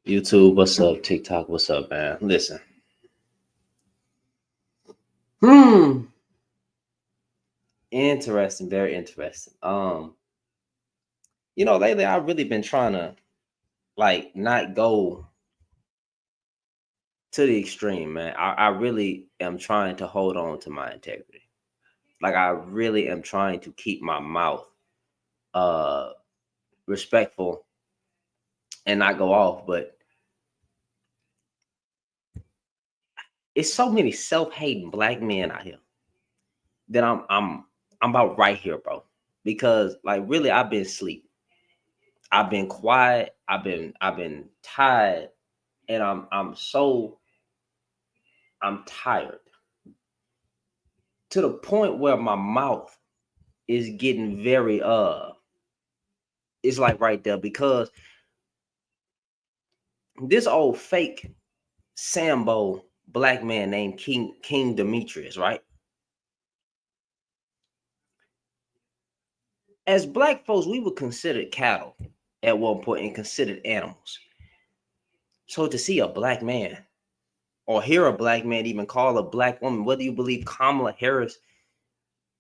YouTube, what's up? TikTok, what's up, man? Listen. Interesting, very interesting. Lately I've really been trying to not go to the extreme, man. I really am trying to hold on to my integrity. Like I really am trying to keep my mouth uh respectful and not go off, but it's so many self-hating black men out here that I'm about right here, bro. Because like really I've been asleep. I've been quiet. I've been tired, and I'm tired to the point where my mouth is getting very it's like right there because this old fake Sambo black man named King Demetrius, right? As black folks, we were considered cattle at one point and considered animals. So to see a black man or hear a black man even call a black woman, whether you believe Kamala Harris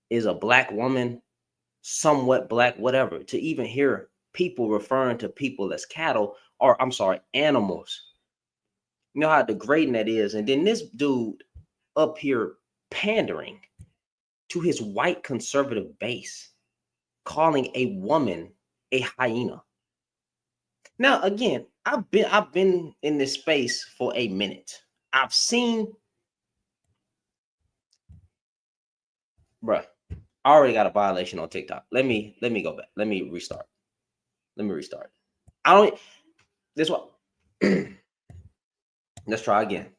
is a black woman, somewhat black, whatever, to even hear people referring to people as cattle or I'm sorry, animals. You know how degrading that is. And then this dude up here pandering to his white conservative base, calling a woman a hyena. Now, again, I've been in this space for a minute. I've seen, bruh, I already got a violation on TikTok. Let me go back. Let me restart. I don't this what let's try again.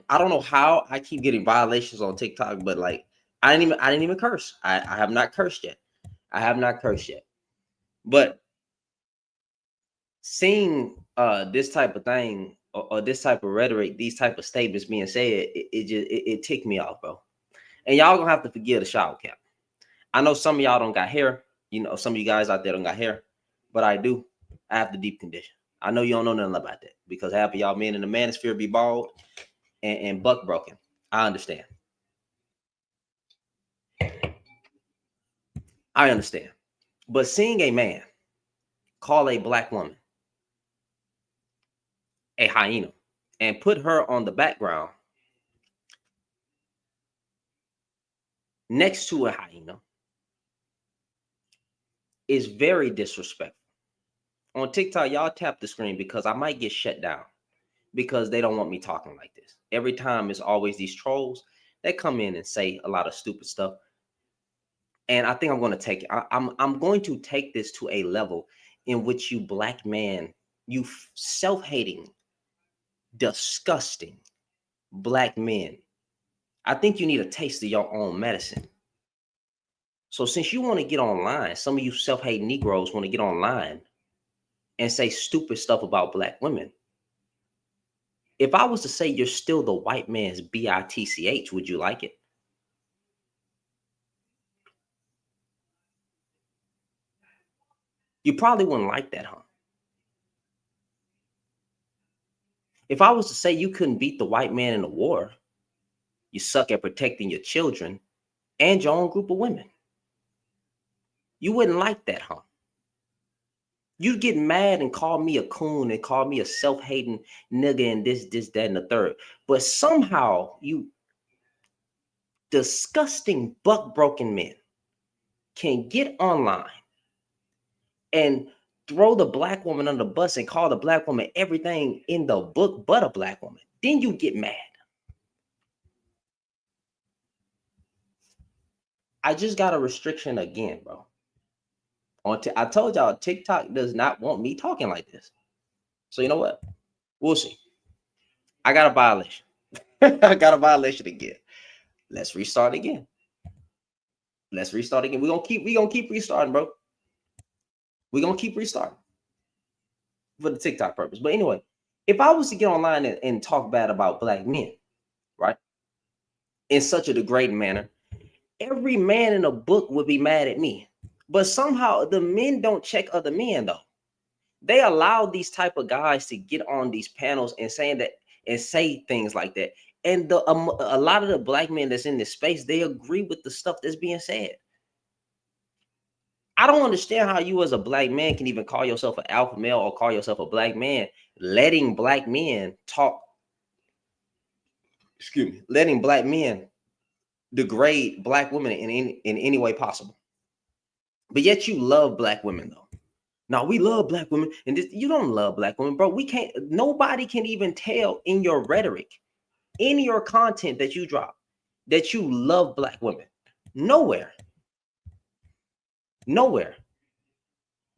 I don't know how I keep getting violations on TikTok, but like I didn't even curse. I have not cursed yet. But seeing this type of thing or this type of rhetoric, these type of statements being said, it ticked me off, bro. And y'all gonna have to forgive the shower cap. I know some of y'all don't got hair. You know, some of you guys out there don't got hair, but I do. I have the deep condition. I know you don't know nothing about that because half of y'all men in the manosphere be bald and buck broken. I understand. I understand. But seeing a man call a black woman a hyena and put her on the background next to a hyena is very disrespectful. On TikTok, y'all tap the screen because I might get shut down because they don't want me talking like this. Every time it's always these trolls that come in and say a lot of stupid stuff. And I think I'm going to take it. I'm going to take this to a level in which you black man, you self-hating, disgusting black men, I think you need a taste of your own medicine. So since you want to get online, some of you self-hating Negroes want to get online and say stupid stuff about black women. If I was to say you're still the white man's bitch, would you like it? You probably wouldn't like that, huh? If I was to say you couldn't beat the white man in a war, you suck at protecting your children and your own group of women, you wouldn't like that, huh? You'd get mad and call me a coon and call me a self-hating nigga and this, that, and the third. But somehow you disgusting buck broken men can get online and throw the black woman under the bus and call the black woman everything in the book but a black woman. Then you get mad. I just got a restriction again, bro. I told y'all TikTok does not want me talking like this. So you know what? We'll see. I got a violation. I got a violation again. Let's restart again. We're gonna keep restarting, bro. We're gonna keep restarting for the TikTok purpose. But anyway, if I was to get online and talk bad about black men, right, in such a degrading manner, every man in a book would be mad at me. But somehow the men don't check other men though. They allow these type of guys to get on these panels and saying that and say things like that. And a lot of the black men that's in this space, they agree with the stuff that's being said. I don't understand how you as a black man can even call yourself an alpha male or call yourself a black man, letting black men talk, excuse me, letting black men degrade black women in any way possible. But yet you love black women though. Now we love black women, and this, you don't love black women, bro. We can't, nobody can even tell in your rhetoric, in your content that you drop, that you love black women. Nowhere. Nowhere.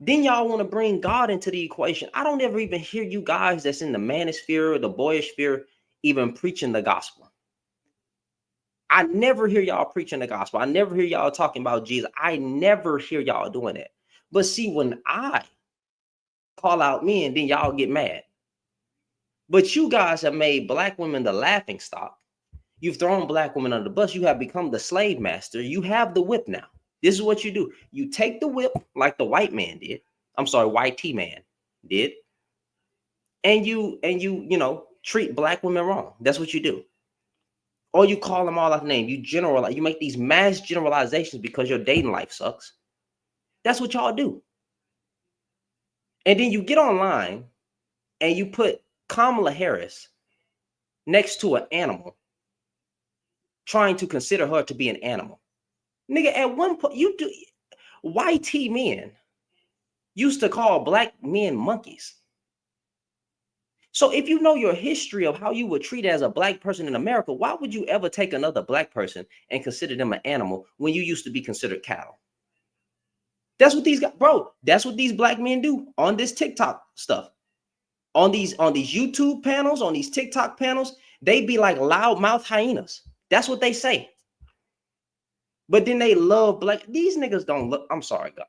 Then y'all want to bring God into the equation. I don't ever even hear you guys that's in the manosphere or the boyish sphere even preaching the gospel. I never hear y'all preaching the gospel. I never hear y'all talking about Jesus. I never hear y'all doing that. But see, when I call out men, then y'all get mad. But you guys have made black women the laughing stock. You've thrown black women under the bus. You have become the slave master. You have the whip now. This is what you do. You take the whip like the white man did. I'm sorry, YT man did. And you treat black women wrong. That's what you do. Or you call them all out name. You generalize. You make these mass generalizations because your dating life sucks. That's what y'all do. And then you get online and you put Kamala Harris next to an animal, trying to consider her to be an animal. Nigga, at one point, you do. YT men used to call black men monkeys. So if you know your history of how you were treated as a black person in America, why would you ever take another black person and consider them an animal when you used to be considered cattle? That's what these guys, bro, that's what these black men do on this TikTok stuff. On these YouTube panels, on these TikTok panels, they be like loudmouth hyenas. That's what they say. But then they love black. These niggas don't look. I'm sorry, God.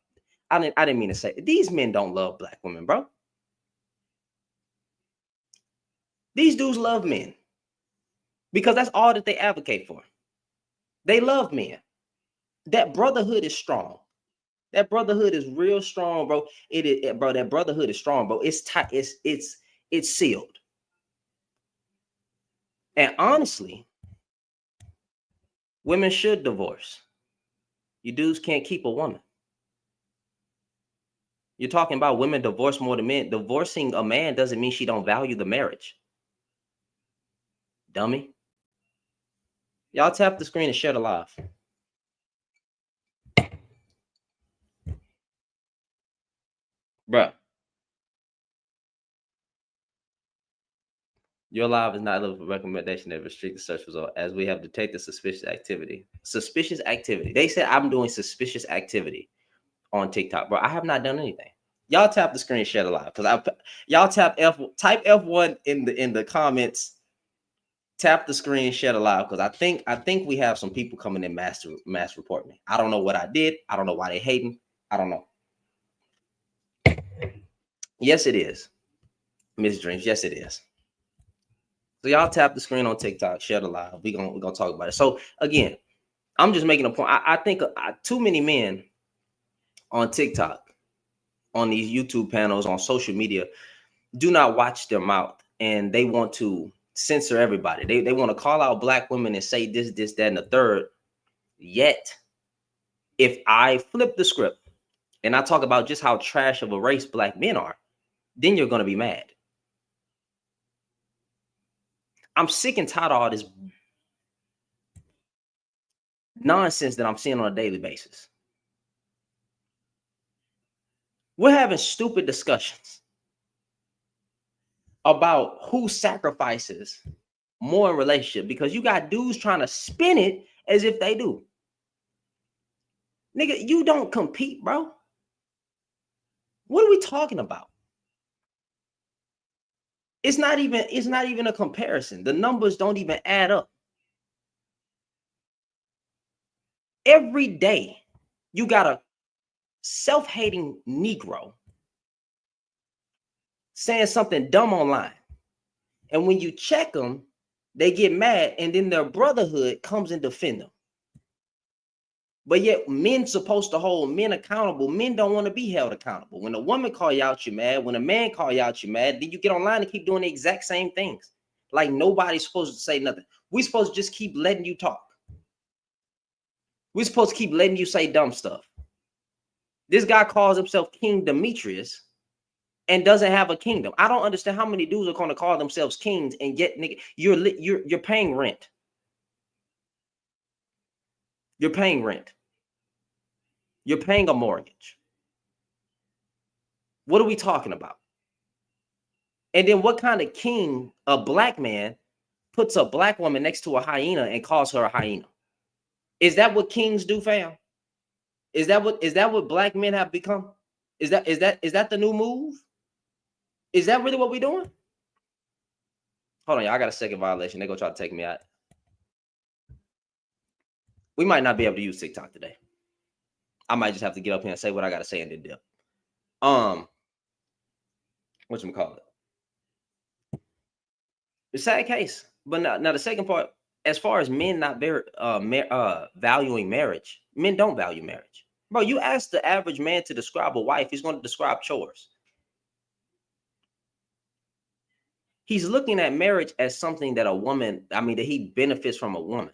I didn't mean to say it. These men don't love black women, bro. These dudes love men because that's all that they advocate for. They love men. That brotherhood is strong. That brotherhood is real strong, bro. It is, bro. That brotherhood is strong, bro. It's tight. It's sealed. And honestly, women should divorce. You dudes can't keep a woman. You're talking about women divorce more than men. Divorcing a man doesn't mean she don't value the marriage. Dummy. Y'all tap the screen and share the live. Bruh. Your live is not a recommendation that restrict the search result as we have detected suspicious activity. Suspicious activity. They said I'm doing suspicious activity on TikTok, bro. I have not done anything. Y'all tap the screen, share the live. Y'all type F1 in the comments. Tap the screen, share the live, because I think we have some people coming in mass report me. I don't know what I did. I don't know why they hating. I don't know. Yes, it is. Miss Dreams. Yes, it is. So y'all tap the screen on TikTok, share the live. We're gonna talk about it. So again, I'm just making a point. I think too many men on TikTok, on these YouTube panels, on social media, do not watch their mouth, and they want to censor everybody. They want to call out black women and say this, that, and the third. Yet, if I flip the script and I talk about just how trash of a race black men are, then you're gonna be mad. I'm sick and tired of all this nonsense that I'm seeing on a daily basis. We're having stupid discussions about who sacrifices more in relationship because you got dudes trying to spin it as if they do. Nigga, you don't compete, bro. What are we talking about? It's not even a comparison. The numbers don't even add up. Every day, you got a self-hating Negro saying something dumb online. And when you check them, they get mad, and then their brotherhood comes and defend them. But yet men supposed to hold men accountable. Men don't want to be held accountable. When a woman call you out, you mad. When a man call you out, you mad. Then you get online and keep doing the exact same things. Like nobody's supposed to say nothing. We supposed to just keep letting you talk. We're supposed to keep letting you say dumb stuff. This guy calls himself King Demetrius and doesn't have a kingdom. I don't understand how many dudes are going to call themselves kings and get nigga. You're paying rent. You're paying rent. You're paying a mortgage. What are we talking about? And then what kind of king, a black man, puts a black woman next to a hyena and calls her a hyena? Is that what kings do, fam? Is that what black men have become? Is that the new move? Is that really what we're doing? Hold on, y'all. I got a second violation. They're gonna try to take me out. We might not be able to use TikTok today. I might just have to get up here and say what I gotta say and then dip. Whatchamacallit? The sad case. But now the second part, as far as men not valuing marriage, men don't value marriage. Bro, you ask the average man to describe a wife, he's going to describe chores. He's looking at marriage as something that that he benefits from a woman.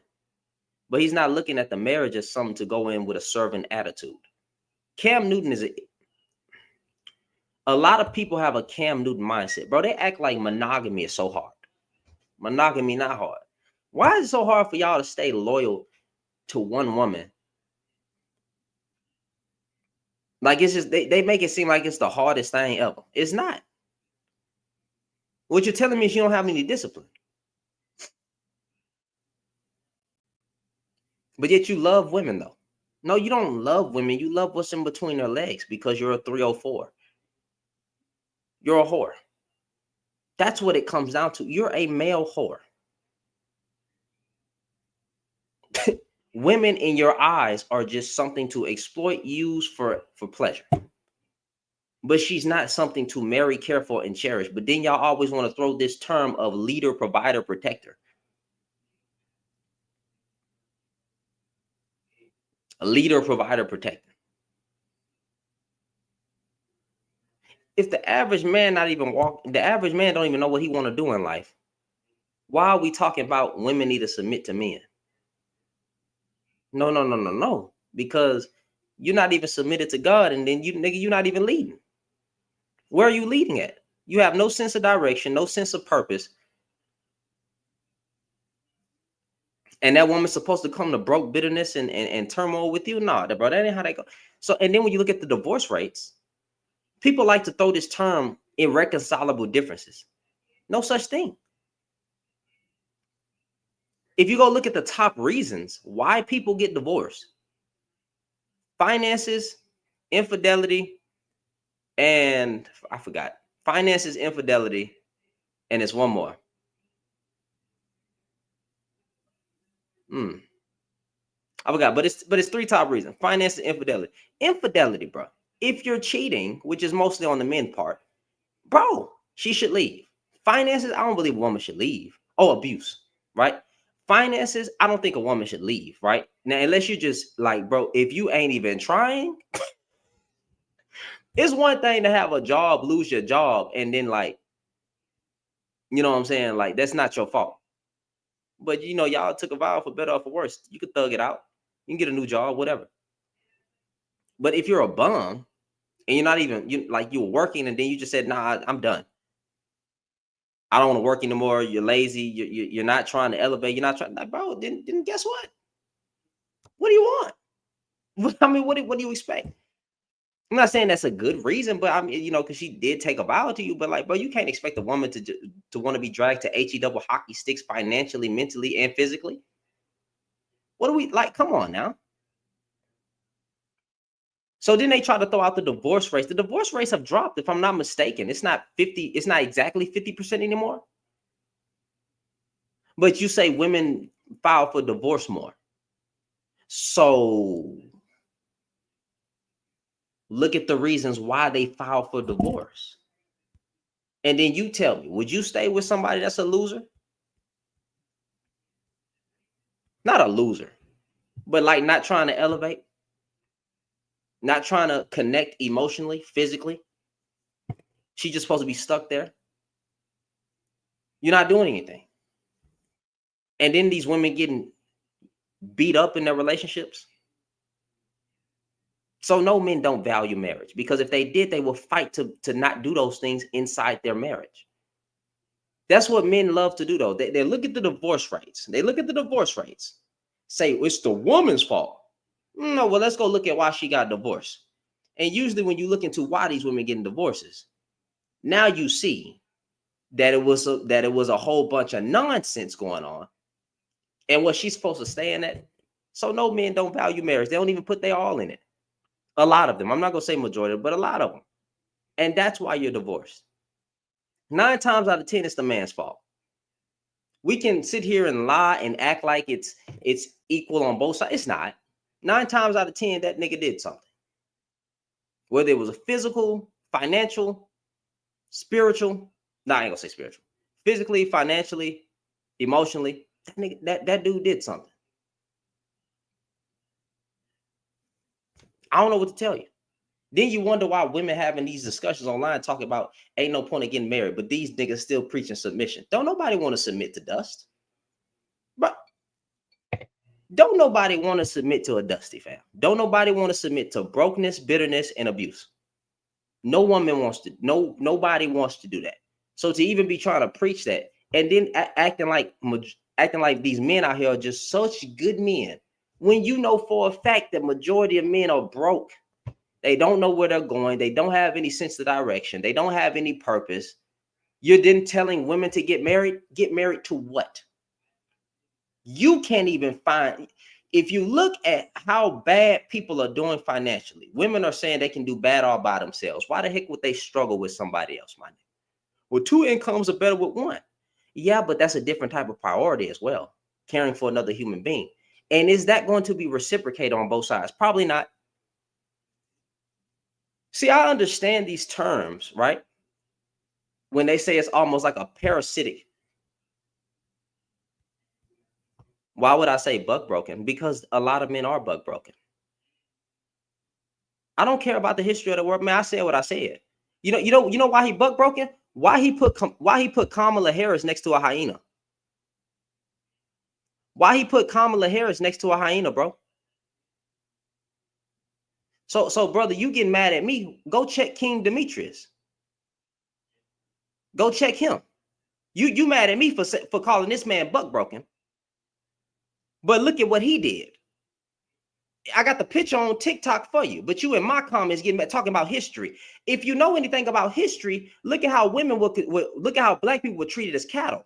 But he's not looking at the marriage as something to go in with a servant attitude. Cam Newton is a lot of people have a Cam Newton mindset. Bro, they act like monogamy is so hard. Monogamy not hard. Why is it so hard for y'all to stay loyal to one woman? Like it's just they make it seem like it's the hardest thing ever. It's not. What you're telling me is you don't have any discipline. But yet you love women though. No, you don't love women. You love what's in between their legs because you're a 304. You're a whore. That's what it comes down to. You're a male whore. Women in your eyes are just something to exploit, use for pleasure. But she's not something to marry, care for, and cherish. But then y'all always want to throw this term of leader, provider, protector. A leader, provider, protector. If the average man the average man don't even know what he want to do in life, why are we talking about women need to submit to men? No. Because you're not even submitted to God, and then you're not even leading. Where are you leading at? You have no sense of direction, no sense of purpose. And that woman's supposed to come to broke bitterness and turmoil with you? No, bro, that ain't how they go. So, and then when you look at the divorce rates, people like to throw this term irreconcilable differences. No such thing. If you go look at the top reasons why people get divorced: finances, infidelity, and I forgot. Finances, infidelity, and it's one more. I forgot, but it's three top reasons: finances, infidelity. Infidelity, bro. If you're cheating, which is mostly on the men part, bro, she should leave. Finances, I don't believe a woman should leave. Oh, abuse, right? Finances, I don't think a woman should leave, right? Now, unless you just like, bro, if you ain't even trying, it's one thing to have a job, lose your job, and then like, you know what I'm saying? Like, that's not your fault. But y'all took a vow for better or for worse. You could thug it out. You can get a new job, whatever. But if you're a bum and you're not even you were working and then you just said, nah, I'm done. I don't want to work anymore. You're lazy. You're not trying to elevate. You're not trying. Like, bro, then guess what? What do you want? I mean, what do you expect? I'm not saying that's a good reason, but I mean, because she did take a vow to you. But like, bro, you can't expect a woman to want to be dragged to HE double hockey sticks financially, mentally, and physically. What do we like? Come on now. So then they try to throw out the divorce rates. The divorce rates have dropped, if I'm not mistaken. It's not 50. It's not exactly 50% anymore. But you say women file for divorce more. So look at the reasons why they file for divorce. And then you tell me, would you stay with somebody that's a loser? Not a loser, but like not trying to elevate, not trying to connect emotionally, physically. She's just supposed to be stuck there. You're not doing anything. And then these women getting beat up in their relationships. So no, men don't value marriage, because if they did, they will fight to not do those things inside their marriage. That's what men love to do, though. They look at the divorce rates. They look at the divorce rates. Say, it's the woman's fault. No, well, let's go look at why she got divorced. And usually when you look into why these women getting divorces, now you see that it was a whole bunch of nonsense going on. And what she's supposed to stay in that. So no, men don't value marriage. They don't even put their all in it. A lot of them. I'm not going to say majority, but a lot of them. And that's why you're divorced. 9 times out of 10, it's the man's fault. We can sit here and lie and act like it's equal on both sides. It's not. 9 times out of 10, that nigga did something. Whether it was a physical, financial, spiritual. No, I ain't gonna say spiritual. Physically, financially, emotionally. That nigga, that dude did something. I don't know what to tell you. Then you wonder why women having these discussions online talking about ain't no point in getting married, but these niggas still preaching submission. Don't nobody want to submit to dust. But don't nobody want to submit to a dusty fam. Don't nobody want to submit to brokenness, bitterness, and abuse. No woman wants to, nobody wants to do that. So to even be trying to preach that and then acting like these men out here are just such good men, when you know for a fact that majority of men are broke. They don't know where they're going. They don't have any sense of direction. They don't have any purpose. You're then telling women to get married. Get married to what? You can't even find. If you look at how bad people are doing financially, women are saying they can do bad all by themselves. Why the heck would they struggle with somebody else, my nigga? Well, 2 incomes are better with 1. Yeah, but that's a different type of priority as well. Caring for another human being. And is that going to be reciprocated on both sides? Probably not. See, I understand these terms, right? When they say it's almost like a parasitic. Why would I say buck broken? Because a lot of men are buck broken. I don't care about the history of the world, man. I said what I said. You know why he buck broken? Why he put Kamala Harris next to a hyena? Why he put Kamala Harris next to a hyena, bro? So brother, you getting mad at me? Go check King Demetrius. Go check him. You mad at me for calling this man buck broken? But look at what he did. I got the picture on TikTok for you, but you in my comments talking about history. If you know anything about history, look at how women look at how black people were treated as cattle.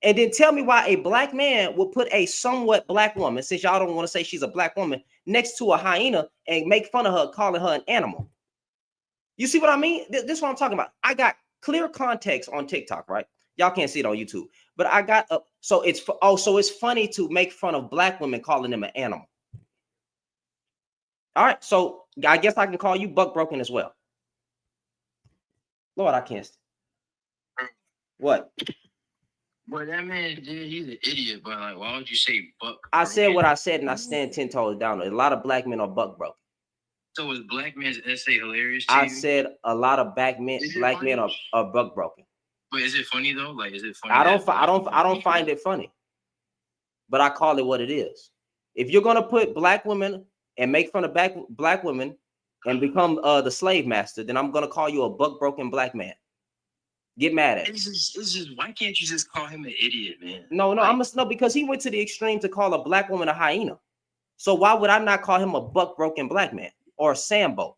And then tell me why a black man will put a somewhat black woman, since y'all don't want to say she's a black woman, next to a hyena and make fun of her, calling her an animal. You see what I mean? This is what I'm talking about. I got clear context on TikTok, right? Y'all can't see it on YouTube, but I got up. So it's funny to make fun of black women calling them an animal. All right, so I guess I can call you buck broken as well. Lord, I can't. What? Well, that man, he's an idiot, but like, why would you say buck? I said what I said, and I stand 10 toes down. A lot of black men are buck broken. So was black man's essay hilarious to I you? said a lot of black men are buck broken. But is it funny though? Like, is it funny? I don't find it funny, but I call it what it is. If you're gonna put black women and make fun of black women and become the slave master, then I'm gonna call you a buck broken black man. Get mad at it. It's just why can't you just call him an idiot, man? No, like, no, because he went to the extreme to call a black woman a hyena. So why would I not call him a buck broken black man or a Sambo?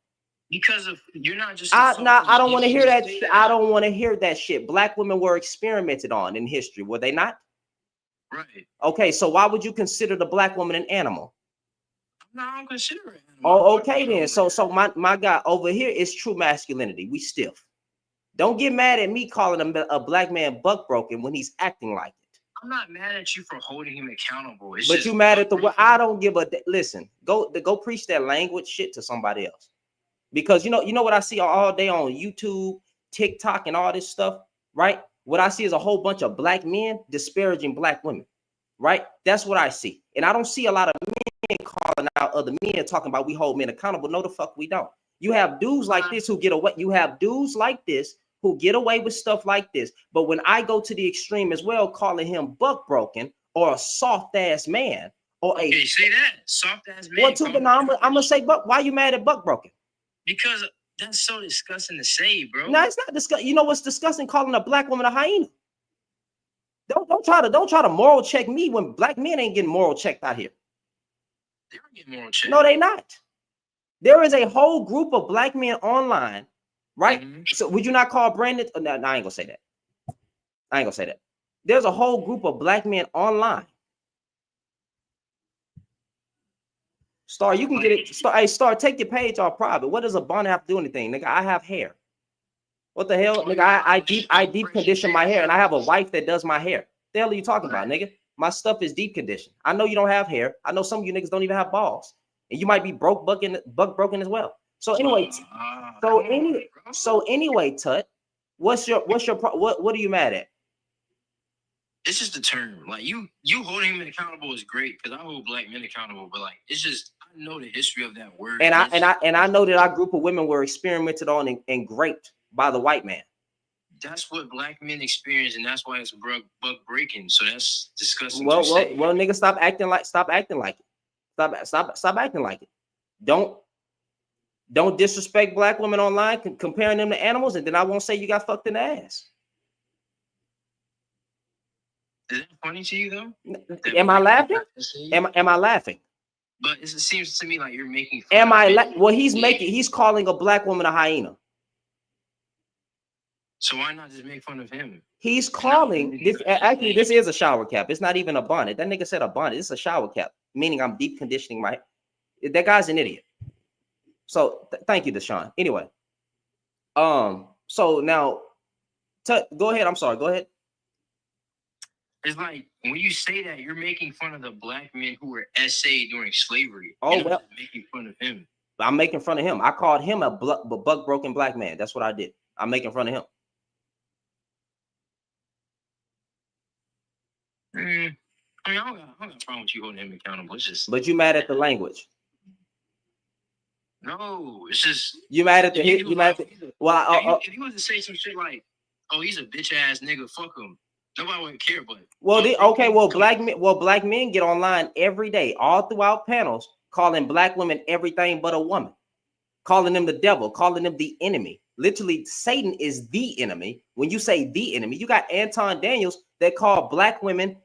Because of you're not just. I don't want to hear that. I don't want to hear that shit. Black women were experimented on in history, were they not? Right. Okay, so why would you consider the black woman an animal? No, I don't consider it. Oh, okay then. So my guy over here is true masculinity. We stiff. Don't get mad at me calling him a black man buck broken when he's acting like it. I'm not mad at you for holding him accountable. But you mad at I don't give a listen. Go preach that language shit to somebody else. Because you know what I see all day on YouTube, TikTok, and all this stuff, right? What I see is a whole bunch of black men disparaging black women, right? That's what I see. And I don't see a lot of men calling out other men, talking about we hold men accountable. No, the fuck we don't. You have dudes like this who get away. You have dudes like this who get away with stuff like this. But when I go to the extreme as well, calling him buck broken or a soft ass man or Okay, a say that soft ass man. what? But no, I'm gonna say, but why you mad at buck broken? Because that's so disgusting to say, bro. No, it's not disgusting. You know what's disgusting? Calling a black woman a hyena. Don't try to moral check me when black men ain't getting moral checked out here. They are getting moral checked. No, they not. There is a whole group of black men online, right? Mm-hmm. So would you not call Brandon? No, I ain't gonna say that. I ain't gonna say that. There's a whole group of black men online. Star, you can get it. Star, hey, Star, take your page off private. What does a bonnet have to do anything, nigga? I have hair. What the hell, nigga? I deep condition my hair, and I have a wife that does my hair. The hell are you talking about, nigga? My stuff is deep conditioned. I know you don't have hair. I know some of you niggas don't even have balls, and you might be buck broken as well. So anyway, Tut, what are you mad at? It's just the term. Like you holding him accountable is great because I hold black men accountable, but like it's just I know the history of that word. And I know that our group of women were experimented on and graped by the white man. That's what black men experience, and that's why it's buck breaking. So that's disgusting. Well, nigga, stop acting like it. Stop acting like it. Don't disrespect black women online, comparing them to animals, and then I won't say you got fucked in the ass. Is it funny to you though? Am I laughing? Am I laughing? But it seems to me like you're making fun. He's calling a black woman a hyena. So why not just make fun of him? He's calling this. Actually, this is a shower cap. It's not even a bonnet. That nigga said a bonnet. It's a shower cap, meaning I'm deep conditioning my. That guy's an idiot. So thank you, Deshaun. Anyway, so now, go ahead. I'm sorry. Go ahead. It's like when you say that, you're making fun of the black men who were essayed during slavery. Oh, well, making fun of him. I'm making fun of him. I called him a buck broken black man. That's what I did. I'm making fun of him. I mean, I don't got a problem with you holding him accountable. It's just. But you mad at the language? No, it's just. You mad at the hit? You mad at the? Well, if you was to say some shit like, "Oh, he's a bitch ass nigga," fuck him. Nobody would care, but black men get online every day, all throughout panels, calling black women everything but a woman, calling them the devil, calling them the enemy. Literally, Satan is the enemy. When you say the enemy, you got Anton Daniels that call black women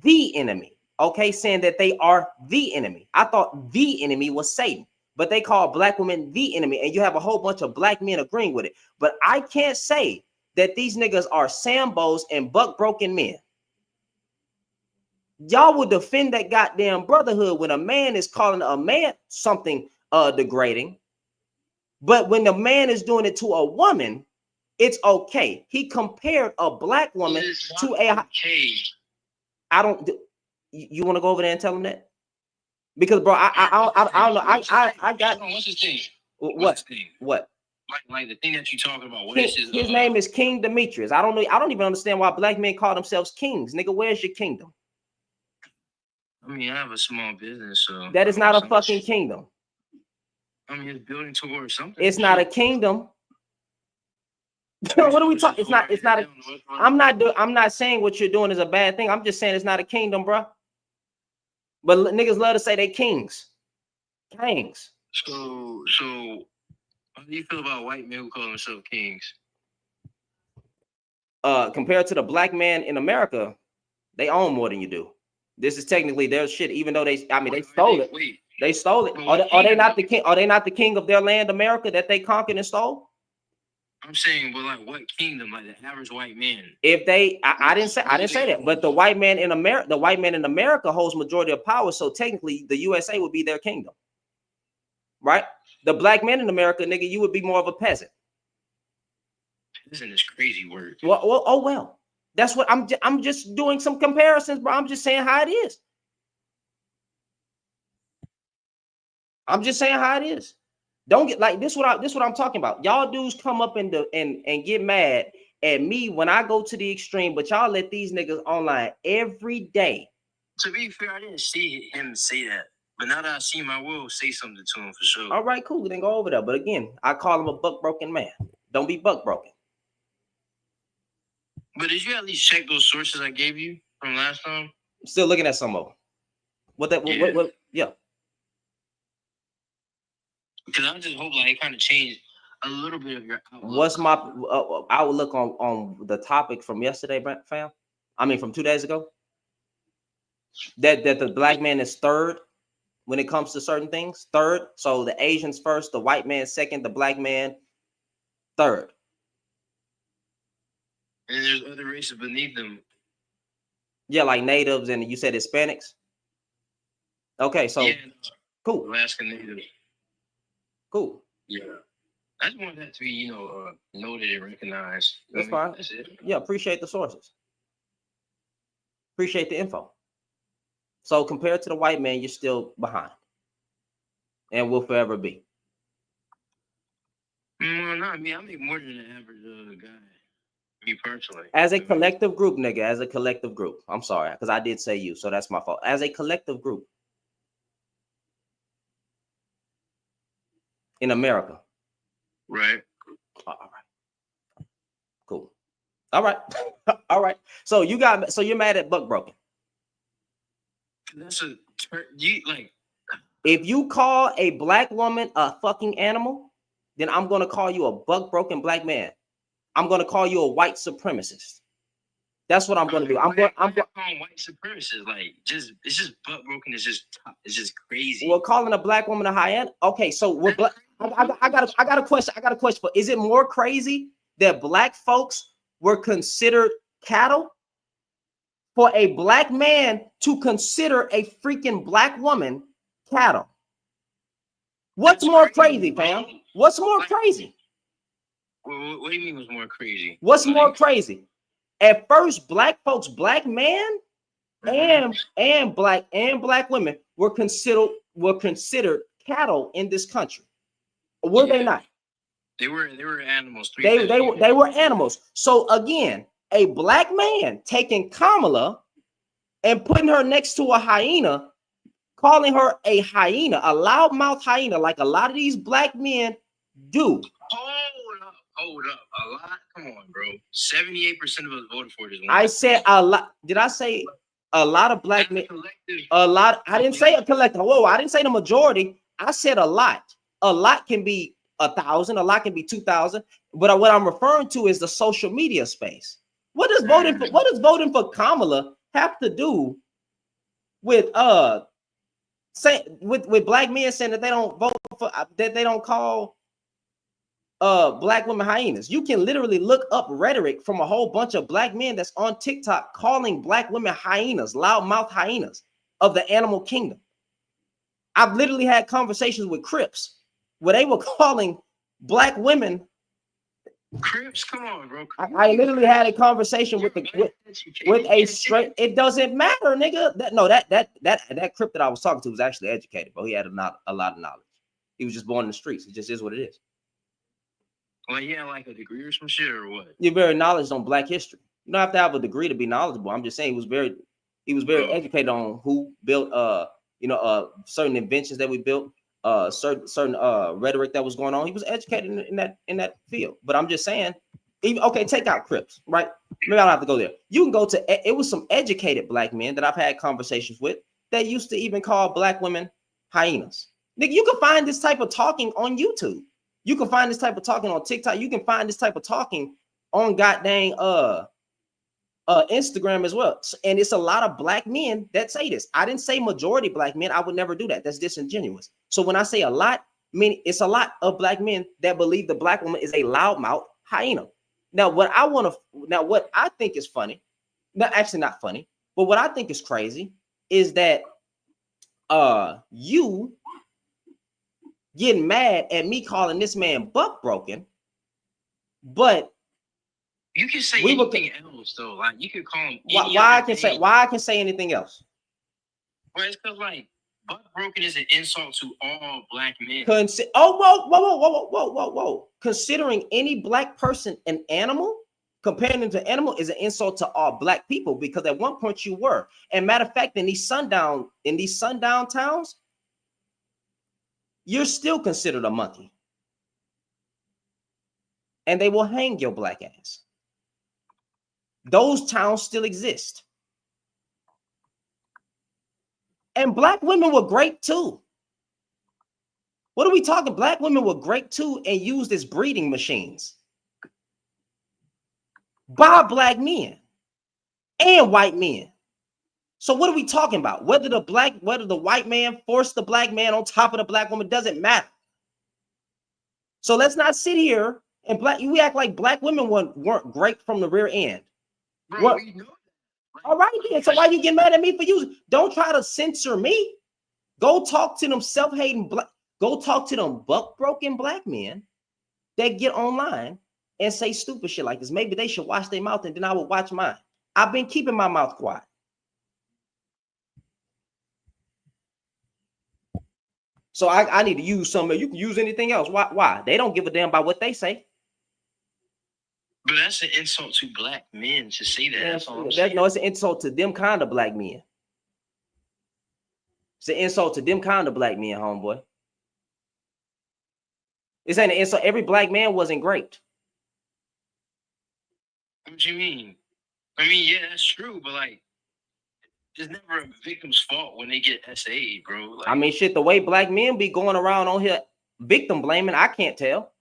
the enemy. Okay, saying that they are the enemy. I thought the enemy was Satan, but they call black women the enemy, and you have a whole bunch of black men agreeing with it. But I can't say that these niggas are Sambos and buck broken men. Y'all will defend that goddamn brotherhood when a man is calling a man something degrading. But when the man is doing it to a woman, it's okay. He compared a black woman to a. Okay. I don't. You want to go over there and tell him that? Because, bro, I don't know. I got. What's his thing? What? Like the thing that you're talking about. What is his name is King Demetrius. I don't know. I don't even understand why black men call themselves kings. Nigga, where's your kingdom? I mean, I have a small business, so that is not a fucking kingdom. I mean, it's building towards something. It's not a kingdom. What are we talking? It's not. I'm not saying what you're doing is a bad thing. I'm just saying it's not a kingdom, bro. But niggas love to say they kings. Kings. So how do you feel about white men who call themselves kings? Compared to the black man in America, they own more than you do. This is technically their shit, even though they stole it. They stole it. Are they not the king? Are they not the king of their land, America, that they conquered and stole? I'm saying, well, like what kingdom? Like the average white man. If they, I didn't say that, but the white man in America holds majority of power. So technically, the USA would be their kingdom, right? The black man in America, nigga, you would be more of a peasant. Isn't this crazy word? Well, that's what I'm just doing some comparisons, bro. I'm just saying how it is. I'm just saying how it is. Don't get like this. What I'm talking about. Y'all dudes come up and get mad at me when I go to the extreme, but y'all let these niggas online every day. To be fair, I didn't see him say that. But now that I see him, I will say something to him for sure. All right, cool. Then go over there. But again, I call him a buck broken man. Don't be buck broken. But did you at least check those sources I gave you from last time? I'm still looking at some of them. What that? Yeah. Yeah. Because I just hope like it kind of changed a little bit of your outlook. What's my outlook on the topic from yesterday, fam? I mean, from 2 days ago. That the black man is third when it comes to certain things. Third. So the Asians first, the white man second, the black man third. And there's other races beneath them. Yeah, like natives, and you said Hispanics. Okay, so yeah, cool. Alaskan natives. Cool. Yeah. I just want that to be, noted and recognized. That's fine. That's it. Yeah, appreciate the sources. Appreciate the info. So compared to the white man, you're still behind. And will forever be. Not me. I make more than the average guy. Me personally. As a collective group, nigga, as a collective group. I'm sorry, because I did say you, so that's my fault. As a collective group in America. Right. All right. Cool. All right. All right. So you're mad at buck broken. That's if you call a black woman a fucking animal, then I'm gonna call you a buck broken black man. I'm gonna call you a white supremacist. That's what I'm gonna do. I'm calling white supremacists. Like, it's just butt broken. It's just crazy. Well, calling a black woman a hyena. Okay, so we're black. I got a question. I got a question. Is it more crazy that black folks were considered cattle? For a black man to consider a freaking black woman cattle? What's more crazy, fam? What's more crazy? What do you mean was more crazy? What's more crazy? At first, black folks, black man and black women were considered cattle in this country. Were they not? They were animals. They were animals. So again, a black man taking Kamala and putting her next to a hyena, calling her a hyena, a loudmouth hyena, like a lot of these black men do. Hold up. A lot? Come on, bro. 78% of us voted for this one. I said a lot. Did I say a lot of black men? A lot. I didn't say a collective. Whoa, I didn't say the majority. I said a lot. A lot can be 1,000. A lot can be 2,000. But what I'm referring to is the social media space. What does voting for Kamala have to do with with black men saying that they don't vote for, that they don't call black women hyenas? You can literally look up rhetoric from a whole bunch of black men that's on TikTok calling black women hyenas, loudmouth hyenas of the animal kingdom. I've literally had conversations with Crips where they were calling black women Crips. Come on, bro. I literally had a conversation with a straight. It doesn't matter, nigga. That Crip that I was talking to was actually educated, bro. He had a lot of knowledge. He was just born in the streets. It just is what it is. Well, yeah, like a degree or some shit or what? You're very knowledgeable on Black history. You don't have to have a degree to be knowledgeable. I'm just saying he was very educated on who built certain inventions that we built, certain rhetoric that was going on. He was educated in that field. But I'm just saying, take out Crips, right? Maybe I don't have to go there. You can go to it was some educated black men that I've had conversations with that used to even call black women hyenas. Nigga, you can find this type of talking on YouTube. You can find this type of talking on TikTok. You can find this type of talking on goddamn Instagram as well. And it's a lot of black men that say this. I didn't say majority black men. I would never do that. That's disingenuous. So when I say a lot, I mean it's a lot of black men that believe the black woman is a loudmouth hyena. Now, what I think is funny, actually not funny, but what I think is crazy is that you getting mad at me calling this man buck broken, but you can say anything else though. Like you could call him. Why I can say anything else? Well, it's because like buck broken is an insult to all black men. Whoa. Considering any black person an animal, comparing them to animal is an insult to all black people, because at one point you were. And matter of fact, in these sundown towns, you're still considered a monkey. And they will hang your black ass. Those towns still exist. And black women were great too. What are we talking? Black women were great too and used as breeding machines by black men and white men. So what are we talking about? Whether the white man forced the black man on top of the black woman doesn't matter. So let's not sit here and we act like black women weren't great from the rear end. Bro, we know. All right, then. So why you get mad at me for using? Don't try to censor me. Go talk to them self-hating black. Go talk to them buck-broken black men that get online and say stupid shit like this. Maybe they should watch their mouth, and then I would watch mine. I've been keeping my mouth quiet. So I need to use something. You can use anything else. Why? They don't give a damn about what they say. But that's an insult to black men to say that. That's all I'm saying. No, it's an insult to them kind of black men. It's an insult to them kind of black men, homeboy. It's an insult. Every black man wasn't great. What you mean? I mean, yeah, that's true, but like, it's never a victim's fault when they get SA'd, bro. Like, I mean, shit, the way black men be going around on here victim blaming, I can't tell.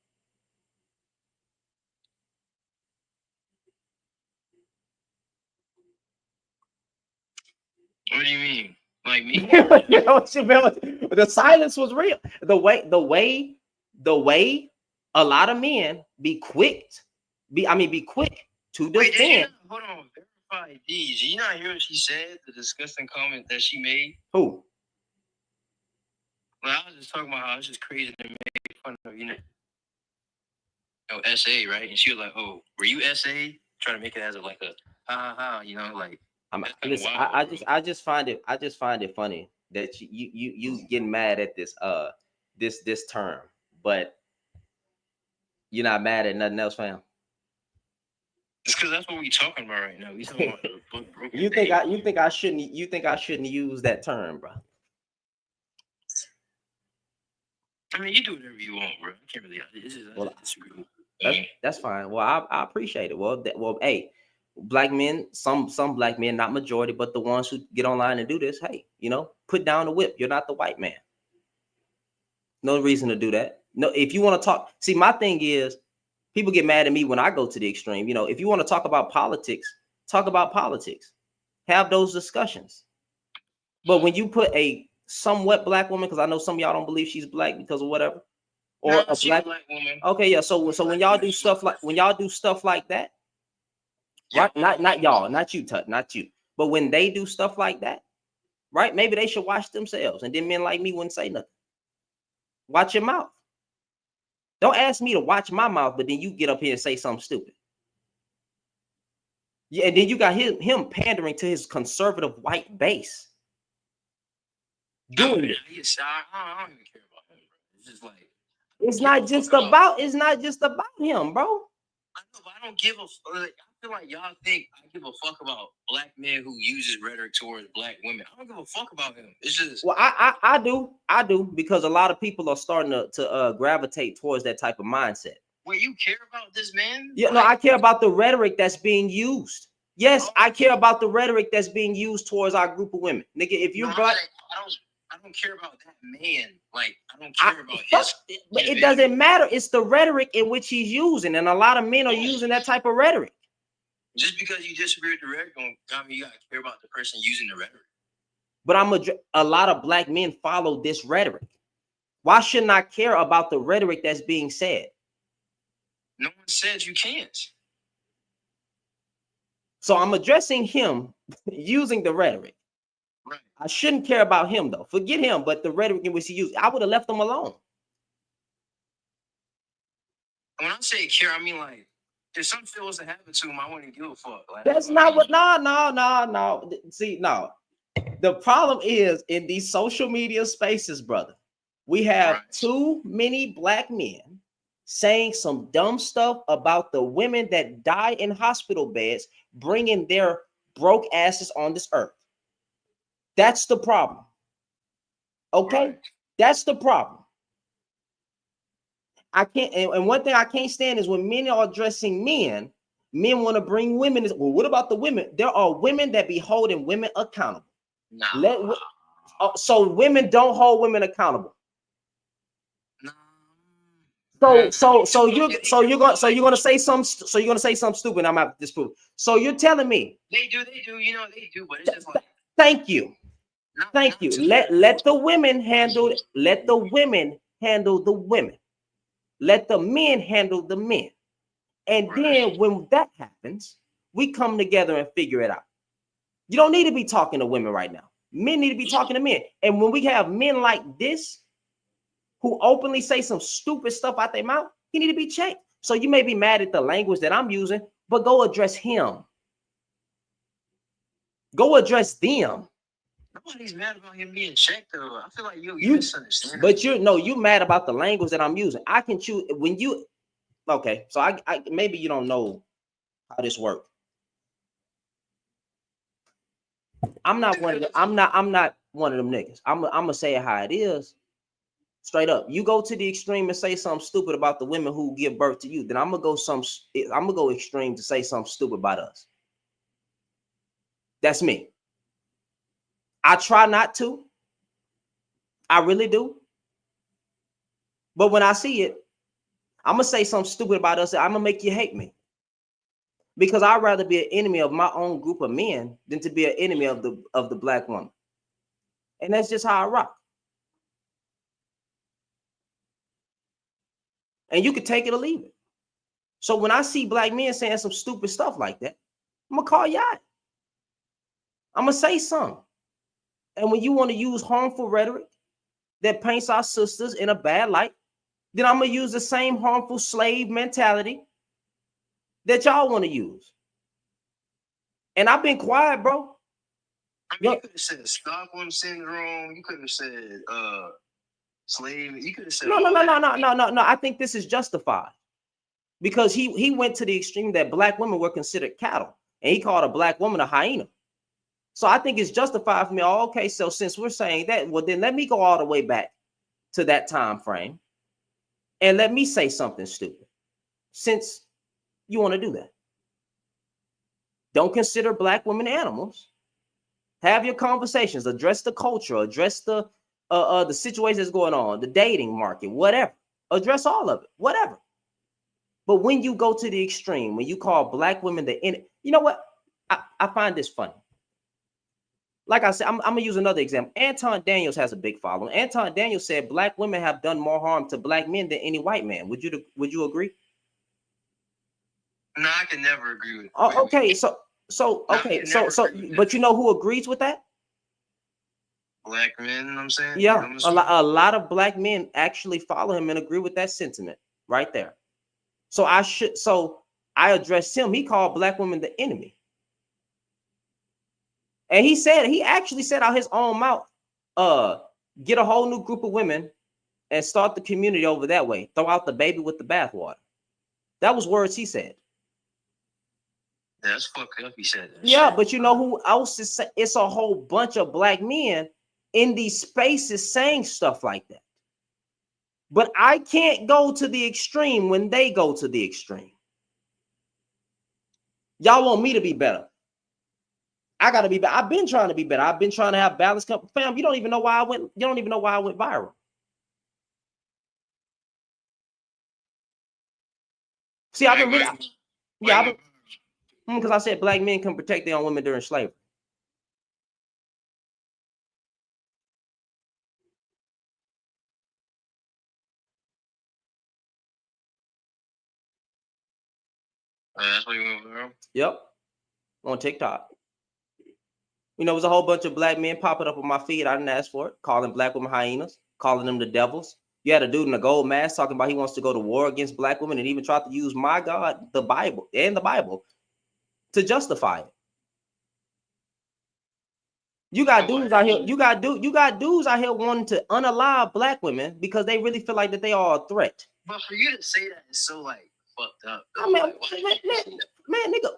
What do you mean? Like me? You know, the silence was real. The way a lot of men be quick to defend. Hold on, verify these. Did you not hear what she said? The disgusting comment that she made. Who? Well, I was just talking about how it's just crazy to make fun of, SA, right? And she was like, "Oh, were you SA?" Trying to make it as like a ha ha, like. Listen, I just find it funny that you getting mad at this term, but you're not mad at nothing else, fam. It's because that's what we're talking about right now. We talking about the book broken. You think I shouldn't use that term, bro? I mean, you do whatever you want, bro. I can't really. That's fine. Well, I appreciate it. Well, hey. Black men, some black men, not majority, but the ones who get online and do this, hey, put down the whip. You're not the white man. No reason to do that. No, if you want to talk, see, my thing is, people get mad at me when I go to the extreme. If you want to talk about politics, talk about politics. Have those discussions. But when you put a somewhat black woman, because I know some of y'all don't believe she's black because of whatever, or a black woman. Okay, yeah. So when y'all do stuff like that. Right, not y'all, not you, Tut, not you. But when they do stuff like that, right? Maybe they should watch themselves, and then men like me wouldn't say nothing. Watch your mouth. Don't ask me to watch my mouth, but then you get up here and say something stupid. Yeah, and then you got him pandering to his conservative white base. Doing it. I don't even care about him, bro. It's just like it's not just about him, bro. I know, but I don't give a fuck. I feel like y'all think I give a fuck about black men who uses rhetoric towards black women. I don't give a fuck about him. It's just I do because a lot of people are starting to gravitate towards that type of mindset. Wait, you care about this man? Yeah, no, I care about the rhetoric that's being used. Yes, I care about the rhetoric that's being used towards our group of women. Nigga, if you're black, I don't care about that man. Like, I don't care about his. But it doesn't matter. It's the rhetoric in which he's using, and a lot of men are using that type of rhetoric. Just because you disagree with the rhetoric, you gotta care about the person using the rhetoric. But a lot of black men follow this rhetoric. Why shouldn't I care about the rhetoric that's being said? No one says you can't. So I'm addressing him using the rhetoric. Right. I shouldn't care about him though. Forget him, but the rhetoric in which he used, I would have left him alone. When I say care, I mean like if something was to happen to him, I wouldn't give a fuck. Like, that's not what. No. See, no. The problem is in these social media spaces, brother. We have too many black men saying some dumb stuff about the women that die in hospital beds, bringing their broke asses on this earth. That's the problem. Okay, that's the problem. I can't. And one thing I can't stand is when men are addressing men. Men want to bring women. Well, what about the women? There are women that be holding women accountable. Nah. So women don't hold women accountable. Nah. So you're gonna say something. So you're gonna say something stupid. I'm out to disprove. So you're telling me they do. You know they do, but it's just like. Thank you. Thank you. Let the women handle it. Let the women handle the women. Let the men handle the men. And then when that happens, we come together and figure it out. You don't need to be talking to women right now. Men need to be talking to men. And when we have men like this who openly say some stupid stuff out their mouth, he need to be checked. So you may be mad at the language that I'm using, but go address him. Go address them. Nobody's mad about him being checked though. I feel like you misunderstand. But you mad about the language that I'm using. I can choose when you okay. So I maybe you don't know how this works. I'm not one of I'm not one of them niggas. I'm gonna say it how it is. Straight up. You go to the extreme and say something stupid about the women who give birth to you, then I'm gonna go extreme to say something stupid about us. That's me. I try not to. I really do. But when I see it, I'm gonna say something stupid about us. I'm gonna make you hate me. Because I'd rather be an enemy of my own group of men than to be an enemy of the black woman. And that's just how I rock. And you can take it or leave it. So when I see black men saying some stupid stuff like that, I'm gonna call you out. I'm gonna say something. And when you want to use harmful rhetoric that paints our sisters in a bad light, then I'm gonna use the same harmful slave mentality that y'all want to use. And I've been quiet, bro. I mean, you could have said Stockholm syndrome. You could have said slave. You could have said no. I think this is justified because he went to the extreme that black women were considered cattle, and he called a black woman a hyena. So I think it's justified for me. Oh, okay, so since we're saying that, well, then let me go all the way back to that time frame, and let me say something stupid. Since you want to do that, don't consider black women animals. Have your conversations. Address the culture. Address the situation that's going on, the dating market, whatever. Address all of it, whatever. But when you go to the extreme, when you call black women you know what? I find this funny. Like I said, I'm gonna use another example. Anton Daniels has a big following. Anton Daniels said black women have done more harm to black men than any white man. Would you agree? No, I can never agree with. Oh, okay, but you know who agrees with that? Black men, I'm saying. Yeah, a lot of black men actually follow him and agree with that sentiment right there. So I addressed him. He called black women the enemy. And he actually said out his own mouth, get a whole new group of women and start the community over that way. Throw out the baby with the bathwater. That was words he said. That's fucked up. He said that. Yeah, shit. But you know who else is? It's a whole bunch of black men in these spaces saying stuff like that. But I can't go to the extreme when they go to the extreme. Y'all want me to be better. I gotta be better. I've been trying to be better. I've been trying to have balance. Fam, you don't even know why I went viral. See, I've been really, because I said black men can protect their own women during slavery. That's what you went viral? Yep, on TikTok. You know, it was a whole bunch of black men popping up on my feed. I didn't ask for it, calling black women hyenas, calling them the devils. You had a dude in a gold mask talking about he wants to go to war against black women and even tried to use my God, the Bible, to justify it. You got dudes out here. You got dudes out here wanting to unalive black women because they really feel like that they are a threat. But for you to say that is so like fucked up. I mean, man, nigga,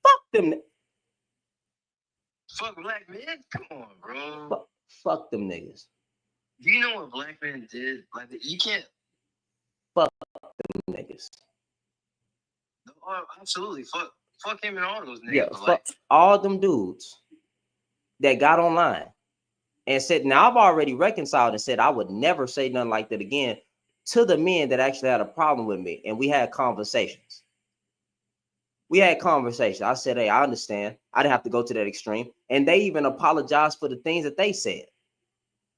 fuck them. Fuck black men? Come on, bro. Fuck them niggas. Do you know what black men did? Like, you can't. Fuck them niggas. Oh, absolutely. Fuck him and all those niggas. Yeah, but fuck like, all them dudes that got online and said, now I've already reconciled and said I would never say nothing like that again to the men that actually had a problem with me. And we had conversations. I said, hey, I understand. I didn't have to go to that extreme. And they even apologized for the things that they said,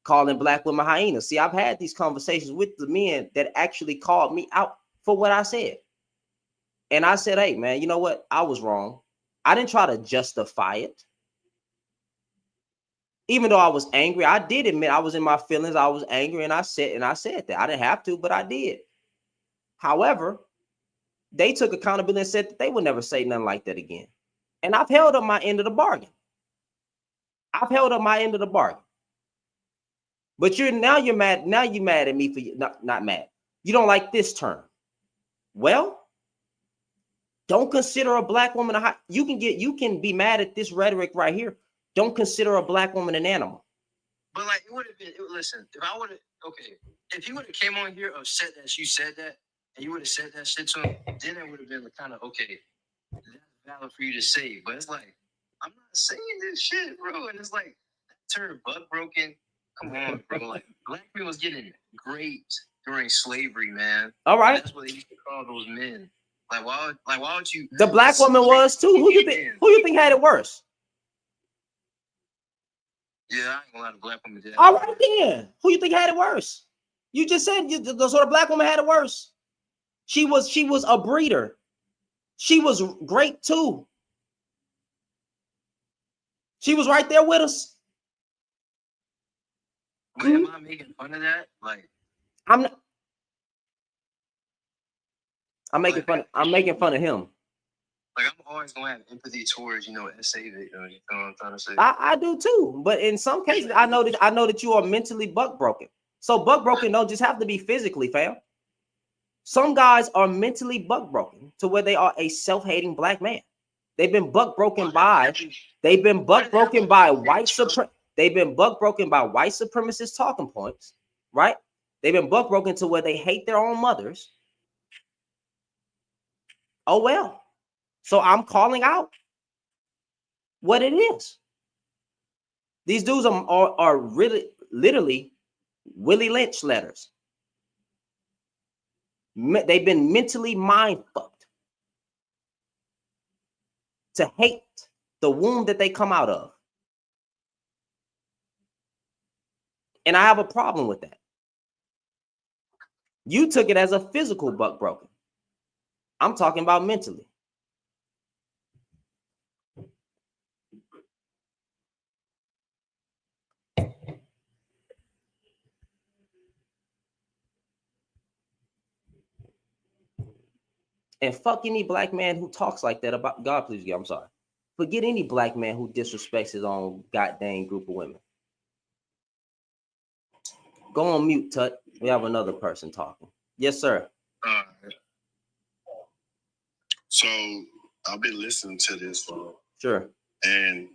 calling black women hyenas. See, I've had these conversations with the men that actually called me out for what I said. And I said, hey, man, you know what? I was wrong. I didn't try to justify it. Even though I was angry, I did admit I was in my feelings. I was angry, and I said that. I didn't have to, but I did. However, they took accountability and said that they would never say nothing like that again. And I've held up my end of the bargain. But you're mad. Now you're mad at me for not mad. You don't like this term. Well, don't consider a black woman you can be mad at this rhetoric right here. Don't consider a black woman an animal. But like, it would have been. Listen, if you would have came on here upset that you said that, and you would have said that shit to him, then it would have been kind of okay. That's valid for you to say. But it's like, I'm not saying this shit, bro. And it's like, that term butt broken. Come on, bro. Like, black people was getting great during slavery, man. All right. And that's what they used to call those men. Like, why would you? The black woman was too. Who you think had it worse? Yeah, I ain't gonna lie, the black woman did. All right then. Who you think had it worse? You just said the sort of black woman had it worse. She was a breeder. She was great too. She was right there with us. But am I making fun of that? Like, I'm not. I'm making fun of him. Like, I'm always gonna have empathy towards, essay, you know what I'm trying to say. I do too, but in some cases, I know that you are mentally buck broken. So buck broken don't just have to be physically, fam. Some guys are mentally buck broken to where they are a self-hating black man. They've been buck broken by white supremacist talking points, right? They've been buck broken to where they hate their own mothers. Oh well. So I'm calling out what it is. These dudes are really literally Willie Lynch letters. They've been mentally mind fucked to hate the womb that they come out of. And I have a problem with that. You took it as a physical buck broken. I'm talking about mentally. And fuck any black man who talks like that about God, please. I'm sorry. Forget any black man who disrespects his own goddamn group of women. Go on mute, Tut. We have another person talking. Yes, sir. So I've been listening to this, sure. And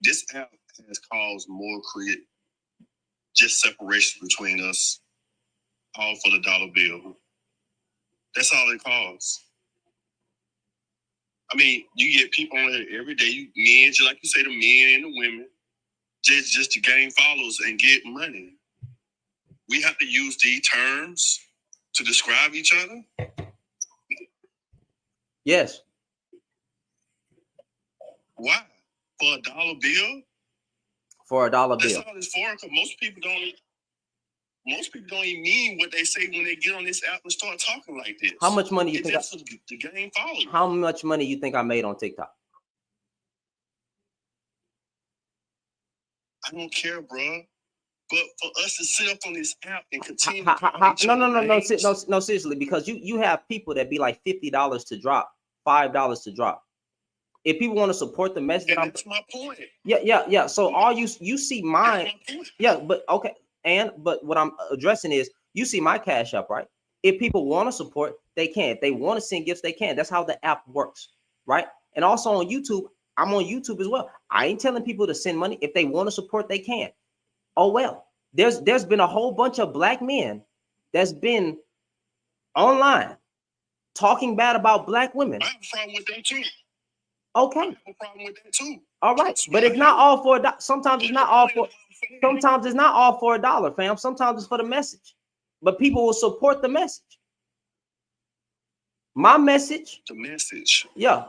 this app has caused more just separation between us, all for the dollar bill. That's all it caused. I mean, you get people on here every day, men, just like you say, the men and the women, just to gain followers and get money. We have to use these terms to describe each other. Yes. Why? For a dollar bill? For a dollar bill. That's all it's for, because most people don't even mean what they say when they get on this app and start talking like this. How much money you think? To gain followers. How much money you think I made on TikTok? I don't care, bro. But for us to sit up on this app and continue, no, seriously, because you have people that be like $50 to drop, $5 to drop. If people want to support the message, that's my point. Yeah. So all you see mine, yeah, but okay. But what I'm addressing is you see my cash up, right? If people want to support, they can. If they want to send gifts, they can. That's how the app works, right? And also on YouTube, I'm on YouTube as well. I ain't telling people to send money. If they want to support, they can. Oh well. There's been a whole bunch of black men that's been online talking bad about black women. I have a problem with that too. Okay. I have a problem with that too. All right, but it's not all for sometimes it's not all for $1, fam. Sometimes it's for the message. But people will support the message. My message. The message. Yeah.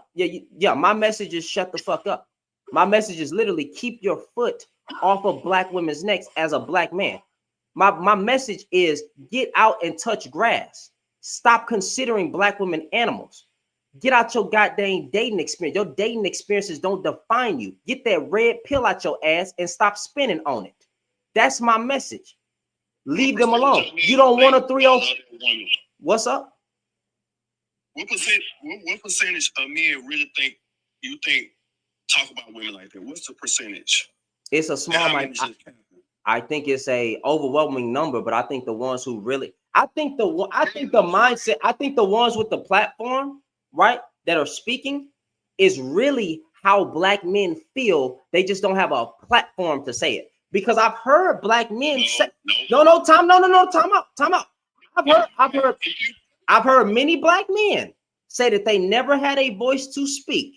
My message is shut the fuck up. My message is literally keep your foot off of black women's necks as a black man. My message is get out and touch grass. Stop considering black women animals. Get out your goddamn dating experience. Your dating experiences don't define you. Get that red pill out your ass and stop spinning on it. That's my message. Leave them alone. You don't want a 3-0. What's up? What percentage of men really think talk about women like that? What's the percentage? It's a small minority. I think it's a overwhelming number, but I think the ones who really, I think the mindset, I think the ones with the platform, right, that are speaking is really how black men feel. They just don't have a platform to say it. Because I've heard black men say, time out. I've heard many black men say that they never had a voice to speak.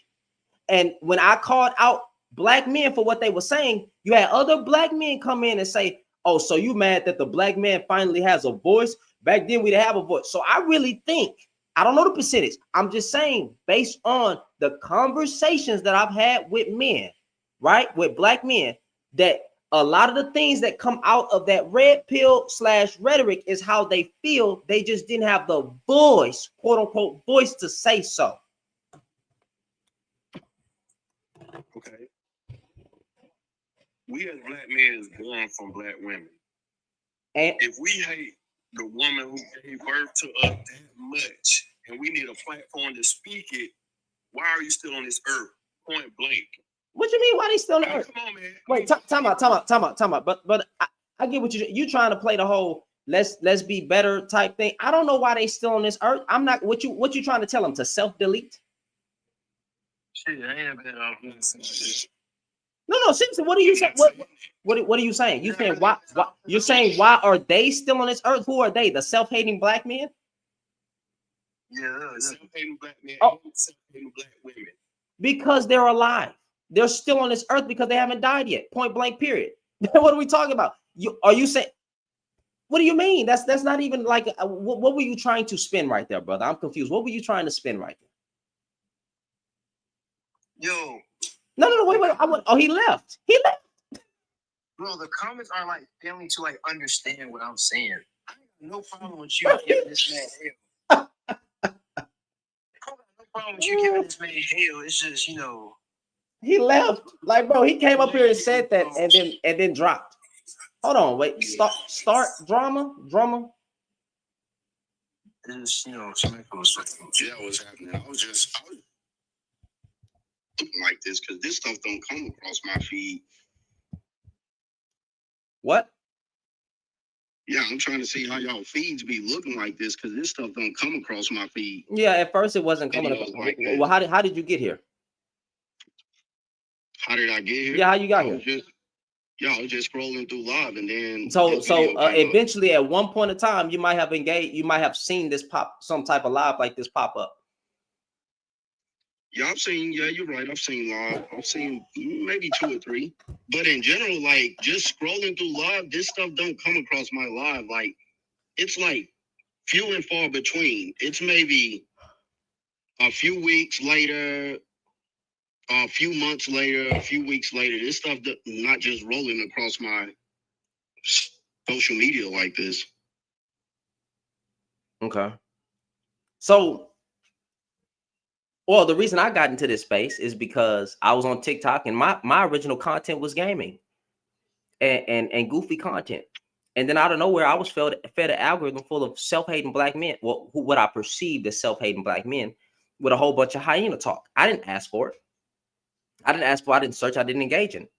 And when I called out black men for what they were saying, you had other black men come in and say, oh, so you mad that the black man finally has a voice? Back then we didn't have a voice. So I really think, I don't know the percentage. I'm just saying, based on the conversations that I've had with men, right, with black men, that a lot of the things that come out of that red pill / rhetoric is how they feel. They just didn't have the voice, quote unquote, voice to say so. Okay. We as black men is born from black women. And if we hate the woman who gave birth to us that much, and we need a platform to speak it, why are you still on this earth? Point blank. What you mean? Why they still on the earth? Come on, man. Wait, time out. But I get what you're trying to play the whole let's be better type thing. I don't know why they still on this earth. I'm not. What you trying to tell them to self-delete? Shit, I ain't been off. No, seriously. What are you saying? What are you saying? You saying why? You're saying why are they still on this earth? Who are they? The self-hating black men? Yeah. Self-hating black men. Oh. Self-hating black women. Because they're alive. They're still on this earth because they haven't died yet. Point blank. Period. What are we talking about? Are you saying? What do you mean? That's not even like. What were you trying to spin right there, brother? I'm confused. What were you trying to spin right there? Yo. No. Wait. He left. Bro, the comments are like failing to like understand what I'm saying. I have no problem with you giving this man hell. I have no problem with you giving this man hell. It's just, he left. Like, bro, he came up here and said that and then dropped. Hold on, wait. Start drama. It's Yeah, what's happening? I was looking like this because this stuff don't come across my feed. What? Yeah, I'm trying to see how y'all feeds be looking like this because this stuff don't come across my feed. Yeah, at first it wasn't coming up. Like well, how did you get here? How did I get here? Yeah, how you got here? I was just scrolling through live, and then so eventually at one point in time you might have engaged, you might have seen this some type of live like this pop up. Yeah, you're right. I've seen live. I've seen maybe 2 or 3. But in general, like just scrolling through live, this stuff don't come across my live. Like it's like few and far between. It's maybe a few weeks later, a few months later, a few weeks later. This stuff not just rolling across my social media like this. Okay. So, well, the reason I got into this space is because I was on TikTok and my original content was gaming and goofy content. And then out of nowhere, I was fed an algorithm full of self-hating black men. Well, what I perceived as self-hating black men with a whole bunch of hyena talk. I didn't ask for it. I didn't search. I didn't engage in it.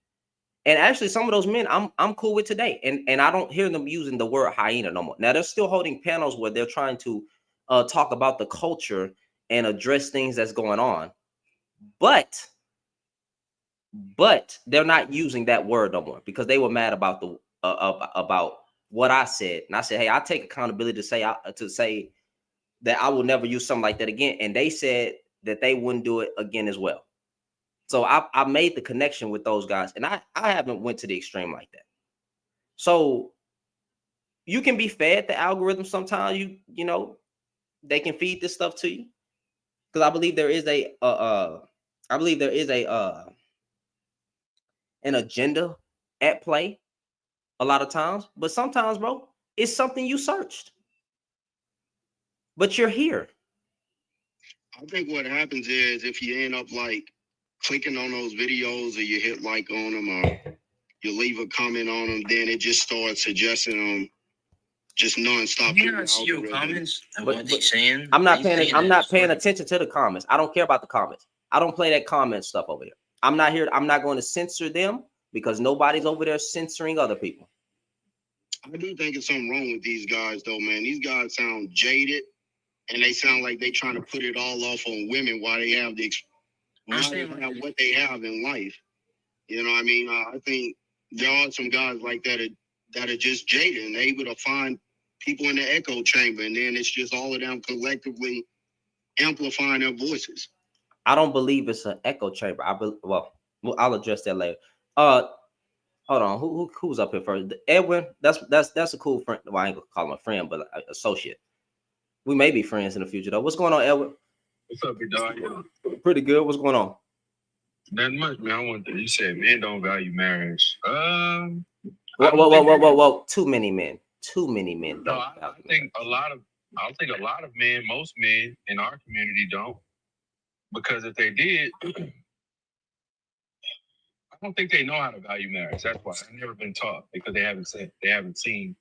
And actually, some of those men I'm cool with today. And I don't hear them using the word hyena no more. Now, they're still holding panels where they're trying to talk about the culture and address things that's going on. But they're not using that word no more because they were mad about what I said, and I said, hey, I take accountability to say that I will never use something like that again. And they said that they wouldn't do it again as well. So I made the connection with those guys, and I haven't went to the extreme like that. So you can be fed the algorithm sometimes. You know, they can feed this stuff to you, because I believe there is an agenda at play a lot of times. But sometimes, bro, it's something you searched, but you're here. I think what happens is if you end up like clicking on those videos, or you hit like on them, or you leave a comment on them, then it just starts suggesting them just nonstop. You not see your comments? But What they saying? I'm not They paying. saying I'm that not it's paying funny. attention to the comments. I don't care about the comments. I don't play that comment stuff over here. I'm not here. I'm not going to censor them, because nobody's over there censoring other people. I do think it's something wrong with these guys, though, man. These guys sound jaded, and they sound like they trying to put it all off on women while they have what they have in life. You know what I mean? I think there are some guys like that are just jaded, and they able to find people in the echo chamber, and then it's just all of them collectively amplifying their voices. I don't believe it's an echo chamber. Well, I'll address that later. Hold on. Who's up here first? Edwin. That's a cool friend. Well, I ain't gonna call him a friend, but an associate. We may be friends in the future, though. What's going on, Edwin? What's up, big dog? Pretty good. What's going on? Nothing much, man. I want to. You said men don't value marriage. Whoa. Too many men. Too many men. No, I think a lot of men, most men in our community don't, because if they did, I don't think they know how to value marriage. That's why they've never been taught, because they haven't seen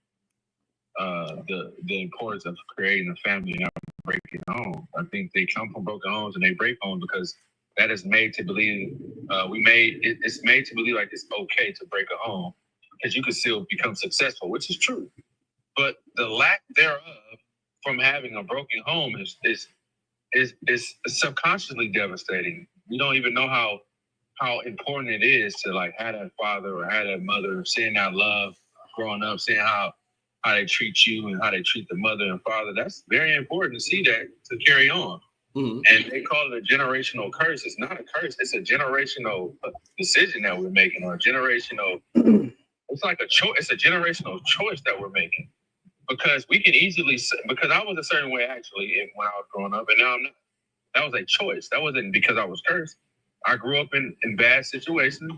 the importance of creating a family and not breaking home. I think they come from broken homes and they break homes because that is made to believe. It's made to believe like it's okay to break a home, because you can still become successful, which is true. But the lack thereof from having a broken home is subconsciously devastating. You don't even know how important it is to like have that father or have that mother, seeing that love growing up, seeing how they treat you and how they treat the mother and father. That's very important to see that, to carry on. Mm-hmm. And they call it a generational curse. It's not a curse. It's a generational decision that we're making, or a generational. It's like a choice. It's a generational choice that we're making, because we can easily. Because I was a certain way actually when I was growing up, and now I'm not. That was a choice. That wasn't because I was cursed. I grew up in bad situations,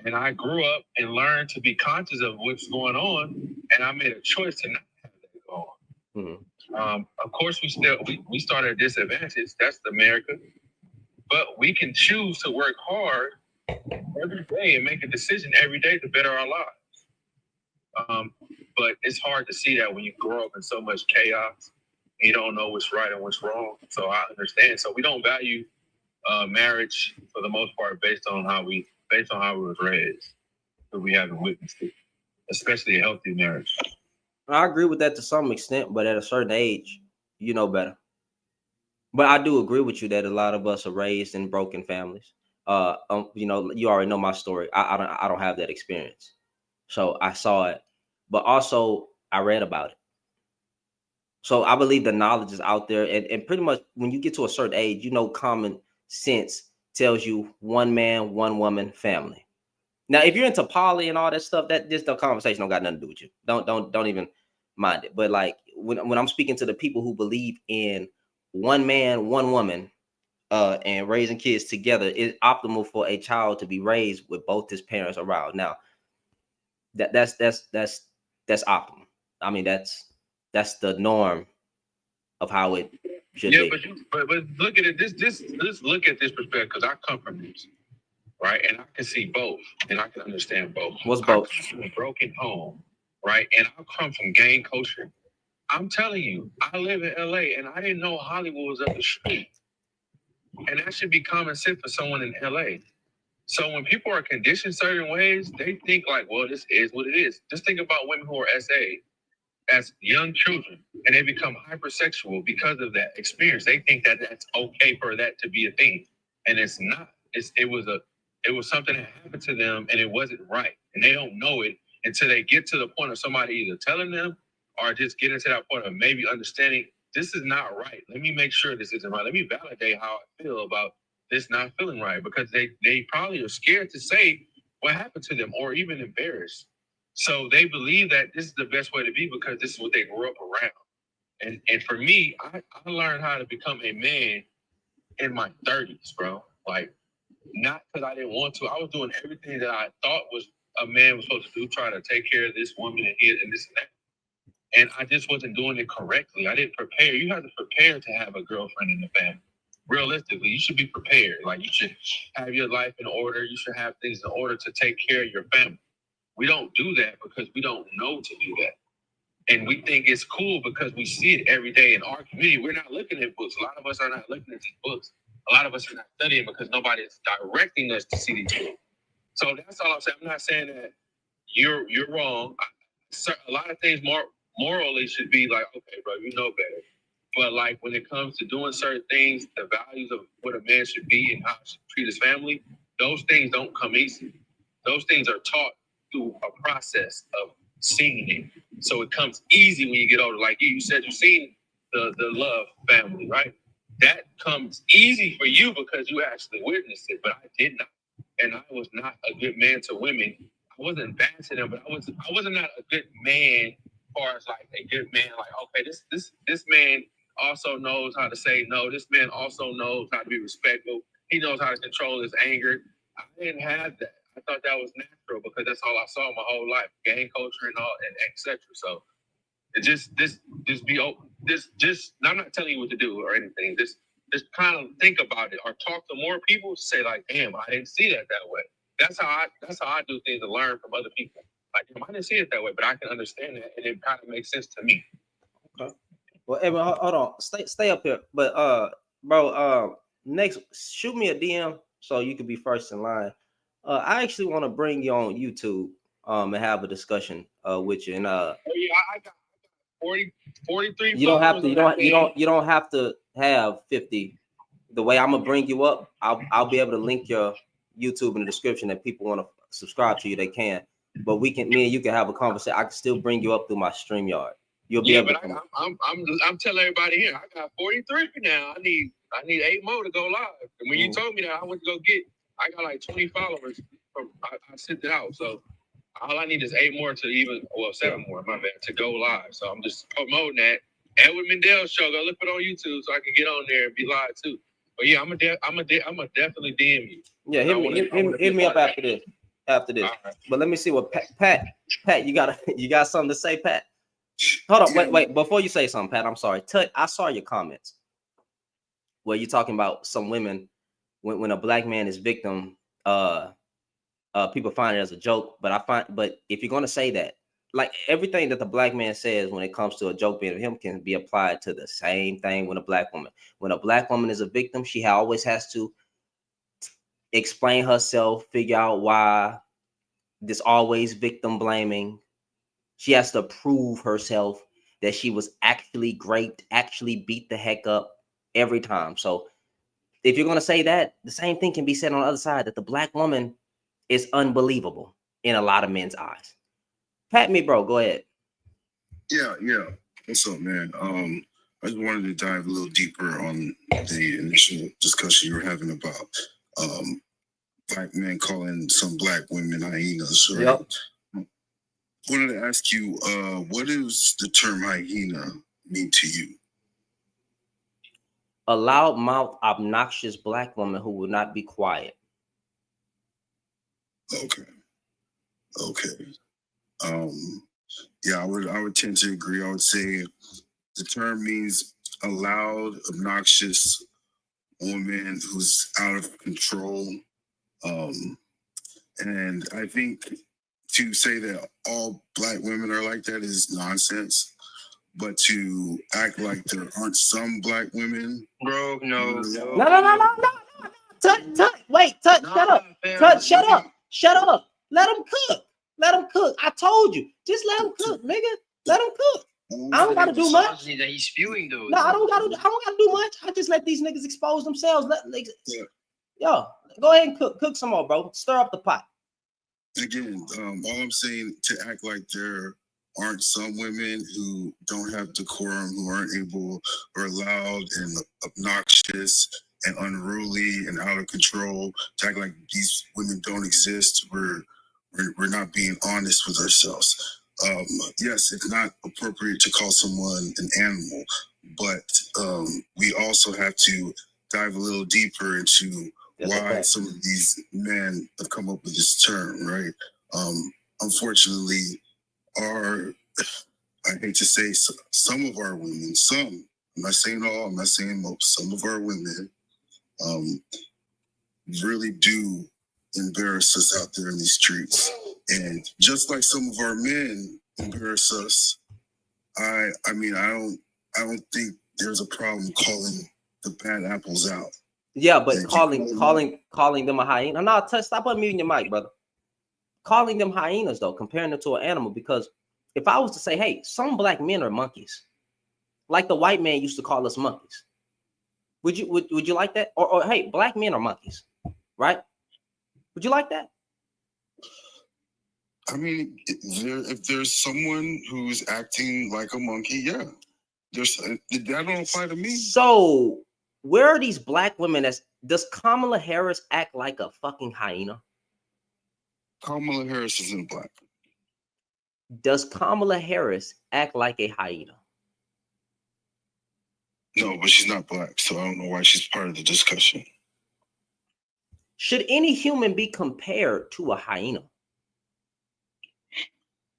and I grew up and learned to be conscious of what's going on, and I made a choice to not have that go on. Mm-hmm. Of course, we start at a disadvantage. That's America, but we can choose to work hard every day and make a decision every day to better our lives. But it's hard to see that when you grow up in so much chaos. You don't know what's right and what's wrong. So I understand. So we don't value marriage for the most part based on how we were raised, but we haven't witnessed it, especially a healthy marriage. I agree with that to some extent, but at a certain age, you know better. But I do agree with you that a lot of us are raised in broken families. You know, you already know my story. I don't have that experience, so I saw it, but also I read about it. So I believe the knowledge is out there, and pretty much when you get to a certain age, you know, common sense tells you one man, one woman, family. Now, if you're into poly and all that stuff, that this the conversation don't got nothing to do with you. Don't even mind it. But like when I'm speaking to the people who believe in one man, one woman, and raising kids together, it's optimal for a child to be raised with both his parents around. Now, that's optimal. I mean, that's the norm of how it should be. But look at it. Let's look at this perspective, because I come from this, right? And I can see both, and I can understand both. What's both? I come from a broken home, right? And I come from gang culture. I'm telling you, I live in LA, and I didn't know Hollywood was up the street. And that should be common sense for someone in LA. So when people are conditioned certain ways, they think like, well, this is what it is. Just think about women who are SA as young children, and they become hypersexual because of that experience. They think that that's okay for that to be a thing, and it's not. It was something that happened to them, and it wasn't right, and they don't know it, until they get to the point of somebody either telling them or just getting to that point of maybe understanding this is not right. Let me make sure this isn't right. Let me validate how I feel about this not feeling right, because they probably are scared to say what happened to them or even embarrassed. So they believe that this is the best way to be because this is what they grew up around. And for me, I learned how to become a man in my 30s, bro. Like, not because I didn't want to. I was doing everything that I thought was a man was supposed to do, trying to take care of this woman and this and that. And I just wasn't doing it correctly. I didn't prepare. You have to prepare to have a girlfriend in the family. Realistically, you should be prepared. Like, you should have your life in order. You should have things in order to take care of your family. We don't do that because we don't know to do that. And we think it's cool because we see it every day in our community. We're not looking at books. A lot of us are not looking at these books. A lot of us are not studying because nobody is directing us to see these books. So that's all I'm saying. I'm not saying that you're wrong. A lot of things morally should be like, okay, bro, you know better. But like when it comes to doing certain things, the values of what a man should be and how he should treat his family, those things don't come easy. Those things are taught through a process of seeing it. So it comes easy when you get older. Like you said, you've seen the Love family, right? That comes easy for you because you actually witnessed it, but I did not. And I was not a good man to women. I wasn't bad to them, but I wasn't not a good man as far as like a good man. Like, okay, this man also knows how to say no. This man also knows how to be respectful. He knows how to control his anger. I didn't have that. I thought that was natural because that's all I saw my whole life, gang culture and all, and etc. So it just be open. I'm not telling you what to do or anything. Just kind of think about it or talk to more people. Say like, damn, I didn't see that way. That's how I do things and learn from other people. Like, damn, I didn't see it that way, but I can understand it, and it kind of makes sense to me. Okay. Well, Evan, hold on, stay up here. But bro, next, shoot me a DM so you could be first in line. I actually want to bring you on YouTube and have a discussion with you. And oh yeah, I got 43. You don't have to. You don't have to have 50. The way I'm gonna bring you up, I'll be able to link your YouTube in the description. If people want to subscribe to you, they can. But me and you can have a conversation. I can still bring you up through my StreamYard. You'll be able to. I'm telling everybody here, I got 43 now. I need 8 more to go live. And when you told me that, I went to go get. I got like 20 followers. I sent it out. So all I need is 8 more to even, 7 more, my bad, to go live. So I'm just promoting that. Edward Mendel's show. Go look it on YouTube so I can get on there and be live too. But yeah, I'm gonna definitely DM you. Yeah, hit me up after this. Right. But let me see what Pat, you got something to say, Pat? Hold on, wait. Before you say something, Pat, I'm sorry. I saw your comments where you're talking about some women when a black man is victim, people find it as a joke. But if you're gonna say that, like everything that the black man says when it comes to a joke being him can be applied to the same thing when a black woman. When a black woman is a victim, she always has to explain herself, figure out why. This always victim blaming. She has to prove herself that she was actually raped, actually beat the heck up every time. So if you're going to say that, the same thing can be said on the other side, that the black woman is unbelievable in a lot of men's eyes. Pat me, bro. Go ahead. Yeah. What's up, man? I just wanted to dive a little deeper on the initial discussion you were having about black men calling some black women hyenas. Right? Yep. I wanted to ask you, what does the term hyena mean to you? A loud-mouthed, obnoxious black woman who will not be quiet. Okay. Yeah, I would tend to agree. I would say the term means a loud, obnoxious woman who's out of control. And I think to say that all black women are like that is nonsense. But to act like there aren't some black women, bro, no. Touch, wait, shut up. Touch, shut up. Let them cook. I told you, just let them cook, nigga. Let them cook. I don't gotta do much. That he's spewing though. No, I don't gotta do much. I just let these niggas expose themselves. Yo, go ahead and cook some more, bro. Stir up the pot. again, all I'm saying to act like there aren't some women who don't have decorum, who aren't able or loud and obnoxious and unruly and out of control, to act like these women don't exist. We're not being honest with ourselves. Yes, it's not appropriate to call someone an animal, but we also have to dive a little deeper into why some of these men have come up with this term, right? Unfortunately, I hate to say some of our women, I'm not saying all, I'm not saying most, some of our women really do embarrass us out there in these streets. And just like some of our men embarrass us, I don't think there's a problem calling the bad apples out. Yeah, but calling them a hyena. No, stop unmuting your mic, brother. Calling them hyenas though, comparing them to an animal, because if I was to say, hey, some black men are monkeys, like the white man used to call us monkeys, would you like that? Or hey, black men are monkeys, right? Would you like that? I mean, if there's someone who's acting like a monkey, yeah, that don't apply to me. So where are these black women? Does Kamala Harris act like a fucking hyena? Kamala Harris isn't black. Does Kamala Harris act like a hyena? No, but she's not black, so I don't know why she's part of the discussion. Should any human be compared to a hyena?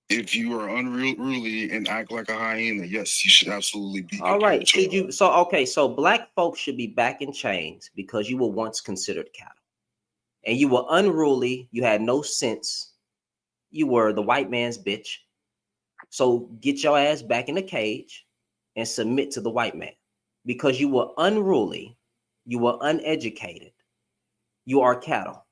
If you are unruly and act like a hyena, yes, you should absolutely be. All right. Should you? So okay. So black folks should be back in chains because you were once considered cattle, and you were unruly. You had no sense. You were the white man's bitch. So get your ass back in the cage and submit to the white man because you were unruly. You were uneducated. You are cattle.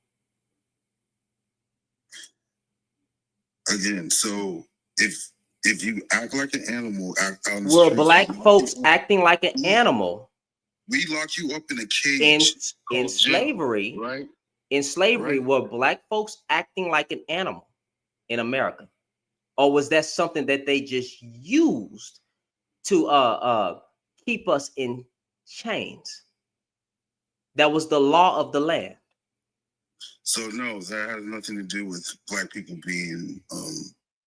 Again, so if you act like an animal, act on the were street, black folks acting like an animal? We lock you up in a cage. In slavery, jail, right? In slavery, right. Were black folks acting like an animal in America, or was that something that they just used to keep us in chains? That was the law of the land. So no, that has nothing to do with black people being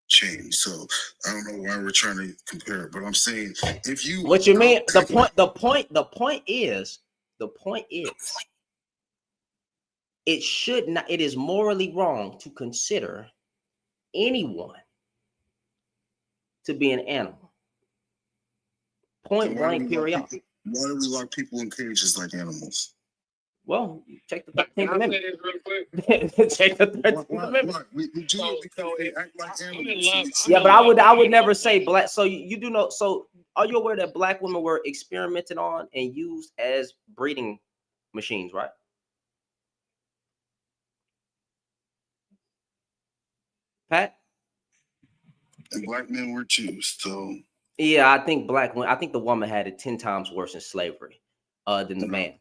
changed. So I don't know why we're trying to compare it, but I'm saying if you what you mean the point is it should not, it is morally wrong to consider anyone to be an animal. Point blank, period. Why do we lock people in cages like animals? Well, check the 13th Amendment. Check the 13th Amendment. We do it because they act like animals. Yeah, but I would never say black. So you do know. So are you aware that black women were experimented on and used as breeding machines, right? Pat? And black men were too. So yeah, I think the woman had it 10 times worse in slavery than the man.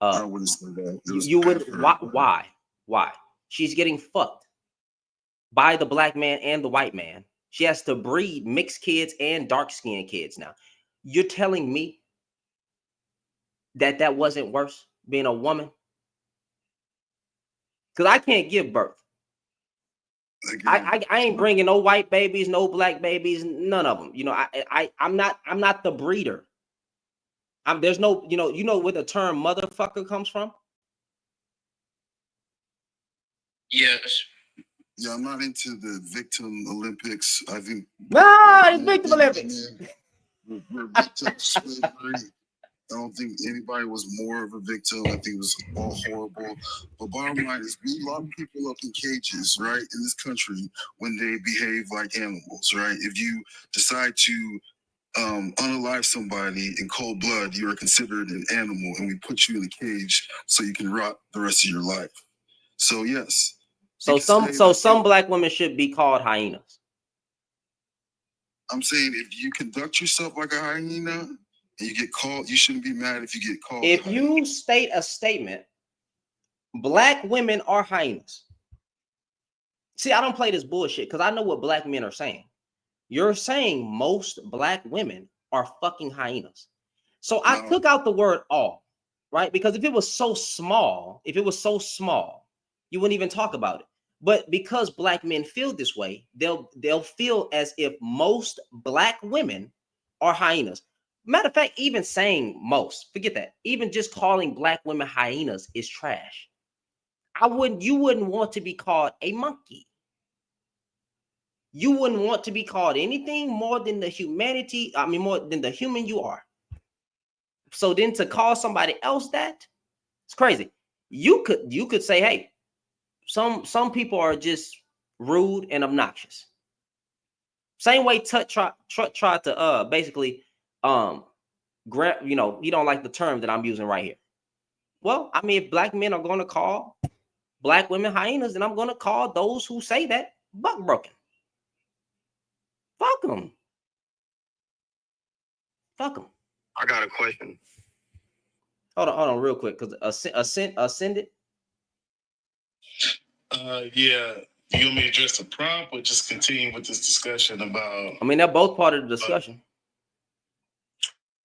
I wouldn't say that. You would. Why? She's getting fucked by the black man and the white man. She has to breed mixed kids and dark-skinned kids now. You're telling me that wasn't worse being a woman? Because I can't give birth. I ain't bringing no white babies, no black babies, none of them. You know, I'm not the breeder. There's no, you know where the term motherfucker comes from? Yes. Yeah, I'm not into the victim Olympics. I think it's victim Olympics. We're victim slavery. I don't think anybody was more of a victim. I think it was all horrible. But bottom line is we lock people up in cages, right, in this country when they behave like animals, right? If you decide to unalive somebody in cold blood, you are considered an animal, and we put you in a cage so you can rot the rest of your life. So yes. So some black women should be called hyenas. I'm saying if you conduct yourself like a hyena and you get called, you shouldn't be mad if you get called. If you state a statement, black women are hyenas. See, I don't play this bullshit because I know what black men are saying. You're saying most black women are fucking hyenas. So I took out the word all, right? Because if it was so small, you wouldn't even talk about it. But because black men feel this way, they'll feel as if most black women are hyenas. Matter of fact, even saying most, forget that. Even just calling black women hyenas is trash. You wouldn't want to be called a monkey. You wouldn't want to be called anything more than the more than the human you are. So then to call somebody else that, it's crazy. You could say, hey, some people are just rude and obnoxious. Same way Tut tried to basically grab, you don't like the term that I'm using right here. Well, I mean, if black men are going to call black women hyenas, then I'm going to call those who say that buck broken. Fuck them. Fuck them. I got a question. Hold on, real quick, because ascend it. Yeah. You want me to address the prompt or just continue with this discussion about? I mean, they're both part of the discussion.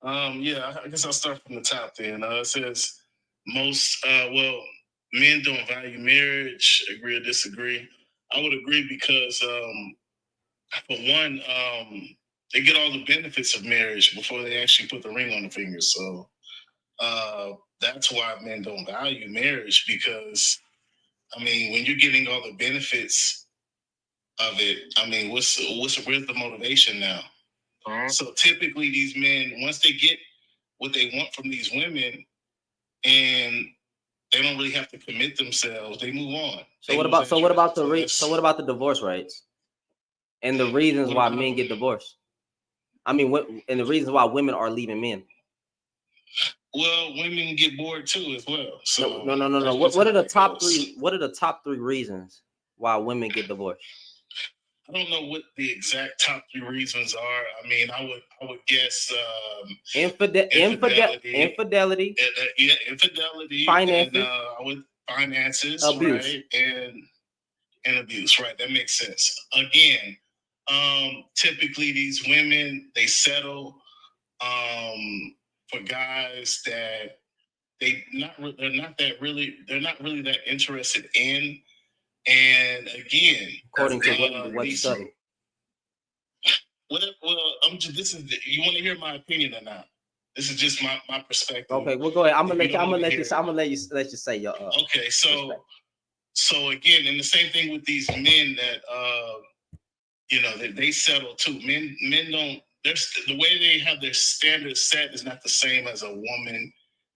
Yeah, I guess I'll start from the top then. It says most, men don't value marriage. Agree or disagree? I would agree because, for one, they get all the benefits of marriage before they actually put the ring on the finger. So that's why men don't value marriage, because, I mean, when you're getting all the benefits of it, I mean, where's the motivation now? So typically these men, once they get what they want from these women and they don't really have to commit themselves, they move on. So what about the divorce rates and the reasons why men get divorced? I mean, and the reasons why women are leaving men. Well, women get bored too as well. So no. What are the top three? What are the top three reasons why women get divorced? I don't know what the exact top three reasons are. I mean, I would guess infidelity, infidelity, finances, abuse, right, and abuse, right? That makes sense. Again, typically these women, they settle for guys that they're not really that interested in. And again, according to what study? Well, you want to hear my opinion or not? This is just my perspective. Okay, well, go ahead. I'm gonna let you say your. Okay, so again, and the same thing with these men that they settle too. Men don't. The way they have their standards set is not the same as a woman.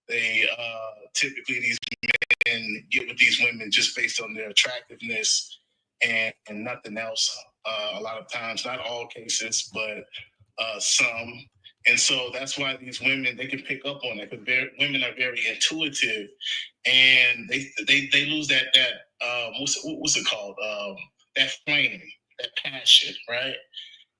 They typically these men get with these women just based on their attractiveness and nothing else. A lot of times, not all cases, but some. And so that's why these women, they can pick up on it, because women are very intuitive, and they lose that what's it called? That flame, that passion, right?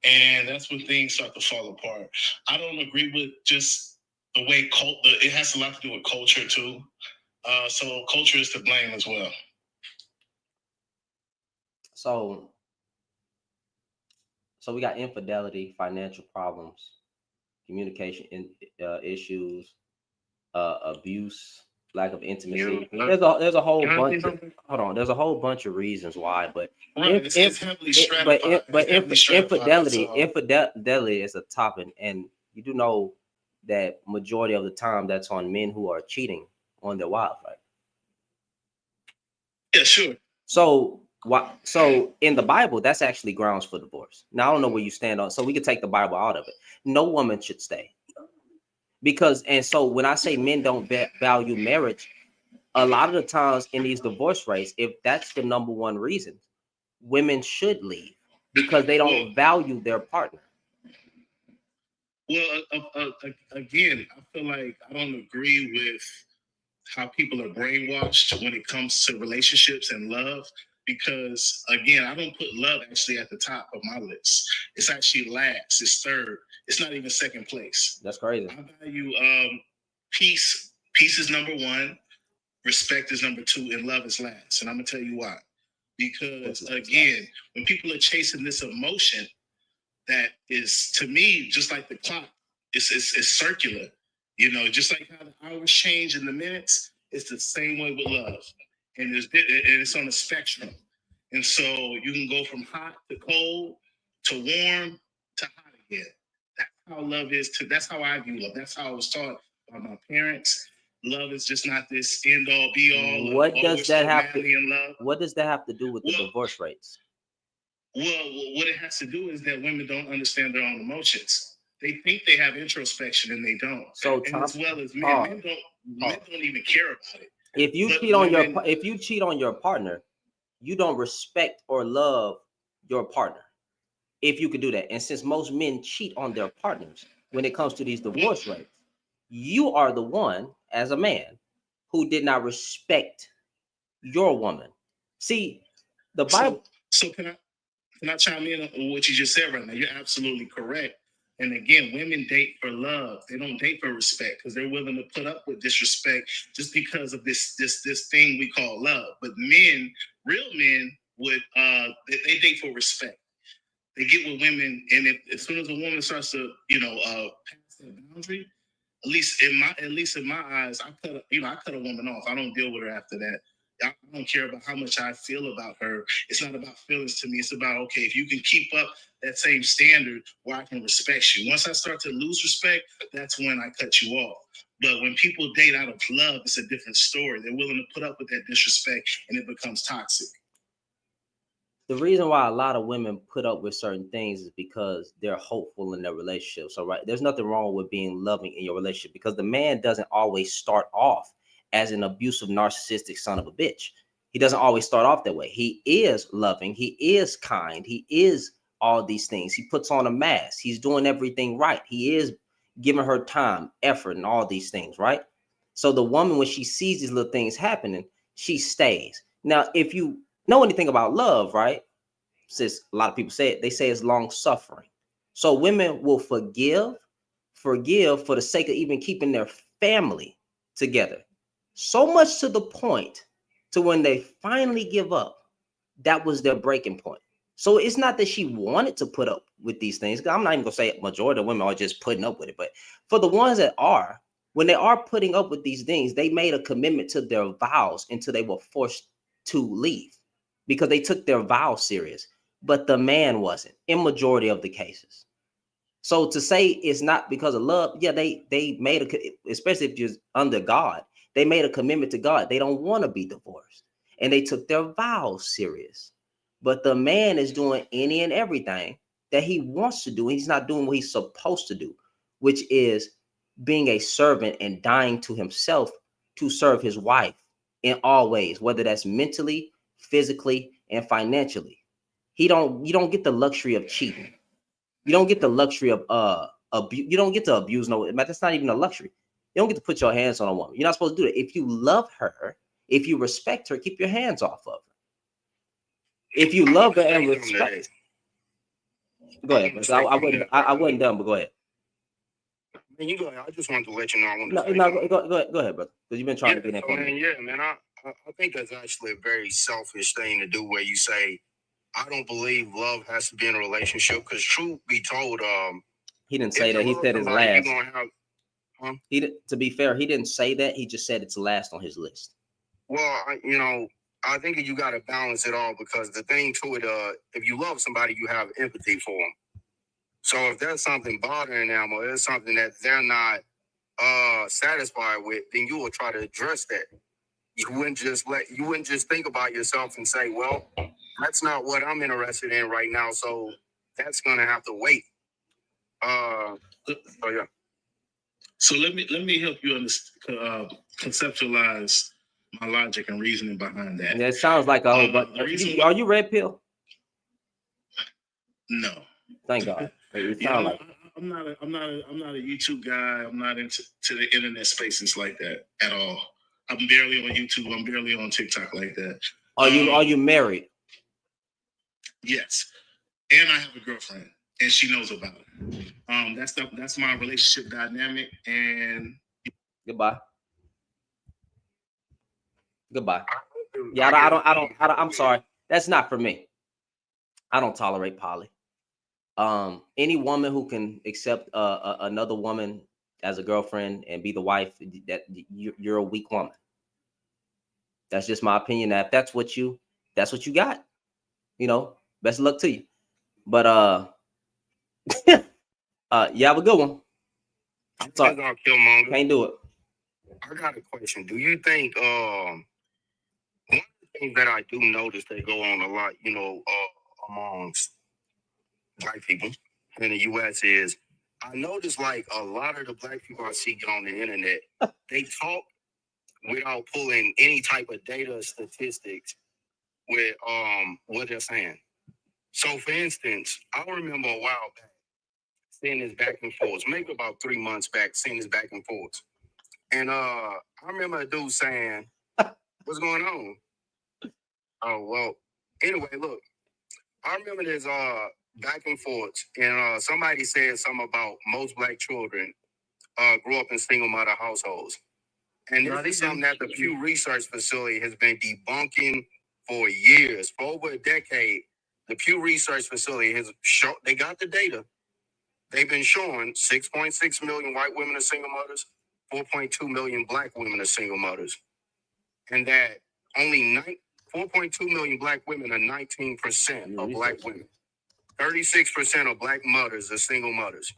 And that's when things start to fall apart. I don't agree with just the way it has a lot to do with culture too. So culture is to blame as well. So we got infidelity, financial problems, communication issues, abuse, lack of intimacy. There's a whole bunch. There's a whole bunch of reasons why, but infidelity is a topic, and you do know that majority of the time that's on men who are cheating on their wives, right? Yeah, sure. So in the Bible, that's actually grounds for divorce. Now I don't know where you stand on, so we could take the Bible out of it. No woman should stay. And so when I say men don't value marriage, a lot of the times in these divorce rates, if that's the number one reason, women should leave because they don't value their partner. Well, again, I feel like I don't agree with how people are brainwashed when it comes to relationships and love, because again, I don't put love actually at the top of my list. It's actually last. It's third. It's not even second place. That's crazy. I value peace. Peace is number one. Respect is number two, and love is last. And I'm gonna tell you why. because again, when people are chasing this emotion, that is to me just like the clock. It's circular, you know, just like how the hours change in the minutes. It's the same way with love, and it's on a spectrum. And so you can go from hot to cold to warm to hot again. That's how love is. That's how I view love. That's how I was taught by my parents. Love is just not this end all be all. What does that have to? Love. What does that have to do with the divorce rates? Well, what it has to do is that women don't understand their own emotions. They think they have introspection and they don't. So, and as well as men, men don't even care about it. If you cheat on your partner, you don't respect or love your partner. If you could do that, and since most men cheat on their partners when it comes to these divorce rates, you are the one as a man who did not respect your woman. See, the Bible. So can I chime in on what you just said right now? You're absolutely correct. And again, women date for love. They don't date for respect because they're willing to put up with disrespect just because of this thing we call love. But men, real men, would they date for respect. They get with women, and as soon as a woman starts to, pass that boundary, at least in my eyes, I cut a woman off. I don't deal with her after that. I don't care about how much I feel about her. It's not about feelings to me. It's about, okay, if you can keep up that same standard where I can respect you. Once I start to lose respect, that's when I cut you off. But when people date out of love, it's a different story. They're willing to put up with that disrespect, and it becomes toxic. The reason why a lot of women put up with certain things is because they're hopeful in their relationship. So, right, there's nothing wrong with being loving in your relationship because the man doesn't always start off as an abusive, narcissistic son of a bitch. He doesn't always start off that way. He is loving. He is kind. He is all these things. He puts on a mask. He's doing everything right. He is giving her time, effort, and all these things, right? So the woman, when she sees these little things happening, she stays. Now, if you know anything about love, right? Since a lot of people say it, they say it's long suffering. So women will forgive for the sake of even keeping their family together. So much to the point to when they finally give up, that was their breaking point. So it's not that she wanted to put up with these things. I'm not even gonna say majority of women are just putting up with it, but for the ones that are, when they are putting up with these things, they made a commitment to their vows until they were forced to leave because they took their vows serious. But the man wasn't in majority of the cases. So to say it's not because of love, yeah, they made especially if you're under God, they made a commitment to God. They don't want to be divorced. And they took their vows serious. But the man is doing any and everything that he wants to do. He's not doing what he's supposed to do, which is being a servant and dying to himself to serve his wife in all ways, whether that's mentally, physically, and financially. You don't get the luxury of cheating. You don't get the luxury of you don't get to abuse no, but that's not even a luxury. You don't get to put your hands on a woman. You're not supposed to do that. If you love her, if you respect her, keep your hands off of her. If you love her and respect, go ahead. I wasn't done, but go ahead. Man, you go ahead. I just wanted to let you know. Go ahead, brother. Because you've been trying to get that from me. Yeah, man. I think that's actually a very selfish thing to do, where you say, I don't believe love has to be in a relationship. Because truth be told, he didn't say that. He said it's last. To be fair, he didn't say that. He just said it's last on his list. Well, I think you got to balance it all, because the thing to it, if you love somebody, you have empathy for them. So if there's something bothering them, or there's something that they're not satisfied with, then you will try to address that. You wouldn't just think about yourself and say, well, that's not what I'm interested in right now, so that's gonna have to wait. Yeah. So let me help you conceptualize my logic and reasoning behind that. That sounds like a whole bunch. Are you red pill? No. Thank God. It sounds like I'm not a YouTube guy. I'm not into the internet spaces like that at all. I'm barely on YouTube. I'm barely on TikTok like that. Are you married? Yes, and I have a girlfriend, and she knows about it. That's my relationship dynamic. And goodbye. Yeah, I don't. I'm sorry. That's not for me. I don't tolerate poly. Any woman who can accept another woman as a girlfriend and be the wife, that you're a weak woman. That's just my opinion. That if that's what you got, you know, best of luck to you. But you have a good one. I'm sorry. Can't do it. I got a question. Do you think one of the things that I do notice that go on a lot, you know, amongst black people in the US is I notice like a lot of the black people I see on the internet, they talk without pulling any type of data or statistics with what they're saying. So for instance, I remember a while back seeing this back and forth, maybe about 3 months back, seeing this back and forth. And I remember a dude saying, what's going on? Oh, well, anyway, look, I remember this back and forth, and somebody said something about most black children grew up in single mother households. And this is something that the Pew Research Facility has been debunking for years. For over a decade, the Pew Research Facility has shown, they got the data. They've been showing 6.6 million white women are single mothers, 4.2 million black women are single mothers. And that only 4.2 million black women are 19% of black women. 36% of black mothers are single mothers.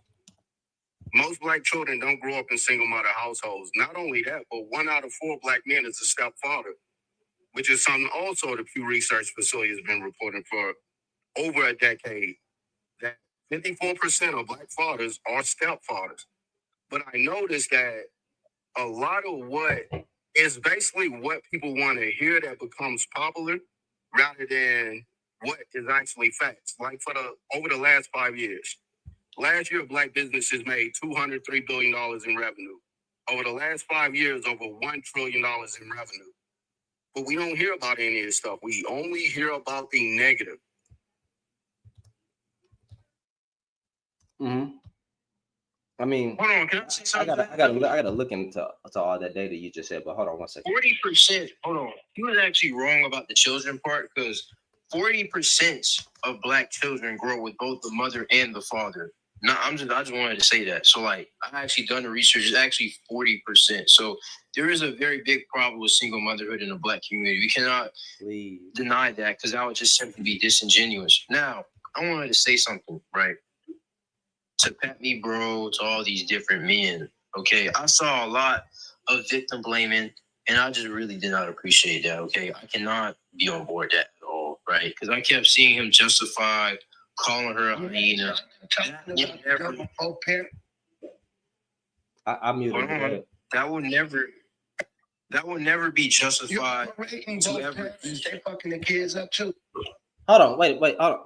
Most black children don't grow up in single mother households. Not only that, but 1 out of 4 black men is a stepfather, which is something also the Pew Research Facility has been reporting for over a decade, that 54% of black fathers are stepfathers. But I noticed that a lot of what is basically what people want to hear that becomes popular rather than what is actually facts. Like over the last 5 years. Last year, black businesses made $203 billion in revenue. Over the last 5 years, over $1 trillion in revenue. But we don't hear about any of this stuff. We only hear about the negative. Mm-hmm. I mean, Hold on, can I say something? I gotta look into all that data you just said, but hold on 1 second. 40%. Hold on, he was actually wrong about the children part, because 40% of black children grow with both the mother and the father. No, I just wanted to say that. So like, I actually done the research. It's actually 40%. So there is a very big problem with single motherhood in the black community. We cannot deny that, because that would just simply be disingenuous. Now, I wanted to say something, right? To Pat Me Bro, to all these different men, okay? I saw a lot of victim blaming, and I just really did not appreciate that, okay? I cannot be on board that at all, right? Because I kept seeing him justify calling her a hyena. I muted it. That would never be justified to ever. They fucking the kids up too. Hold on, wait, hold on.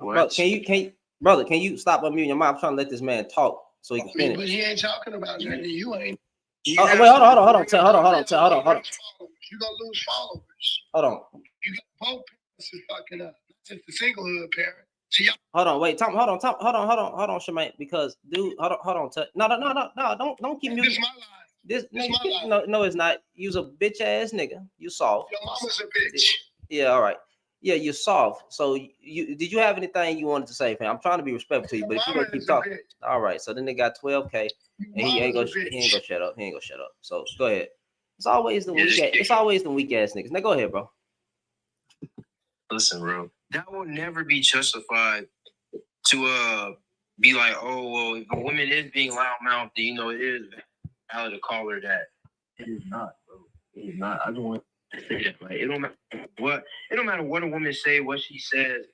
Bro, can you stop unmuting your mic? I'm trying to let this man talk so he can finish. But he ain't talking about nothing. You ain't. Wait, hold on. You're gonna lose followers. Hold on. You got both parents is fucking up. Not just the singlehood parent. See, hold on, wait, Tom, hold on, Shemaine, because dude, hold on. No, don't keep muting. This is my life. No, it's not. You's a bitch ass nigga. You soft. Your mama's a bitch. Yeah, all right. Yeah, you're soft. So did you have anything you wanted to say, fam? I'm trying to be respectful to you, but if you gonna keep talking, all right. So then they got 12K, and he ain't gonna shut up. So go ahead. It's always the weak ass niggas. Now go ahead, bro. Listen, bro. That will never be justified to be like, oh well, if a woman is being loudmouthed, you know, it is valid to call her that. It is not, bro. It is not. I don't want to say that. Like, it don't matter what a woman say, what she says.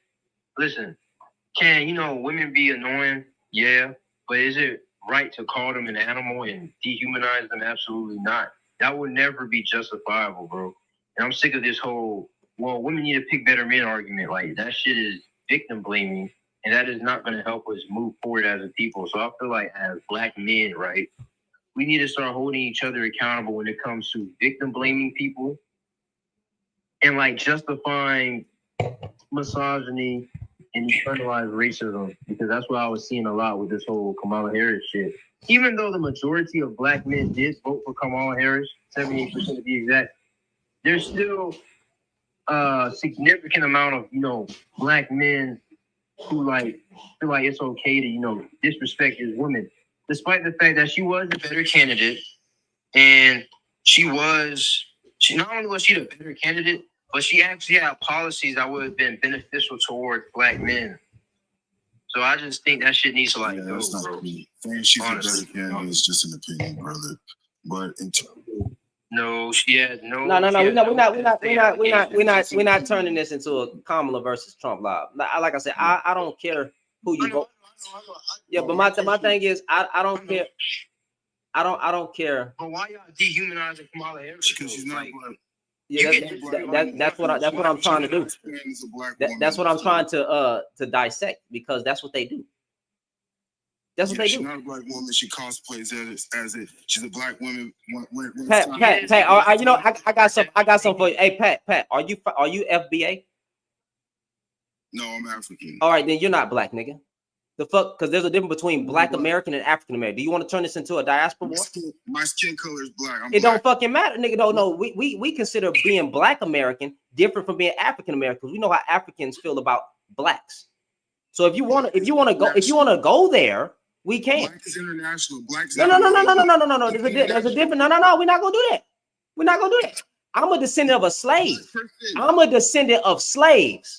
Listen, can women be annoying? Yeah, but is it right to call them an animal and dehumanize them? Absolutely not. That would never be justifiable, bro. And I'm sick of this whole, well, women need to pick better men argument. Like, that shit is victim blaming, and that is not going to help us move forward as a people. So I feel like as black men, right, we need to start holding each other accountable when it comes to victim blaming people and like justifying misogyny and internalized racism, because that's what I was seeing a lot with this whole Kamala Harris shit. Even though the majority of black men did vote for Kamala Harris, 78% to be exact, there's still significant amount of black men who like feel like it's okay to disrespect his women, despite the fact that she was the better candidate, and she not only was she the better candidate, but she actually had policies that would have been beneficial towards black men. So I just think that shit needs to go, that's not bro. me. Saying she's a better candidate is just an opinion, brother. But in terms of no, she had no. No. We're not turning this into a Kamala versus Trump live. Like I said, I don't care who you vote. Yeah, but my thing is, I don't care. I don't care. But why y'all dehumanizing Kamala Harris? because she's not black. Yeah, that's what I'm trying to do. That's what I'm trying to dissect, because that's what they do. That's what they do. She's not a black woman. She cosplays as if she's a black woman. Pat, I got some for you. Hey, Pat, are you FBA? No, I'm African. All right, then you're not black, nigga. The fuck? Because there's a difference between black American and African American. Do you want to turn this into a diaspora war? My skin color is black. It don't fucking matter, nigga. No. We consider being black American different from being African American, because we know how Africans feel about blacks. So if you wanna go there, we can. Black is international. Black is no. There's a different. No. We're not gonna do that. We're not gonna do that. I'm a descendant of a slave. I'm a descendant of slaves.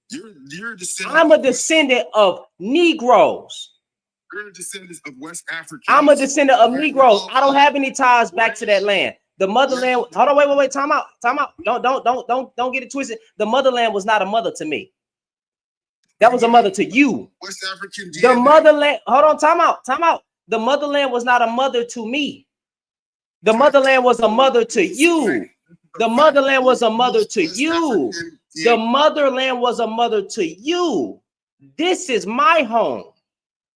You're a descendant. I'm a descendant of Negroes. You're a descendant of West Africans. I'm a descendant of Negroes. I don't have any ties back to that land. The motherland. Hold on, wait. Time out. Don't get it twisted. The motherland was not a mother to me. That was a mother to you. West African DNA. The motherland. Hold on. Time out. The motherland was not a mother to me. The motherland was a mother to you. The motherland was a mother to you. The motherland was a mother to you. This is my home,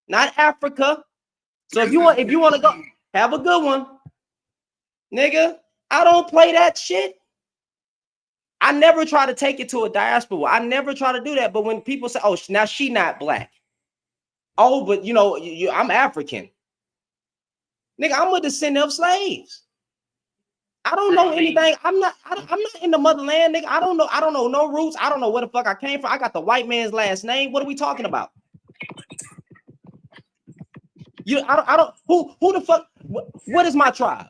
not Africa. So if you want to go, have a good one, nigga. I don't play that shit. I never try to take it to a diaspora. I never try to do that. But when people say, "Oh, now she not black," oh, but I'm African, nigga. I'm a descendant of slaves. I don't know anything. I'm not in the motherland, nigga. I don't know no roots. I don't know where the fuck I came from. I got the white man's last name. What are we talking about? I don't who the fuck what is my tribe?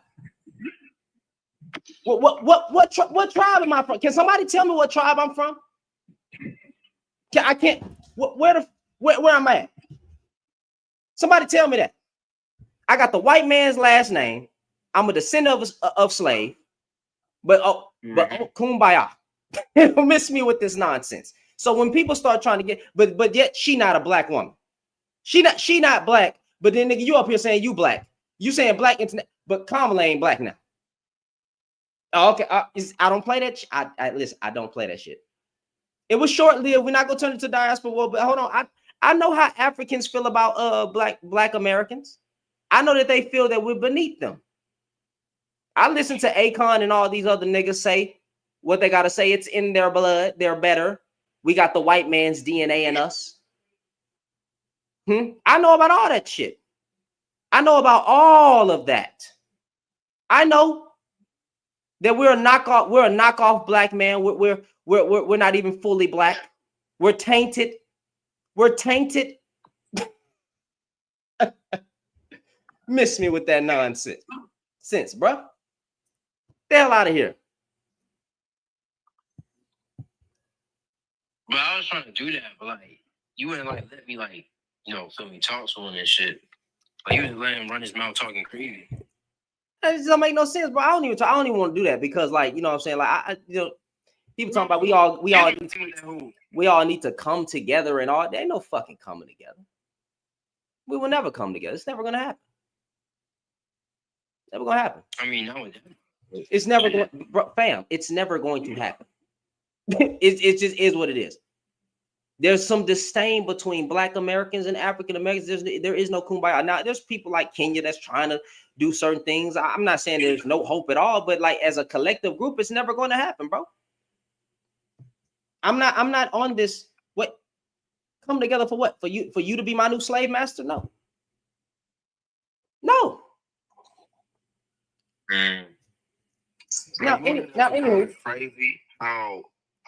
What tribe am I from? Can somebody tell me what tribe I'm from? Where am I at? Somebody tell me that. I got the white man's last name. I'm a descendant of slave, but kumbaya. Don't miss me with this nonsense. So when people start trying to get, but yet she not a black woman. She not black. But then nigga, you up here saying you black. You saying black internet, but Kamala ain't black now. Oh, okay, I don't play that. Listen, I don't play that shit. It was short-lived. We're not gonna turn it to diaspora war, but hold on. I know how Africans feel about black Americans. I know that they feel that we're beneath them. I listen to Akon and all these other niggas say what they gotta say. It's in their blood. They're better. We got the white man's DNA in us. I know about all that shit. I know about all of that. I know that we're a knockoff. We're a knockoff black man. We're not even fully black. We're tainted. We're tainted. Miss me with that nonsense, bro. The hell out of here. But I was trying to do that, but you wouldn't let me feel me talk to him and shit. But you just let him run his mouth talking crazy. That just don't make no sense, bro. I don't even want to do that because, you know what I'm saying? People talking about we all need to come together and all. There ain't no fucking coming together. We will never come together. It's never gonna happen. Never gonna happen. I mean, no, it doesn't. It's never going, fam. It's never going to happen. It just is what it is. There's some disdain between Black Americans and African Americans. There is no kumbaya. Now, there's people like Kenya that's trying to do certain things. I'm not saying there's no hope at all, but as a collective group, it's never going to happen, bro. I'm not on this. What? Come together for what? For you to be my new slave master? No. No. Now, anyway. Crazy. how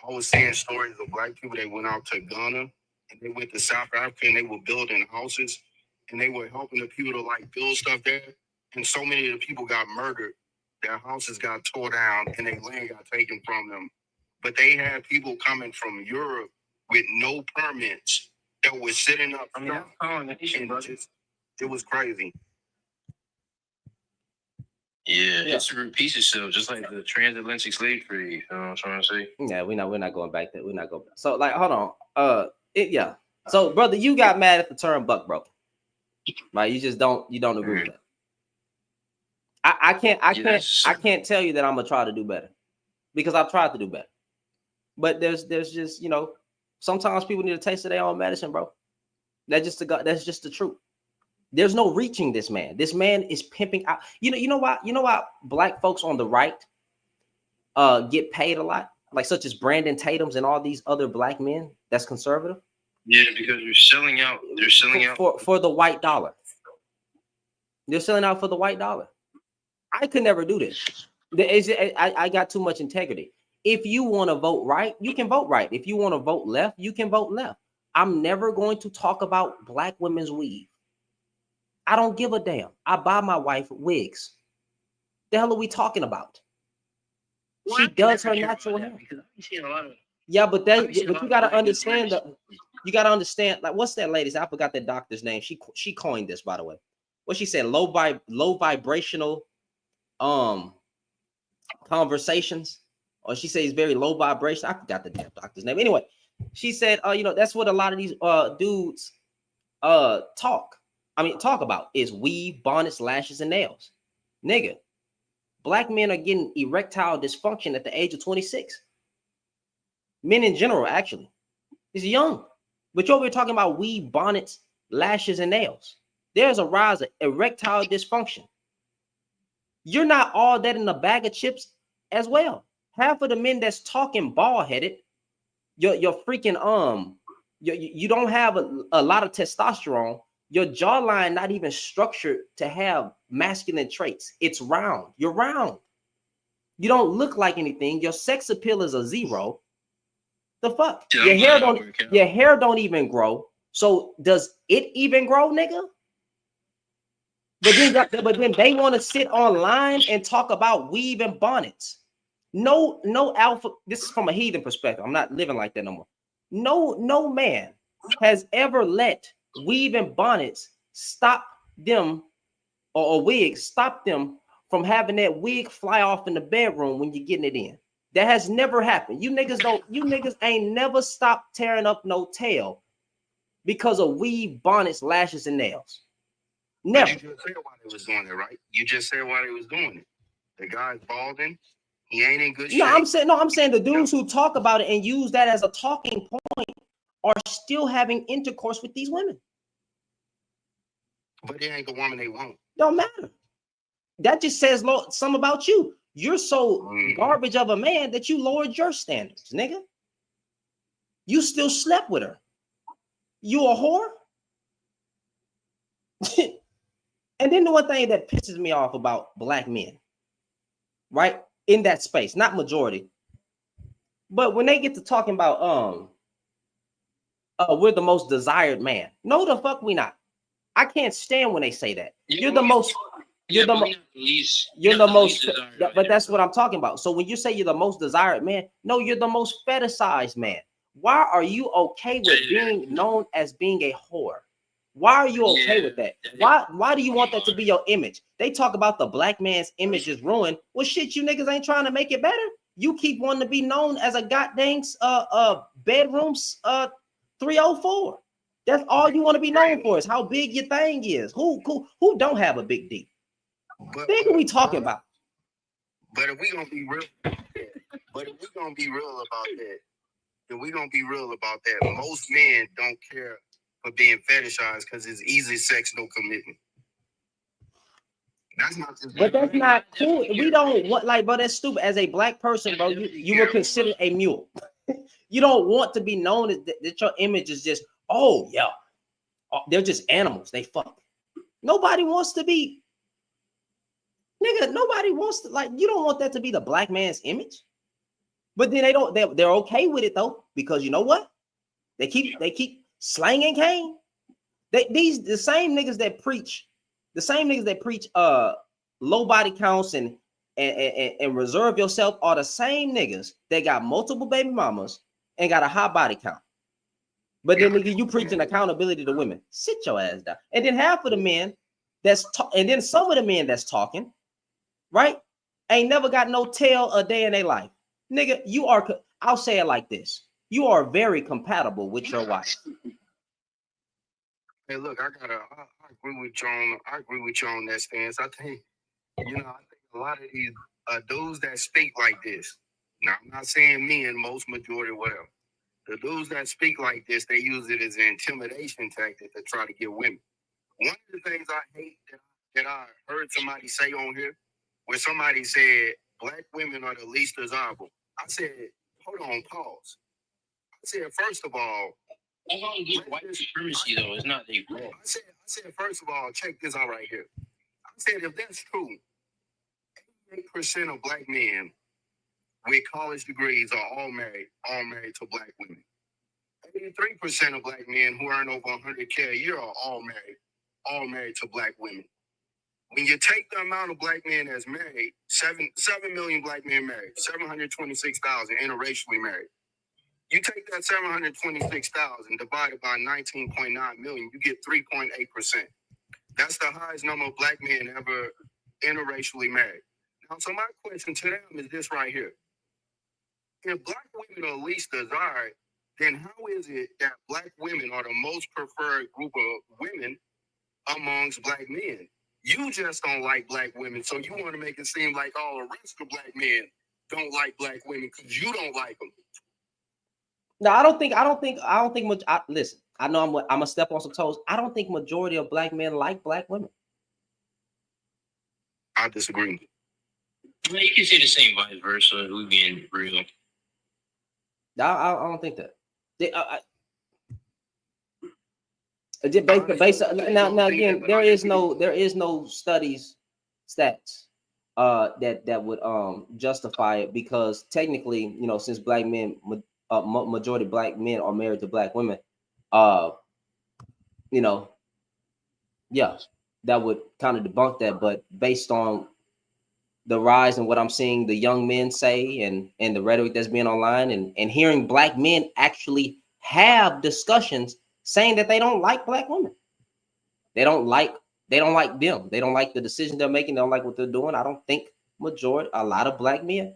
I was seeing stories of black people that went out to Ghana and they went to South Africa and they were building houses and they were helping the people to like build stuff there. And so many of the people got murdered. Their houses got tore down and their land got taken from them. But they had people coming from Europe with no permits that was sitting up. I mean, that's colonization, brother. It was crazy. Yeah, it's repeats itself, just like the transatlantic slave trade. You know what I'm trying to say? Yeah, we're not going back there. We're not going back. So, like, hold on. Yeah. So, brother, you got mad at the term buck broke. Right? You don't agree with that. I can't tell you that I'm gonna try to do better because I've tried to do better. But there's just, you know, sometimes people need a taste of their own medicine, bro. That's just the truth. There's no reaching this man. This man is pimping out. You know why black folks on the right get paid a lot, like such as Brandon Tatum's and all these other black men that's conservative? Yeah, because they're selling out. They're selling out for the white dollar. They're selling out for the white dollar. I could never do this. I got too much integrity. If you want to vote right, you can vote right. If you want to vote left, you can vote left. I'm never going to talk about black women's weave. I don't give a damn. I buy my wife wigs. The hell are we talking about? Well, she does her natural hair. Because I've seen a lot of. Yeah, but you gotta understand that. You gotta understand. Like, what's that lady's? I forgot that doctor's name. She coined this, by the way. What she said? Low vibrational conversations, or she says very low vibration. I forgot the damn doctor's name. Anyway, she said, you know, that's what a lot of these dudes talk about is weave, bonnets, lashes, and nails. Nigga, black men are getting erectile dysfunction at the age of 26. Men in general, actually, is young. But you're over here talking about weave, bonnets, lashes, and nails. There's a rise of erectile dysfunction. You're not all that in a bag of chips as well. Half of the men that's talking bald-headed, you're freaking you don't have a lot of testosterone. Your jawline not even structured to have masculine traits. It's round. You're round. You don't look like anything. Your sex appeal is a 0. The fuck? Your hair don't even grow. So does it even grow, nigga? But then they want to sit online and talk about weave and bonnets. No alpha. This is from a heathen perspective. I'm not living like that no more. No man has ever let weave and bonnets stop them, or wigs stop them from having that wig fly off in the bedroom when you're getting it in. That has never happened. You niggas ain't never stopped tearing up no tail because of weave, bonnets, lashes, and nails. Never. But you just said why they was doing it, right? You just said why they was doing it. The guy's balding. He ain't in good shape. I'm saying the dudes who talk about it and use that as a talking point are still having intercourse with these women. But it ain't the woman they want. Don't matter. That just says something about you. You're so garbage of a man that you lowered your standards, nigga. You still slept with her. You a whore? And then the one thing that pisses me off about black men, right? In that space, not majority, but when they get to talking about we're the most desired man. No, the fuck we not. I can't stand when they say that. You're the most. You're the most. But that's what I'm talking about. So when you say you're the most desired man, no, you're the most fetishized man. Why are you okay with being known as being a whore? Why are you okay with that? Why do you want that to be your image? They talk about the black man's image is ruined. Well, shit, you niggas ain't trying to make it better. You keep wanting to be known as a goddamn bedrooms 304. That's all you want to be known for is how big your thing is. Who don't have a big D? What are we talking about? But if we gonna be real, about that, most men don't care for being fetishized because it's easy sex, no commitment. That's not just. But that's not cool. We don't want but that's stupid. As a black person, bro, you were considered a mule. You don't want to be known as that your image is just, they're just animals. They fuck. Nobody wants to be. Nigga, nobody wants to, you don't want that to be the black man's image. But then they're okay with it though, because you know what? They keep slanging Cain. The same niggas that preach low body counts and reserve yourself are the same niggas that got multiple baby mamas and got a high body count. But then nigga, you preaching accountability to women. Sit your ass down. And then half of the men and then some of the men that's talking, right, ain't never got no tail a day in their life. Nigga, I'll say it like this. You are very compatible with your wife. Hey, look, I agree with you on that stance. I think a lot of these dudes that speak like this. Now, I'm not saying men, most majority, whatever. The dudes that speak like this, they use it as an intimidation tactic to try to get women. One of the things I hate that I heard somebody say on here, where somebody said black women are the least desirable. I said, hold on, pause. I said, first of all, white supremacy though, it's not a fault. I said, first of all, check this out right here. I said, if that's true, 88% of black men with college degrees are all married to black women. 83% of black men who earn over 100K a year are all married to black women. When you take the amount of black men that's married, 7 million black men married, 726,000 interracially married. You take that 726,000 divided by 19.9 million, you get 3.8%. That's the highest number of black men ever interracially married. Now, so my question to them is this right here. If black women are least desired, then how is it that black women are the most preferred group of women amongst black men? You just don't like black women, so you want to make it seem like all the rest of black men don't like black women because you don't like them. No, I don't think much. Listen, I know I'm gonna step on some toes. I don't think majority of black men like black women. I disagree. Well, you can say the same vice versa. We being real. I don't think that. Now again, there is no studies stats that would justify it, because technically, since black men, majority black men are married to black women, yeah, that would kind of debunk that. But based on the rise and what I'm seeing the young men say and the rhetoric that's being online and hearing black men actually have discussions saying that they don't like black women. They don't like them. They don't like the decisions they're making. They don't like what they're doing. I don't think a lot of black men,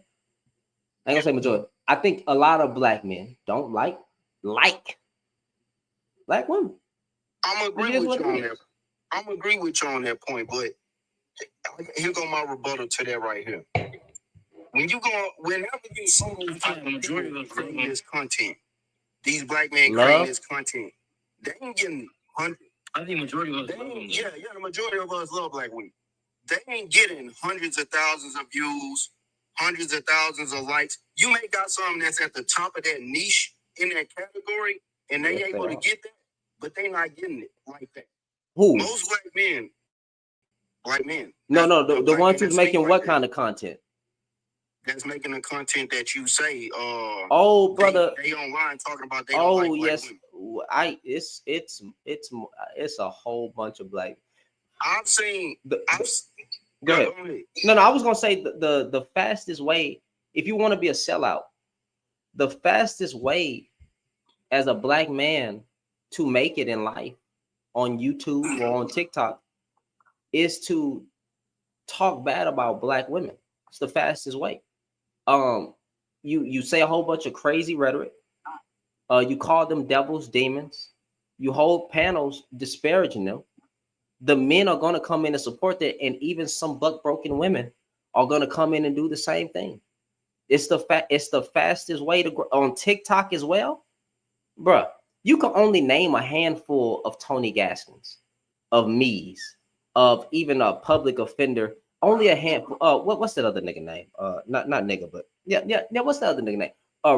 I ain't gonna say majority. I think a lot of black men don't like black women. I'm agree with you on that point, but here go my rebuttal to that right here. Whenever you see creating this content, these black men creating this content, they ain't getting hundreds. I think majority of us love them. Yeah, the majority of us love black women. They ain't getting hundreds of thousands of views, hundreds of thousands of likes. You may got something that's at the top of that niche in that category, and they able to get that, but they not getting it like that. Who? Most black men. No, the ones who's making what kind of content? That's making the content that you say. Oh, brother, they online talking about. They don't like black yes, women. It's a whole bunch of black. I've seen. Go ahead. No, I was gonna say the fastest way, if you want to be a sellout, the fastest way as a black man to make it in life on YouTube or on TikTok is to talk bad about black women. It's the fastest way. You say a whole bunch of crazy rhetoric. You call them devils, demons. You hold panels disparaging them. The men are going to come in and support that, and even some broken women are going to come in and do the same thing. It's the fastest way to grow on TikTok as well, bruh. You can only name a handful of Tony Gaskins, of me's, of even a public offender. Only a handful. What's that other nigga name? Not nigga, but yeah. What's the other nigga name?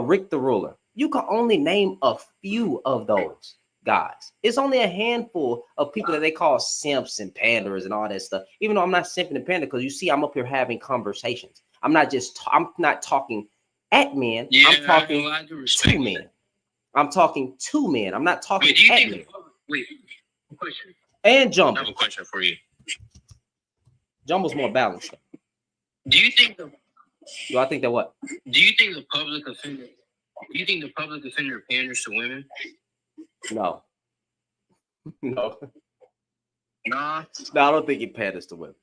Rick the Ruler. You can only name a few of those guys. It's only a handful of people that they call simps and panderers and all that stuff. Even though I'm not simping and pandering, because you see, I'm up here having conversations. I'm not talking at men. Yeah, I'm talking I do respect to men. I'm talking to men. I'm not talking Wait, do you at think men. wait, question. And I Jumbo. have a question for you. Jumbo's more balanced. Do you think Do I think that what? do you think the public offender panders to women? No. No. Nah. No, I don't think he panders to women.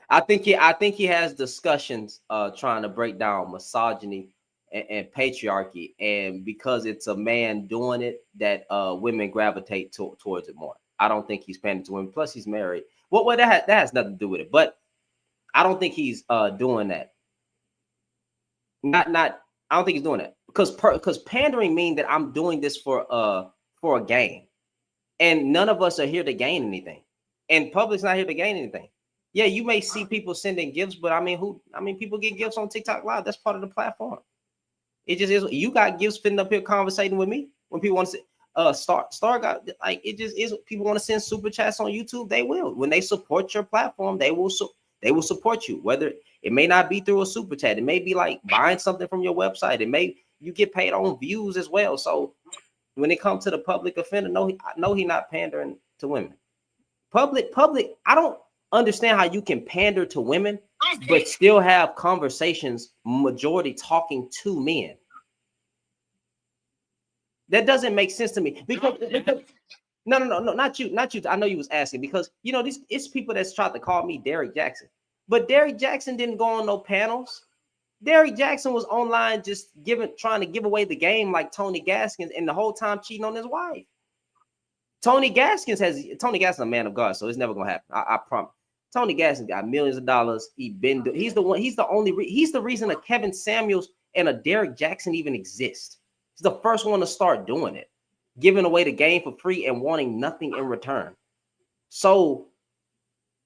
I think he has discussions trying to break down misogyny and patriarchy, and because it's a man doing it, that women gravitate towards it more. I don't think he's pandering to women. Plus, he's married. Well, that has nothing to do with it. But I don't think he's doing that. Not. I don't think he's doing that because pandering means that I'm doing this for a gain, and none of us are here to gain anything, and public's not here to gain anything. Yeah, you may see people sending gifts, but I mean, people get gifts on TikTok Live. That's part of the platform. It just is. You got gifts sitting up here conversating with me when people want to Star got like it just is. People want to send super chats on YouTube. They will. When they support your platform, they will support you. Whether it may not be through a super chat, it may be like buying something from your website. It may you get paid on views as well. So when it comes to the public offender, no, he's not pandering to women. Public. I don't understand how you can pander to women but still have conversations majority talking to men. That doesn't make sense to me because no, not you. I know you was asking because it's people that's tried to call me Derrick Jackson, but Derrick Jackson didn't go on no panels. Derrick Jackson was online just trying to give away the game like Tony Gaskins, and the whole time cheating on his wife. Tony Gaskins is a man of God, so it's never gonna happen. I promise. Tony Gaskins got millions of dollars. He's the reason that Kevin Samuels and a Derrick Jackson even exist. He's the first one to start doing it, giving away the game for free and wanting nothing in return. So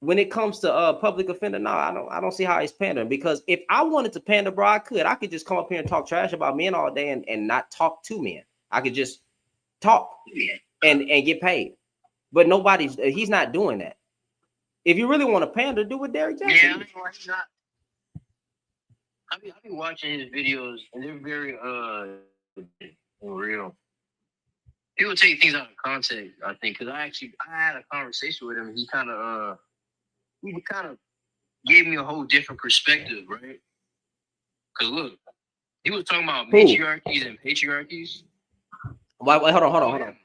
when it comes to public offender, no, I don't see how he's pandering, because if I wanted to pander, bro, I could just come up here and talk trash about men all day and not talk to men. I could just talk and get paid. But he's not doing that. If you really want to pander, do what Derrick Jackson. Yeah, I've been watching his videos, and they're very real. People take things out of context, I think, because I had a conversation with him, and he kind of gave me a whole different perspective, right? Because look, he was talking about matriarchies and patriarchies. Wait, hold on. Like,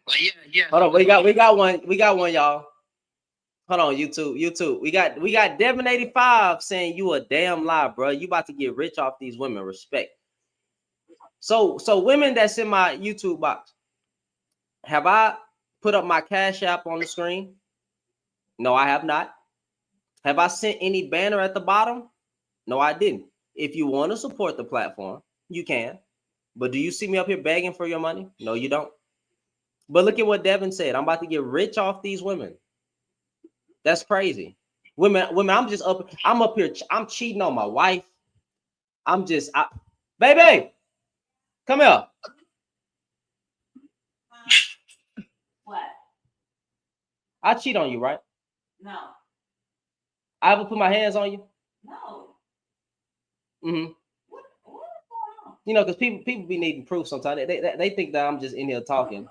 yeah. Hold on, we got one, y'all. Hold on, YouTube. We got Devin85 saying you a damn lie, bro. You about to get rich off these women. Respect. So women that's in my YouTube box, have I put up my Cash App on the screen? No, I have not. Have I sent any banner at the bottom? No, I didn't. If you want to support the platform, you can. But do you see me up here begging for your money? No, you don't. But look at what Devin said. I'm about to get rich off these women. That's crazy. Women, I'm up here. I'm cheating on my wife. Baby, come here. What? I cheat on you, right? No. I ever put my hands on you? No. Mm-hmm. What's going on? Because people be needing proof sometimes. They think that I'm just in here talking.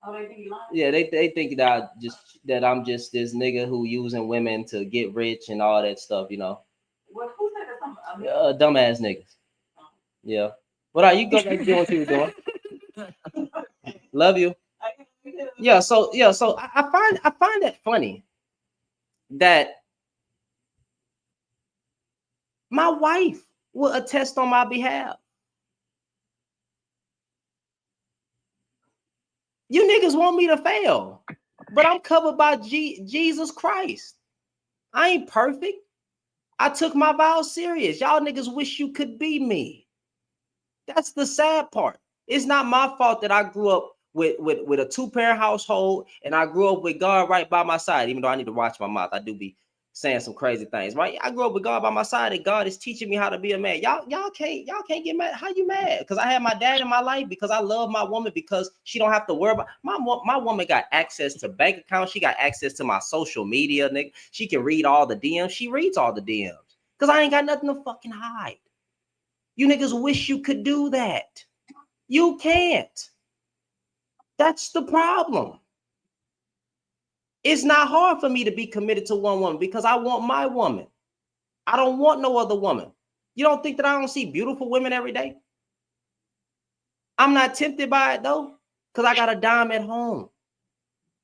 Oh, they think you lying? Yeah, they think that I'm just this nigga who using women to get rich and all that stuff. What? Who said that? Dumbass niggas. Yeah. What are you go back doing what you were doing? Love you. Yeah. So I find that funny that my wife will attest on my behalf. You niggas want me to fail, but I'm covered by Jesus Christ. I ain't perfect. I took my vows serious. Y'all niggas wish you could be me. That's the sad part. It's not my fault that I grew up with a 2-parent household and I grew up with God right by my side, even though I need to watch my mouth. I do be saying some crazy things, right? I grew up with God by my side and God is teaching me how to be a man. Y'all can't get mad. How you mad? Because I had my dad in my life, because I love my woman, because she don't have to worry about my woman got access to bank accounts. She got access to my social media, nigga. She can read all the DMs. She reads all the DMs. Because I ain't got nothing to fucking hide. You niggas wish you could do that. You can't. That's the problem. It's not hard for me to be committed to one woman because I want my woman. I don't want no other woman. You don't think that I don't see beautiful women every day? I'm not tempted by it though, because I got a dime at home.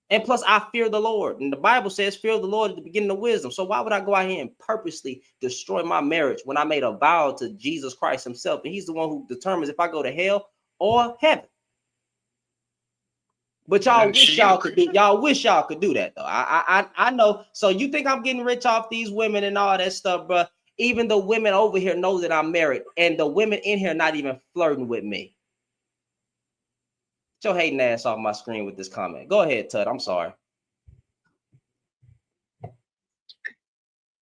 And plus, I fear the Lord. And the Bible says, fear of the Lord at the beginning of wisdom. So why would I go out here and purposely destroy my marriage when I made a vow to Jesus Christ himself? And he's the one who determines if I go to hell or heaven. But y'all wish y'all could do, that though. I know. So you think I'm getting rich off these women and all that stuff, bro? Even the women over here know that I'm married, and the women in here not even flirting with me. Get your hating ass off my screen with this comment. Go ahead, Tut. I'm sorry.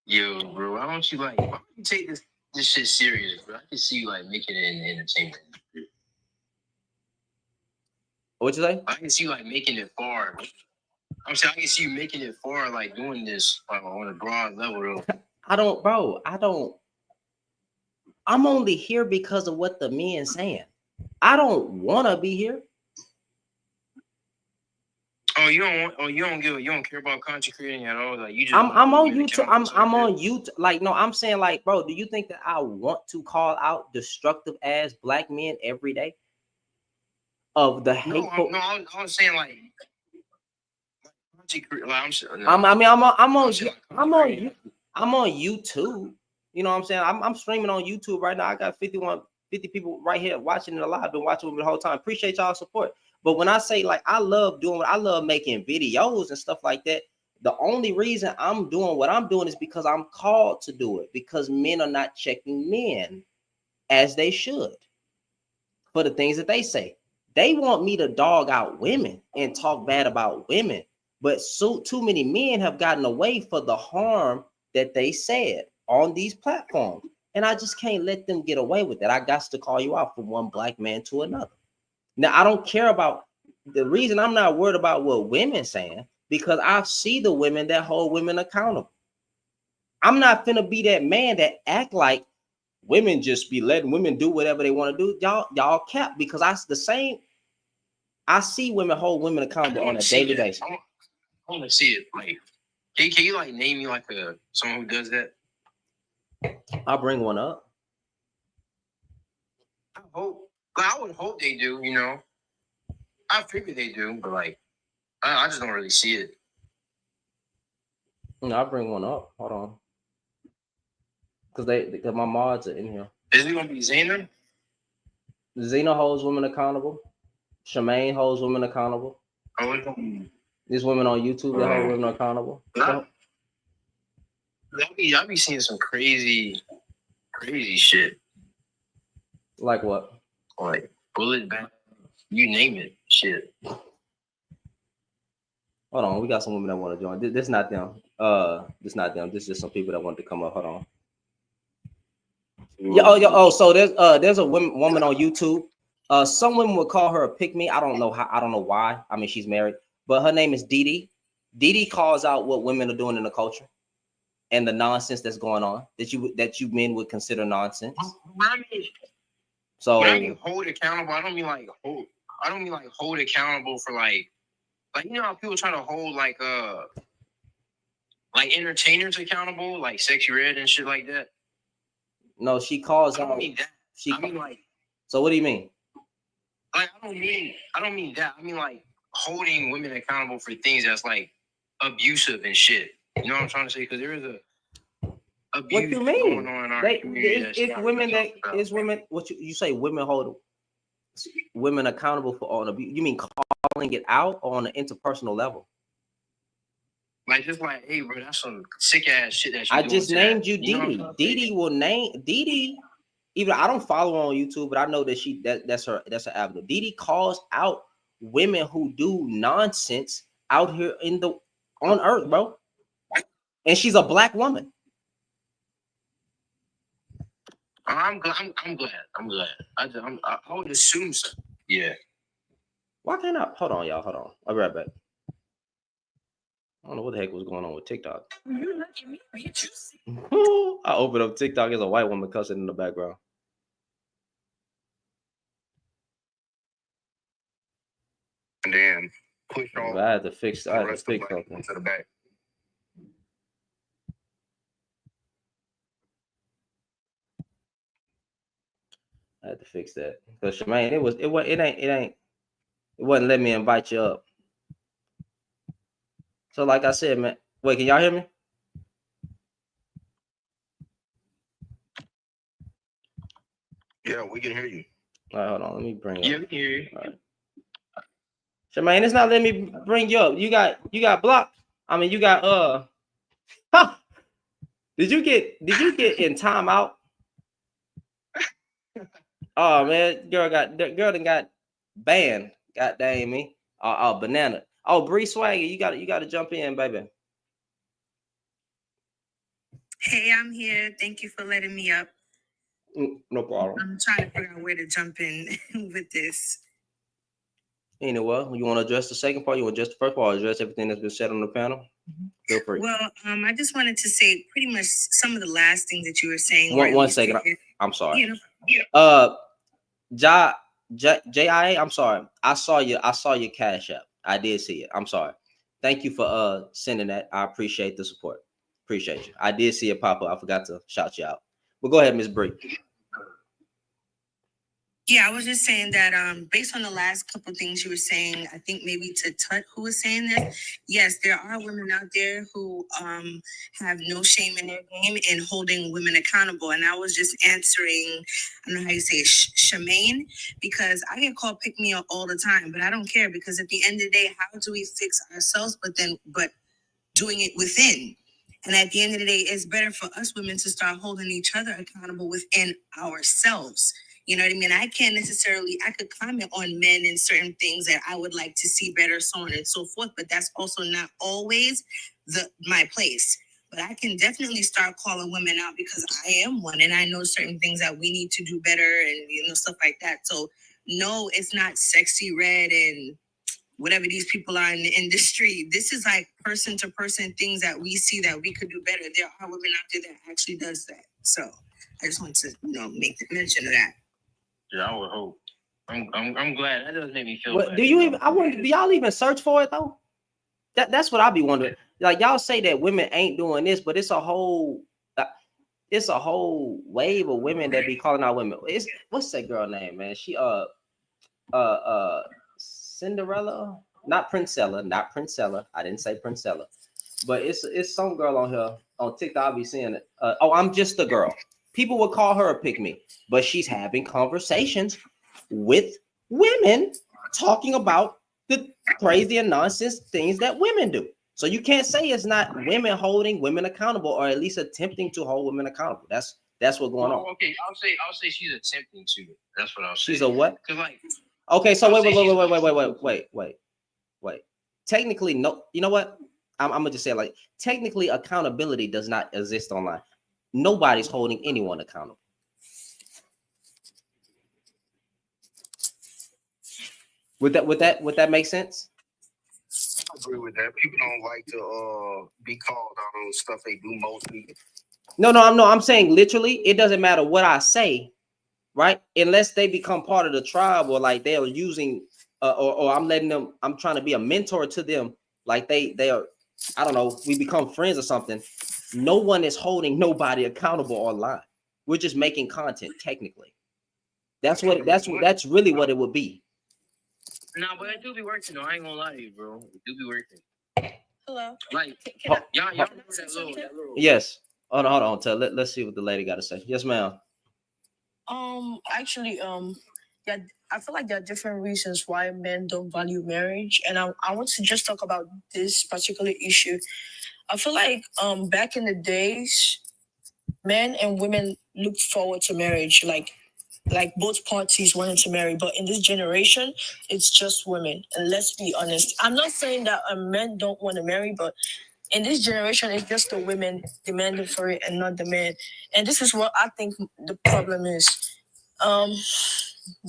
Yo, bro, why don't you take this shit serious, bro? I can see you like making it in the entertainment. What you say? I can see you like making it far. I'm saying I can see you making it far, like doing this on a broad level. I'm only here because of what the men saying. I don't want to be here. You don't care about content creating at all. Like you just I'm on YouTube. I'm on YouTube. Like, no, I'm saying, like, bro, do you think that I want to call out destructive ass black men every day? Of the hateful. No, I was saying like I'm on YouTube. You know what I'm saying? I'm streaming on YouTube right now. I got 50 people right here watching it live. I've been watching it the whole time. Appreciate y'all support. But when I say, like, I love making videos and stuff like that, the only reason I'm doing what I'm doing is because I'm called to do it, because men are not checking men as they should for the things that they say. They want me to dog out women and talk bad about women, but too many men have gotten away for the harm that they said on these platforms. And I just can't let them get away with it. I got to call you out from one black man to another. Now, I don't care about the reason I'm not worried about what women saying, because I see the women that hold women accountable. I'm not finna be that man that act like women just be letting women do whatever they want to do. Y'all cap, because I see women hold women accountable on a daily basis. I want to see it. Like, can you like name me like someone who does that? I'll bring one up. I would hope they do. You know, I figure they do, but like, I just don't really see it. No, I'll bring one up. Hold on. Because my mods are in here. Is it gonna be Zena? Zena holds women accountable. Shemaine holds women accountable. These women on YouTube that hold women accountable. I be seeing some crazy shit. Like what? Like bullet back, you name it, shit. Hold on, we got some women that want to join. This not them. This not them. This is just some people that want to come up. Hold on. So there's a woman on YouTube. Some women would call her a pick-me. I don't know why. I mean, she's married, but her name is Dee. Dee calls out what women are doing in the culture and the nonsense that's going on that you men would consider nonsense. So when I mean hold accountable, I don't mean like hold accountable for like you know how people try to hold like entertainers accountable, like Sexy Red and shit like that. No, she calls out. I don't mean that. So what do you mean? Like I don't mean that. I mean like holding women accountable for things that's like abusive and shit. You know what I'm trying to say? Because there is a abuse what you mean? going on in our community. It's women that is women. What you say? Women hold women accountable for all abuse. You mean calling it out on an interpersonal level? Like just like, hey, bro, that's some sick ass shit that I just named you Dee. Dee will name Dee. Even I don't follow her on YouTube, but I know that that's her avenue. Dee calls out women who do nonsense out here on earth, bro. And she's a black woman. I'm glad. I would assume so. Yeah. Why can't I? Hold on, y'all. Hold on. I'll be right back. I don't know what the heck was going on with TikTok. You look at me, bitch. I opened up TikTok. There's a white woman cussing in the background. And then push on. I had to fix. I had to fix something. To the back. I had to fix that because Shemaine, it wasn't letting me invite you up. So like I said, man, wait, can y'all hear me? Yeah, we can hear you. All right, hold on, let me bring you up. Yeah, we can hear you. All right. Shemaine, it's not letting me bring you up. You got blocked. I mean, you got Did you get in timeout? Oh man, girl done got banned. God dang me. Banana. Oh, Bree Swagger, you got to jump in, baby. Hey, I'm here. Thank you for letting me up. No problem. I'm trying to figure out where to jump in with this. Anyway, you want to address the second part? You want to address the first part? Address everything that's been said on the panel? Feel free. Well, I just wanted to say pretty much some of the last things that you were saying. One second. I'm sorry. You know. JIA, I'm sorry. I saw your Cash App. I did see it. I'm sorry. Thank you for sending that. I appreciate the support. Appreciate you. I did see it pop up. I forgot to shout you out. But go ahead, Ms. Bree. Yeah, I was just saying that based on the last couple things you were saying, I think maybe to Tut who was saying this, yes, there are women out there who have no shame in their game and holding women accountable. And I was just answering, I don't know how you say it, Shemaine, because I get called pick me up all the time, but I don't care because at the end of the day, how do we fix ourselves, but doing it within? And at the end of the day, it's better for us women to start holding each other accountable within ourselves. You know what I mean? I could comment on men and certain things that I would like to see better, so on and so forth, but that's also not always my place. But I can definitely start calling women out because I am one and I know certain things that we need to do better and stuff like that. So no, it's not sexy red and whatever these people are in the industry. This is like person to person things that we see that we could do better. There are women out there that actually does that. So I just want to make the mention of that. Yeah, I would hope. I'm glad. That does make me feel What, bad. do y'all even search for it though? That's what I be wondering. Like y'all say that women ain't doing this, but it's a whole wave of women that be calling out women. What's that girl name, man? She Cinderella, not Princella. I didn't say Princella, but it's some girl on here on TikTok. I'll be seeing it. I'm just a girl. People would call her a pick me, but she's having conversations with women talking about the crazy and nonsense things that women do. So you can't say it's not women holding women accountable, or at least attempting to hold women accountable. That's what's going on. Okay, I'll say she's attempting to. That's what I'll say. She's a what? Okay, so wait. Technically, no. You know what? I'm gonna just say like technically, accountability does not exist online. Nobody's holding anyone accountable. Would that make sense? I agree with that. People don't like to be called out on stuff they do mostly. No, I'm saying literally, it doesn't matter what I say, right? Unless they become part of the tribe or like they're using or I'm trying to be a mentor to them, like they are, I don't know, we become friends or something. No one is holding nobody accountable online. We're just making content technically. That's really what it would be. Nah, but I do be working though. I ain't gonna lie to you, bro. I do be working. Hello. Like, y'all remember that little. Yes. Hold on. Let's see what the lady got to say. Yes, ma'am. Actually, yeah, I feel like there are different reasons why men don't value marriage, and I want to just talk about this particular issue. I feel like back in the days, men and women looked forward to marriage, like both parties wanted to marry. But in this generation, it's just women. And let's be honest, I'm not saying that men don't want to marry, but in this generation, it's just the women demanding for it and not the men. And this is what I think the problem is.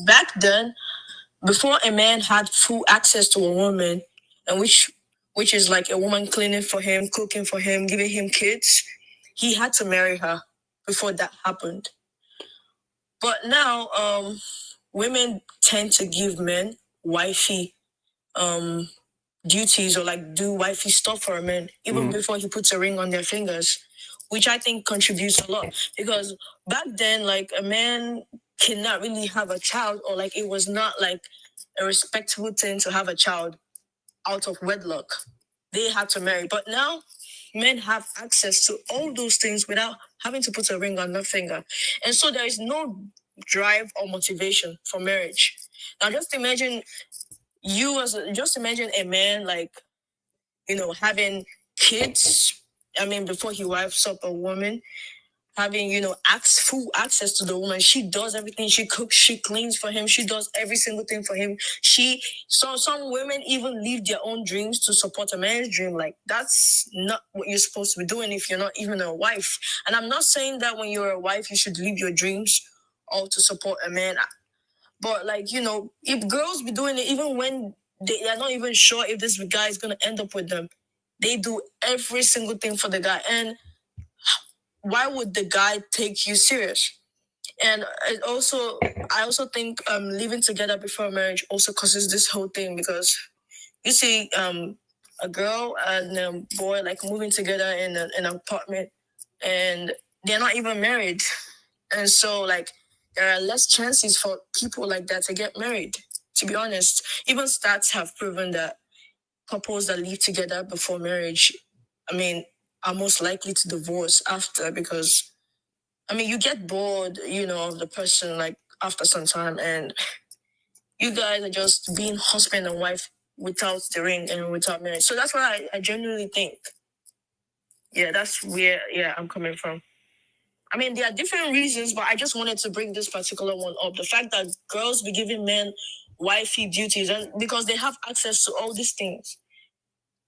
Back then, before a man had full access to a woman, and which which is like a woman cleaning for him, cooking for him, giving him kids, he had to marry her before that happened. But now, women tend to give men wifey duties or like do wifey stuff for a man even before he puts a ring on their fingers, which I think contributes a lot, because back then, like, a man cannot really have a child, or like it was not like a respectable thing to have a child out of wedlock. They had to marry. But now men have access to all those things without having to put a ring on their finger. And so there is no drive or motivation for marriage. Now just imagine a man, like, having kids. I mean, before he wives up a woman, having, full access to the woman. She does everything. She cooks, she cleans for him, she does every single thing for him. Some women even leave their own dreams to support a man's dream. Like, that's not what you're supposed to be doing if you're not even a wife. And I'm not saying that when you're a wife, you should leave your dreams all to support a man. But, like, if girls be doing it, even when they are not even sure if this guy is going to end up with them, they do every single thing for the guy. And why would the guy take you serious? And I also think living together before marriage also causes this whole thing, because you see a girl and a boy, like, moving together in an apartment, and they're not even married. And so, like, there are less chances for people like that to get married, to be honest. Even stats have proven that couples that live together before marriage, are most likely to divorce after, because, you get bored, of the person, like, after some time, and you guys are just being husband and wife without the ring and without marriage. So that's what I genuinely think. Yeah, that's where I'm coming from. There are different reasons, but I just wanted to bring this particular one up. The fact that girls be giving men wifey duties, and because they have access to all these things.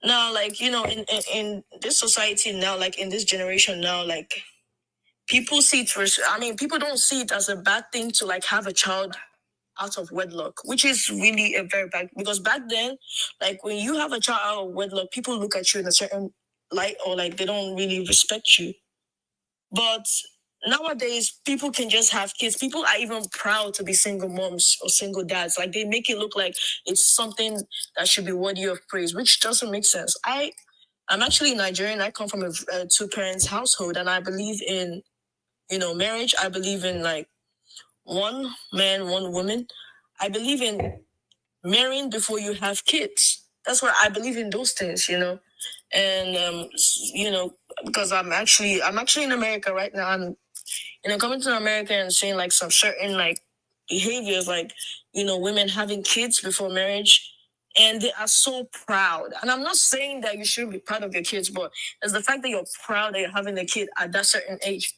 Now, like, in this society now, like, in this generation now, like, people see it people don't see it as a bad thing to, like, have a child out of wedlock, which is really a very bad, because back then, like, when you have a child out of wedlock, people look at you in a certain light, or like they don't really respect you. But nowadays, people can just have kids. People are even proud to be single moms or single dads. Like, they make it look like it's something that should be worthy of praise, which doesn't make sense. I'm actually Nigerian. I come from a two-parents household, and I believe in, marriage. I believe in, like, one man, one woman. I believe in marrying before you have kids. That's what I believe in, those things, And because I'm actually in America right now. I'm, coming to America and seeing, like, some certain, like, behaviors, like, women having kids before marriage, and they are so proud. And I'm not saying that you shouldn't be proud of your kids, but it's the fact that you're proud that you're having a kid at that certain age.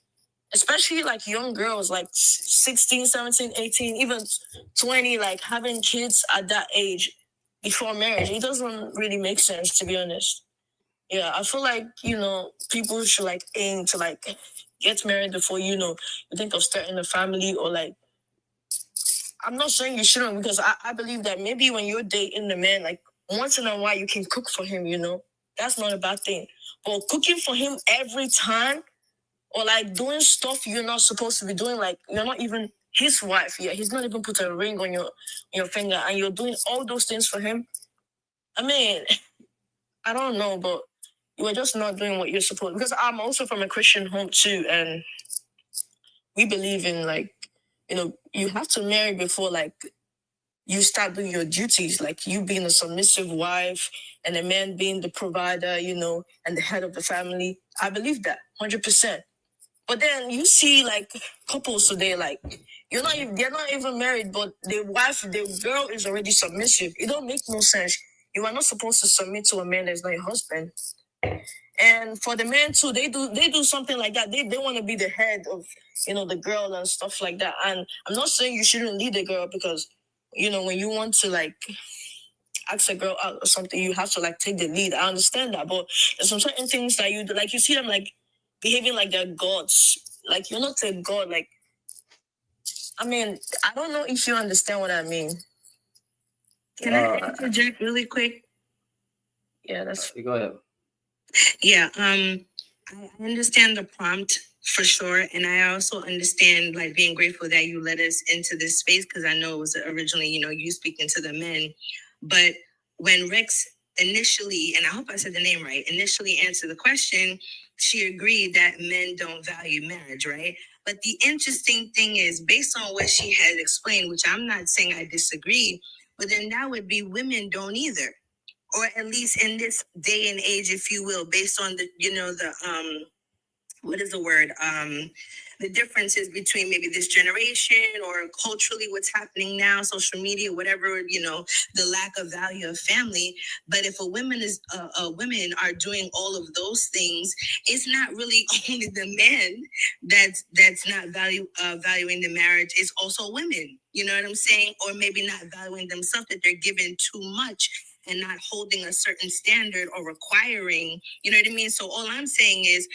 Especially, like, young girls, like 16, 17, 18, even 20, like, having kids at that age before marriage. It doesn't really make sense, to be honest. Yeah, I feel like, people should, like, aim to, like, get married before, you think of starting a family, or, like, I'm not saying you shouldn't, because I believe that maybe when you're dating the man, like, once in a while you can cook for him, That's not a bad thing. But cooking for him every time, or, like, doing stuff you're not supposed to be doing, like, you're not even his wife. Yeah, he's not even put a ring on your finger, and you're doing all those things for him. I don't know, but you are just not doing what you're supposed. Because I'm also from a Christian home too, and we believe in, like, you have to marry before, like, you start doing your duties, like you being a submissive wife and a man being the provider, and the head of the family. I believe that 100%. But then you see, like, couples today, like, they're not even married, but the girl is already submissive. It don't make no sense. You are not supposed to submit to a man that's not your husband. And for the men too, they do something like that. They want to be the head of, the girl and stuff like that. And I'm not saying you shouldn't lead the girl, because, when you want to, like, ask a girl out or something, you have to, like, take the lead. I understand that, but there's some certain things that you do, like, you see them, like, behaving like they're gods. Like, you're not a god. Like, I don't know if you understand what I mean. Can I interject really quick? Yeah, that's Go ahead. Yeah, I understand the prompt for sure, and I also understand like being grateful that you let us into this space because I know it was originally, you speaking to the men, but when Rex initially, and I hope I said the name right, initially answered the question, she agreed that men don't value marriage, right? But the interesting thing is, based on what she had explained, which I'm not saying I disagree, but then that would be women don't either, or at least in this day and age, if you will, based on the what is the word, the differences between maybe this generation or culturally what's happening now, social media, whatever, the lack of value of family. But if women are doing all of those things, it's not really only the men that's not valuing the marriage, it's also women, you know what I'm saying? Or maybe not valuing themselves, that they're given too much and not holding a certain standard or requiring, you know what I mean? So all I'm saying is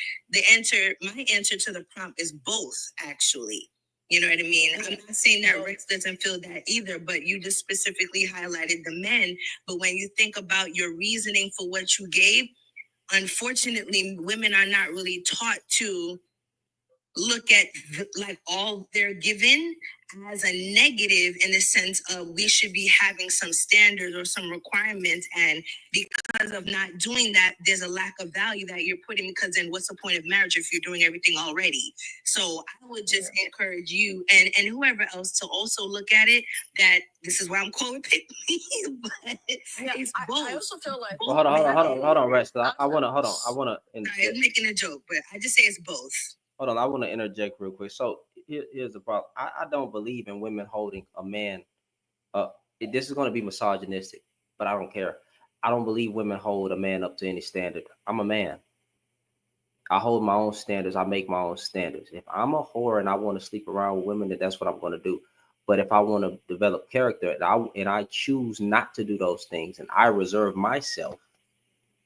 my answer to the prompt is both, actually. You know what I mean? I'm not saying that Rex doesn't feel that either, but you just specifically highlighted the men. But when you think about your reasoning for what you gave, unfortunately, women are not really taught to look at like all they're given as a negative, in the sense of we should be having some standards or some requirements, and because of not doing that, there's a lack of value that you're putting, because then what's the point of marriage if you're doing everything already? So I would just encourage you and whoever else to also look at it, that this is why I'm calling pick me, but it's both. I also feel like Well, hold on, Rex. I wanna Sorry, I'm making a joke, but I just say it's both. hold on. I want to interject real quick. So here's the problem. I don't believe in women holding a man up. This is going to be misogynistic, but I don't care. I don't believe women hold a man up to any standard. I'm a man. I hold my own standards. I make my own standards. If I'm a whore and I want to sleep around with women, then that's what I'm going to do. But if I want to develop character and I choose not to do those things and I reserve myself,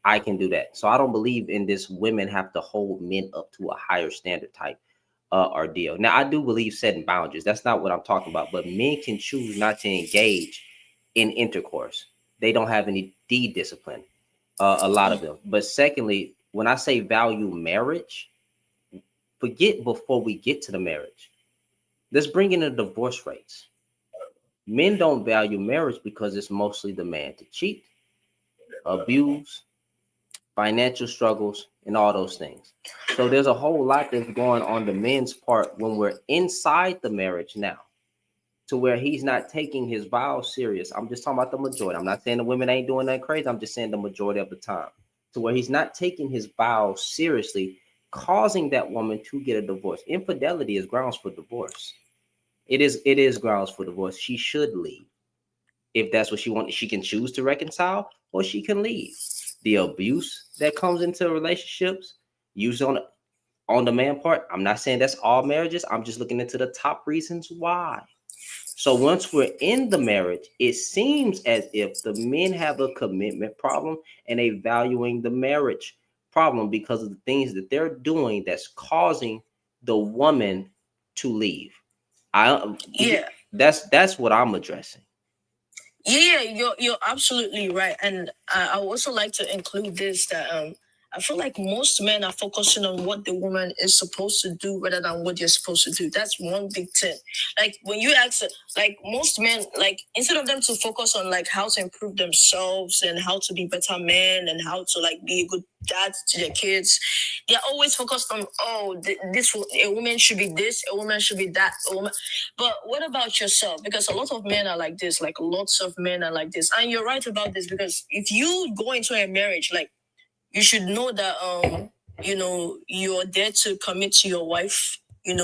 I can do that. So I don't believe in this women have to hold men up to a higher standard type ordeal. Now, I do believe setting boundaries. That's not what I'm talking about. But men can choose not to engage in intercourse. They don't have any D discipline, a lot of them. But secondly, when I say value marriage, forget before we get to the marriage. Let's bring in the divorce rates. Men don't value marriage because it's mostly the man to cheat, abuse, financial struggles, and all those things. So there's a whole lot that's going on the men's part when we're inside the marriage now, to where he's not taking his vows serious. I'm just talking about the majority. I'm not saying the women ain't doing that crazy. I'm just saying the majority of the time, to where he's not taking his vows seriously, causing that woman to get a divorce. Infidelity is grounds for divorce. It is grounds for divorce. She should leave. If that's what she wants, she can choose to reconcile or she can leave. The abuse that comes into relationships, usually on the man part, I'm not saying that's all marriages. I'm just looking into the top reasons why. So once we're in the marriage, it seems as if the men have a commitment problem and a valuing the marriage problem because of the things that they're doing that's causing the woman to leave. That's what I'm addressing. Yeah, you're absolutely right, and I would also like to include this, that I feel like most men are focusing on what the woman is supposed to do rather than what you're supposed to do. That's one big thing. Like when you ask, like most men, like instead of them to focus on like how to improve themselves and how to be better men and how to like be a good dad to their kids, they're always focused on a woman should be this, a woman should be that, a woman. But what about yourself? Because a lot of men are like this, like lots of men are like this, and you're right about this, because if you go into a marriage, like you should know that you're there to commit to your wife, and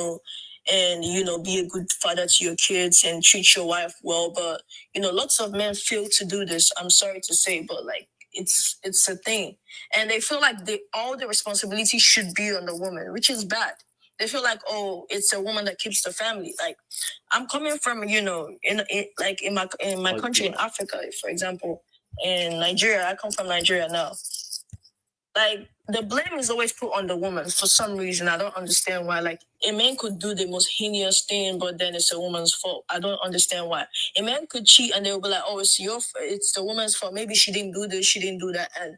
be a good father to your kids and treat your wife well. But lots of men fail to do this. I'm sorry to say, but like it's a thing, and they feel like all the responsibility should be on the woman, which is bad. They feel like, oh, it's a woman that keeps the family. Like I'm coming from, in my country, in Africa, for example, in Nigeria. I come from Nigeria now. Like the blame is always put on the woman for some reason. I don't understand why. Like a man could do the most heinous thing, but then it's a woman's fault. I don't understand why. A man could cheat and they'll be like, oh, it's the woman's fault. Maybe she didn't do this, she didn't do that. And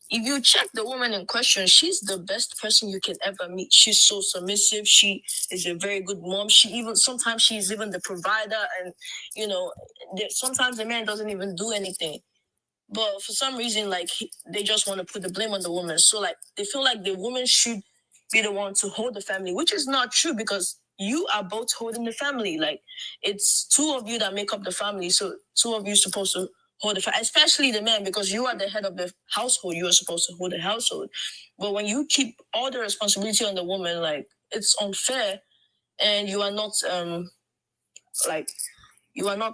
if you check the woman in question, she's the best person you can ever meet. She's so submissive. She is a very good mom. Sometimes she's even the provider, and sometimes the man doesn't even do anything. But for some reason, like they just want to put the blame on the woman. So like they feel like the woman should be the one to hold the family, which is not true because you are both holding the family. Like it's two of you that make up the family. So two of you supposed to hold the family, especially the man, because you are the head of the household. You are supposed to hold the household. But when you keep all the responsibility on the woman, like it's unfair, and you are not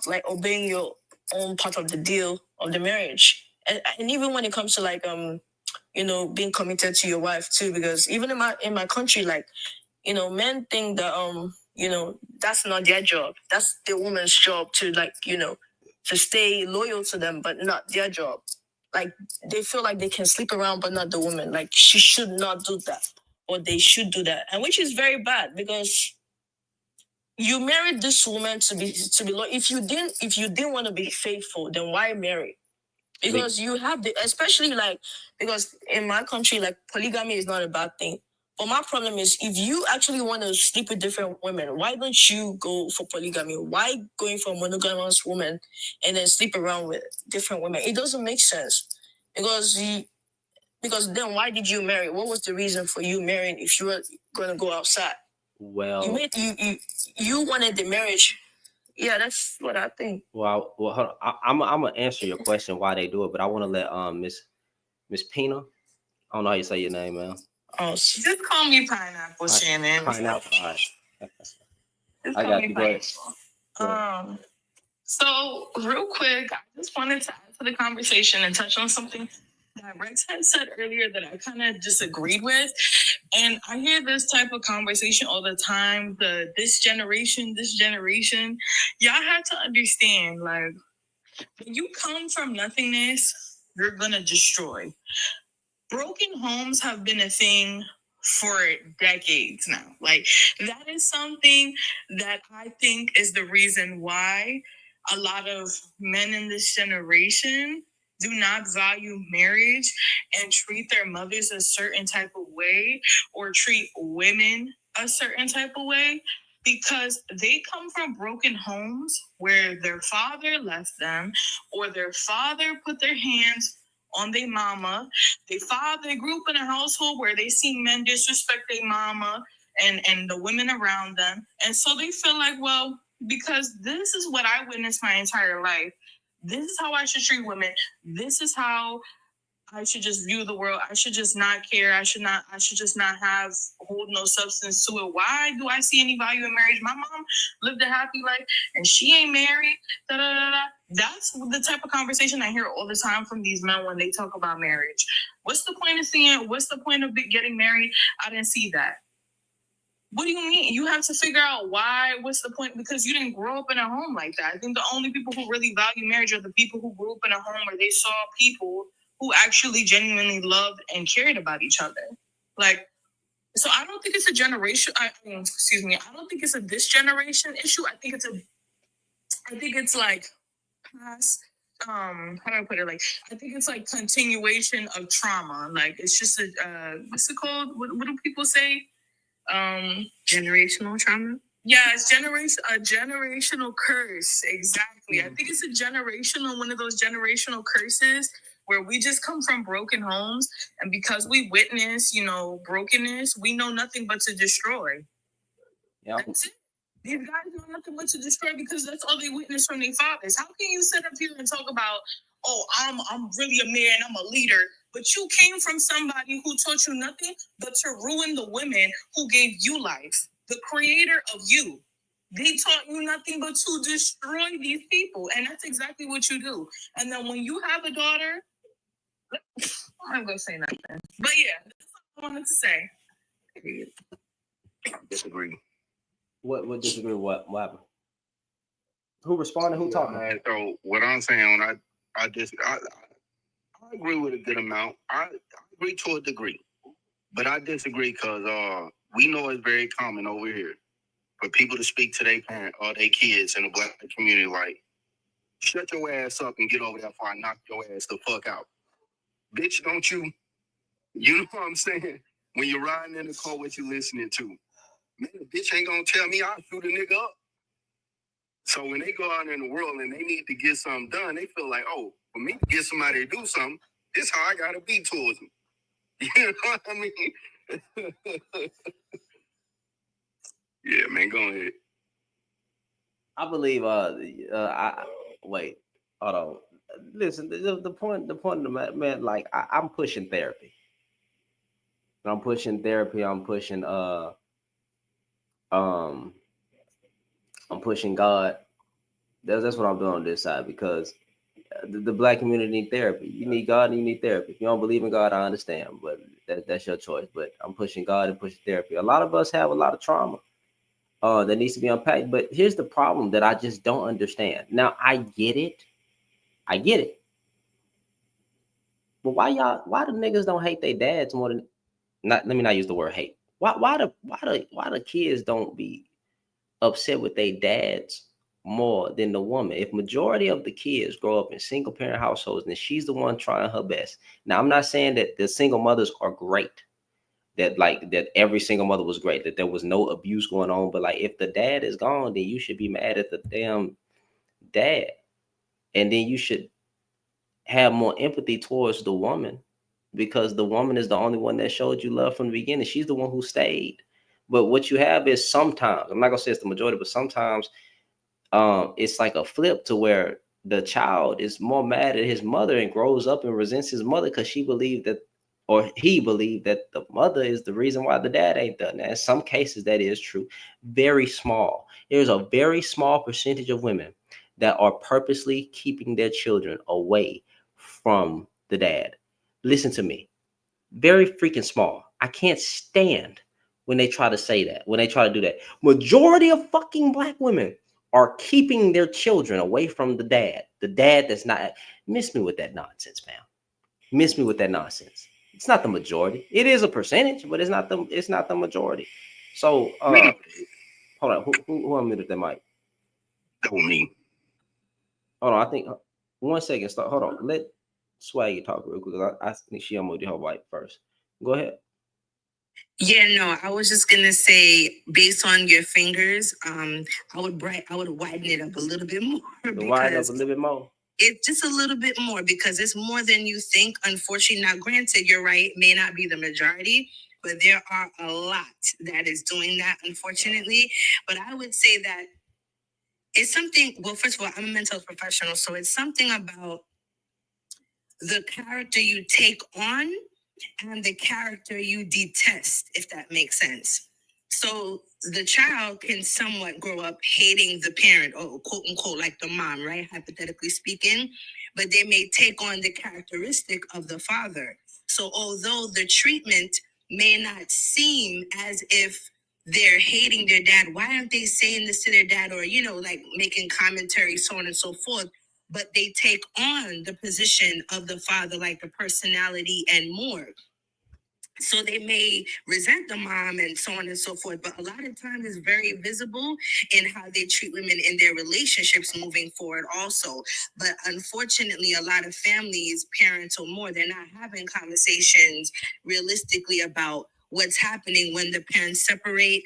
like obeying your own part of the deal of the marriage. And even when it comes to like being committed to your wife too, because even in my country, like men think that that's not their job. That's the woman's job to like to stay loyal to them, but not their job. Like they feel like they can sleep around, but not the woman. Like she should not do that, or they should do that, and which is very bad because you married this woman to be loyal. If you didn't want to be faithful, then why marry? Because you have especially like, because in my country, like polygamy is not a bad thing. But my problem is, if you actually want to sleep with different women, why don't you go for polygamy? Why going for a monogamous woman and then sleep around with different women? It doesn't make sense. Because then why did you marry? What was the reason for you marrying if you were going to go outside? Well, you wanted the marriage. Yeah, that's what I think. Well, hold on. I'm gonna answer your question why they do it, but I want to let Miss Pina. I don't know how you say your name, man. Oh, just call me Pineapple, Shannon. Pineapple. All right. Just I call got me you. Go ahead. Pineapple. So real quick, I just wanted to add to the conversation and touch on something that Rex had said earlier that I kind of disagreed with. And I hear this type of conversation all the time, this generation. Y'all have to understand, like, when you come from nothingness, you're gonna destroy. Broken homes have been a thing for decades now. Like, that is something that I think is the reason why a lot of men in this generation do not value marriage and treat their mothers a certain type of way, or treat women a certain type of way, because they come from broken homes where their father left them, or their father put their hands on their mama. They grew up in a household where they see men disrespect their mama and the women around them. And so they feel like, well, because this is what I witnessed my entire life, this is how I should treat women. This is how I should just view the world. I should just not care. I should just not hold no substance to it. Why do I see any value in marriage? My mom lived a happy life and she ain't married. Da, da, da, da. That's the type of conversation I hear all the time from these men when they talk about marriage. What's the point of seeing? What's the point of getting married? I didn't see that. What do you mean? You have to figure out why. What's the point? Because you didn't grow up in a home like that. I think the only people who really value marriage are the people who grew up in a home where they saw people who actually genuinely loved and cared about each other. Like, so I don't think it's a generation. I don't think it's a this generation issue. I think it's like past. How do I put it? Like, I think it's like continuation of trauma. Like, it's just what's it called? What do people say? Generational trauma. Yeah, it's a generational curse. Exactly. I think it's one of those generational curses where we just come from broken homes, and because we witness, brokenness, we know nothing but to destroy. Yeah. That's it. These guys know nothing but to destroy because that's all they witness from their fathers. How can you sit up here and talk about, oh, I'm really a man, I'm a leader, but you came from somebody who taught you nothing but to ruin the women who gave you life, the creator of you. They taught you nothing but to destroy these people, and that's exactly what you do. And then when you have a daughter, I'm not gonna say nothing, but yeah, that's all I wanted to say. Disagree. What disagree? What happened? Who responded? Who talking? So what I'm saying, I agree with a good amount. I agree to a degree, but I disagree because we know it's very common over here for people to speak to their parent or their kids in the black community like, shut your ass up and get over there before I knock your ass the fuck out. Bitch, don't you You know what I'm saying? When you're riding in the car, what you listening to? Man, the bitch ain't gonna tell me I'll shoot a nigga up. So when they go out in the world and they need to get something done, they feel like, oh, for me to get somebody to do something, this how I gotta be towards them. You know what I mean? Yeah, man, go ahead. I believe. Wait. Hold on. Listen. The point. The point of the man. Like I'm pushing therapy. I'm pushing therapy. Um. I'm pushing God. That's what I'm doing on this side because the black community need therapy. You need God and you need therapy. If you don't believe in God, I understand, but that's your choice. But I'm pushing God and pushing therapy. A lot of us have a lot of trauma that needs to be unpacked. But here's the problem that I just don't understand. Now I get it. I get it. But why the niggas don't hate their dads more than not? Let me not use the word hate. Why the kids don't be upset with their dads more than the woman? If majority of the kids grow up in single parent households, then she's the one trying her best. Now, I'm not saying that the single mothers are great, that every single mother was great, that there was no abuse going on. But like, if the dad is gone, then you should be mad at the damn dad, and then you should have more empathy towards the woman because the woman is the only one that showed you love from the beginning. She's the one who stayed. But what you have is sometimes, I'm not gonna say it's the majority, but sometimes it's like a flip to where the child is more mad at his mother and grows up and resents his mother because she believed that, or he believed that the mother is the reason why the dad ain't done that. In some cases, that is true. Very small. There's a very small percentage of women that are purposely keeping their children away from the dad. Listen to me. Very freaking small. I can't stand when they try to say that, when they try to do that. Majority of fucking black women are keeping their children away from the dad. The dad that's not. Miss me with that nonsense, man. Miss me with that nonsense. It's not the majority. It is a percentage, but it's not the majority. So hold on. Who unmuted that mic? That was me. Hold on. I think 1 second. Stop. Hold on. Let Swaggy talk real quick. I think she unmuted her mic first. Go ahead. Yeah, no, I was just gonna say, based on your fingers, I would widen it up a little bit more Widen up a little bit more. It's just a little bit more because it's more than you think. Unfortunately, now granted, you're right, may not be the majority, but there are a lot that is doing that, unfortunately. But I would say that it's something. Well, first of all, I'm a mental health professional, so it's something about the character you take on and the character you detest, if that makes sense. So the child can somewhat grow up hating the parent, or quote unquote, like the mom, right? Hypothetically speaking, but they may take on the characteristic of the father. So although the treatment may not seem as if they're hating their dad, why aren't they saying this to their dad, or, like making commentary, so on and so forth? But they take on the position of the father, like the personality and more. So they may resent the mom and so on and so forth, but a lot of times it's very visible in how they treat women in their relationships moving forward also. But unfortunately, a lot of families, parents or more, they're not having conversations realistically about what's happening when the parents separate.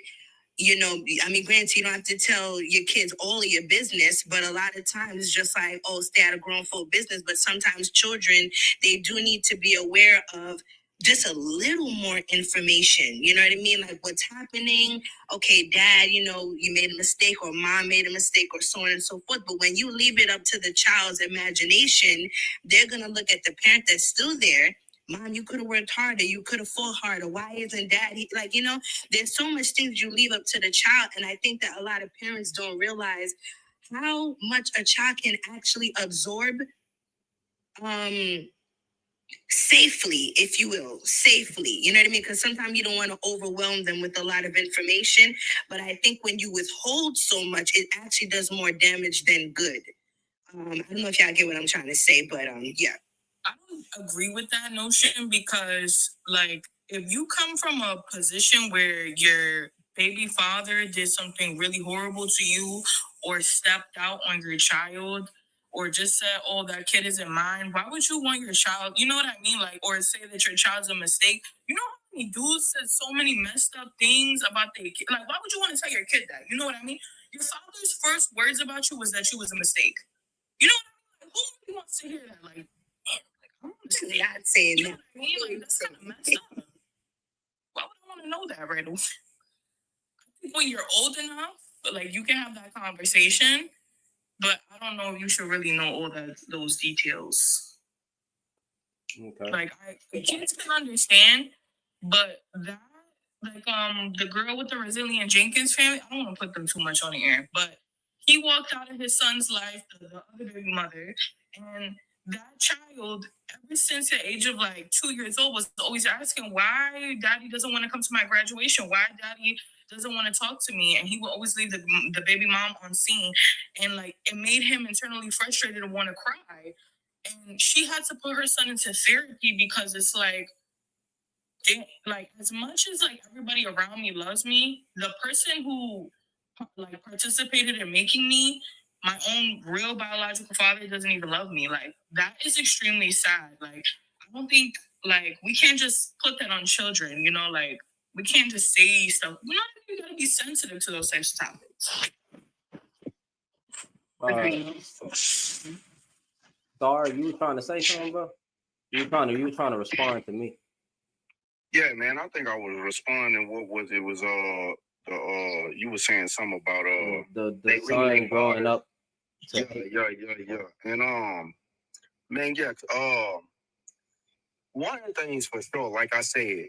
Granted, you don't have to tell your kids all of your business, but a lot of times it's just like, oh, stay out of grown folk business. But sometimes children, they do need to be aware of just a little more information. You know what I mean? Like what's happening. Okay, dad, you made a mistake, or mom made a mistake, or so on and so forth. But when you leave it up to the child's imagination, they're going to look at the parent that's still there. Mom, you could have worked harder. You could have fought harder. Why isn't dad? There's so much things you leave up to the child. And I think that a lot of parents don't realize how much a child can actually absorb safely, if you will, safely. You know what I mean? Because sometimes you don't want to overwhelm them with a lot of information. But I think when you withhold so much, it actually does more damage than good. I don't know if y'all get what I'm trying to say, but yeah. I don't agree with that notion because, like, if you come from a position where your baby father did something really horrible to you or stepped out on your child or just said, "Oh, that kid isn't mine." Why would you want your child? You know what I mean? Like, or say that your child's a mistake. You know how many dudes said so many messed up things about their kid? Like, why would you want to tell your kid that? You know what I mean? Your father's first words about you was that you was a mistake. You know what I mean? Like, who really wants to hear that? Like, I'm not saying you know that. what I mean? Like, that's kind of messed up. Why would I want to know that right away? I think when you're old enough, like, you can have that conversation, but I don't know if you should really know all those details. Okay. Like, kids can understand, but that, like, the girl with the Resilient Jenkins family, I don't want to put them too much on the air, but he walked out of his son's life, the other baby mother, and that child, ever since the age of like 2 years old, was always asking why daddy doesn't want to come to my graduation, why daddy doesn't want to talk to me, and he will always leave the baby mom on scene, and like it made him internally frustrated and want to cry. And she had to put her son into therapy because it's like, like as much as like everybody around me loves me, the person who like participated in making me, my own real biological father, doesn't even love me. Like that is extremely sad. Like I don't think like we can't just put that on children. You know, like we can't just say stuff. You know, you gotta be sensitive to those types of topics. Sorry, you were trying to say something, bro? You were trying to respond to me. Yeah, man, I think I was responding. What was it? Was you were saying something about the son growing up. Yeah. And man, yeah, one of the things for sure, like I said,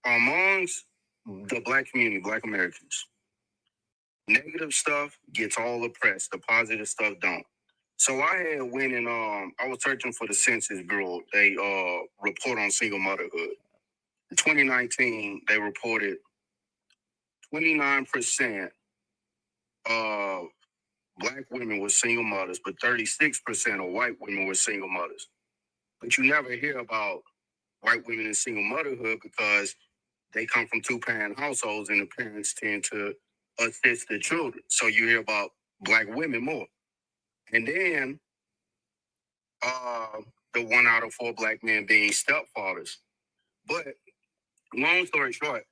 amongst the black community, black Americans, negative stuff gets all the press, the positive stuff don't. So I had went and I was searching for the Census Bureau. They report on single motherhood. In 2019, they reported 29% of black women were single mothers, but 36% of white women were single mothers. But you never hear about white women in single motherhood because they come from two-parent households and the parents tend to assist the children. So you hear about black women more. And then the 1 out of 4 black men being stepfathers. But long story short,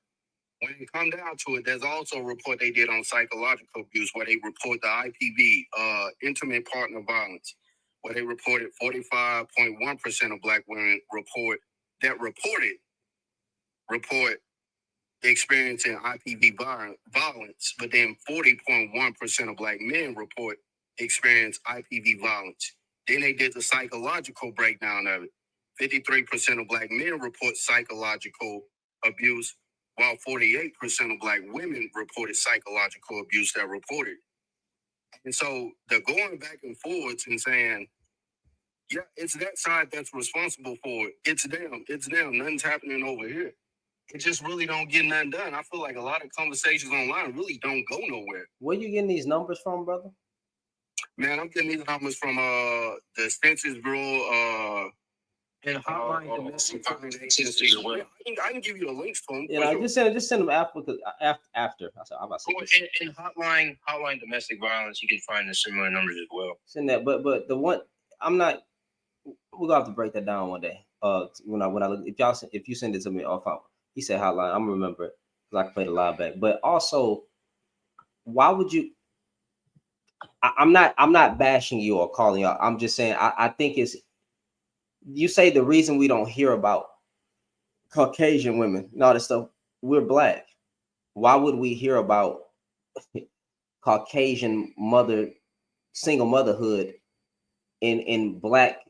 when it comes down to it, there's also a report they did on psychological abuse where they report the IPV, intimate partner violence, where they reported 45.1% of black women report experiencing IPV violence, but then 40.1% of black men report experience IPV violence. Then they did the psychological breakdown of it. 53% of black men report psychological abuse, while 48% of black women reported psychological abuse that reported. And so they're going back and forwards and saying, yeah, it's that side that's responsible for it. It's them. Nothing's happening over here. It just really don't get nothing done. I feel like a lot of conversations online really don't go nowhere. Where you getting these numbers from, brother? Man, I'm getting these numbers from the Census Bureau, and hotline domestic violence. I can give you the links to them. Yeah, just send them after. I said, I'm about to say in hotline domestic violence, you can find the similar numbers as well. Send that, but the one I'm not. We're gonna have to break that down one day. When I look, if you send it to me off out, he said hotline. I'm gonna remember it because I can play the live back. But also, why would you? I'm not bashing you or calling you out. I'm just saying I think it's. You say the reason we don't hear about Caucasian women and all this stuff, we're black. Why would we hear about Caucasian single motherhood in black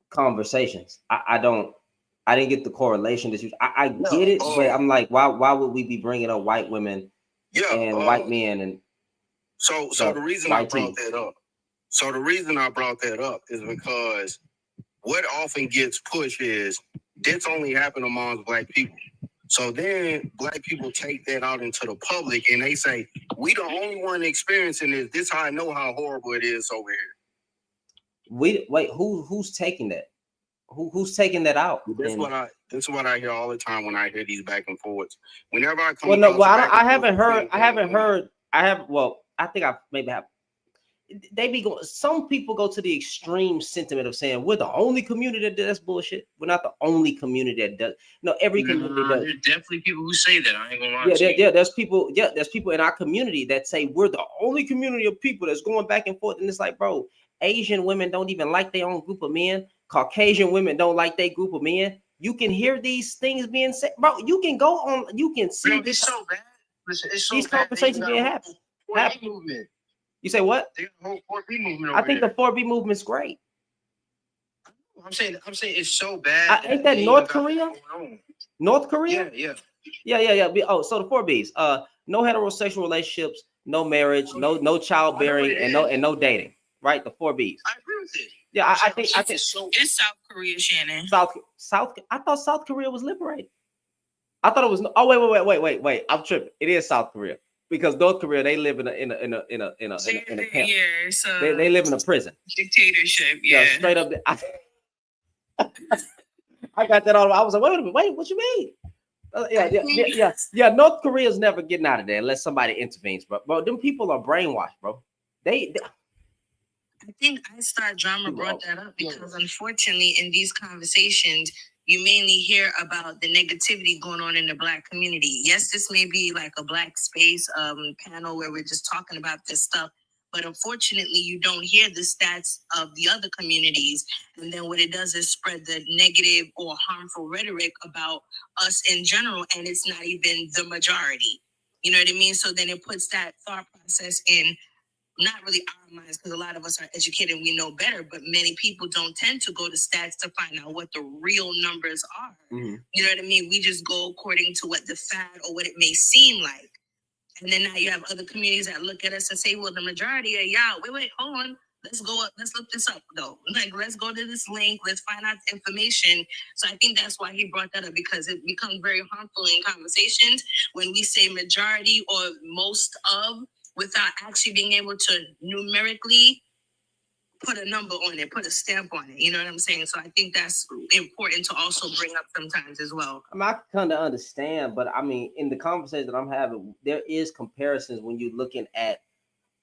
conversations? I didn't get the correlation that I get it, but I'm like, why would we be bringing up white women and white men and so the reason I brought that up. So the reason I brought that up is because what often gets pushed is this only happened amongst black people. So then black people take that out into the public and they say, we the only one experiencing this. This is how I know how horrible it is over here. Who's taking that? Who's taking that out? This is what I hear all the time when I hear these back and forths. Whenever I come I haven't heard. I think I maybe have they be going. Some people go to the extreme sentiment of saying we're the only community that does. That's bullshit. We're not the only community that does. No, every community does. There's definitely people who say that. I ain't gonna lie Yeah, to you. yeah. There's people. Yeah, there's people in our community that say we're the only community of people that's going back and forth. And it's like, bro, Asian women don't even like their own group of men. Caucasian women don't like their group of men. You can hear these things being said, bro. You can go on. You can see Bro, this. it's so bad. Listen, it's so These bad. conversations being happened. 4B movement. You say what? They got a whole 4B movement. I think the 4B movement's great. I'm saying it's so bad. Ain't that North Korea? North Korea? Yeah. Oh, so the 4Bs. No heterosexual relationships, no marriage, no childbearing, and no dating. Right? The 4Bs. I agree with it. Yeah, I think It's South Korea, Shannon. South. I thought South Korea was liberated. I thought it was. Oh, wait. I'm tripping. It is South Korea because North Korea they live in a camp. Yeah, so They live in a prison. Dictatorship. Yeah. Straight up. I got that all. I was like, wait a minute, what you mean? Yeah. North Korea's never getting out of there unless somebody intervenes, bro. Them people are brainwashed, bro. They I think I Star Drama brought that up because unfortunately in these conversations, you mainly hear about the negativity going on in the Black community. Yes, this may be like a Black space panel where we're just talking about this stuff, but unfortunately you don't hear the stats of the other communities. And then what it does is spread the negative or harmful rhetoric about us in general, and it's not even the majority. You know what I mean? So then it puts that thought process in not really our minds, because a lot of us are educated and we know better, but many people don't tend to go to stats to find out what the real numbers are. Mm-hmm. You know what I mean? We just go according to what the fad or what it may seem like. And then now you have other communities that look at us and say, well, the majority of y'all, wait, hold on. Let's go up. Let's look this up, though. Like, let's go to this link. Let's find out information. So I think that's why he brought that up, because it becomes very harmful in conversations when we say majority or most of, without actually being able to numerically put a number on it, put a stamp on it. You know what I'm saying? So I think that's important to also bring up sometimes as well. I mean, I kind of understand, but I mean, in the conversation that I'm having, there is comparisons when you're looking at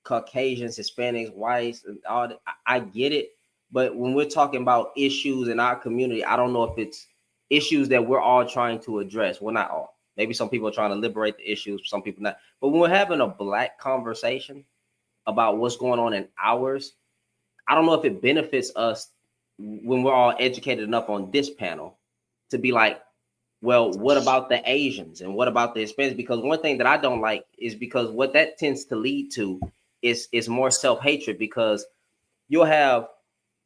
Caucasians, Hispanics, whites, and all that. I get it, but when we're talking about issues in our community, I don't know if it's issues that we're all trying to address. We're not all. Maybe some people are trying to liberate the issues, some people not. But when we're having a Black conversation about what's going on in ours, I don't know if it benefits us when we're all educated enough on this panel to be like, well, what about the Asians and what about the Hispanics? Because one thing that I don't like is because what that tends to lead to is more self-hatred, because you'll have,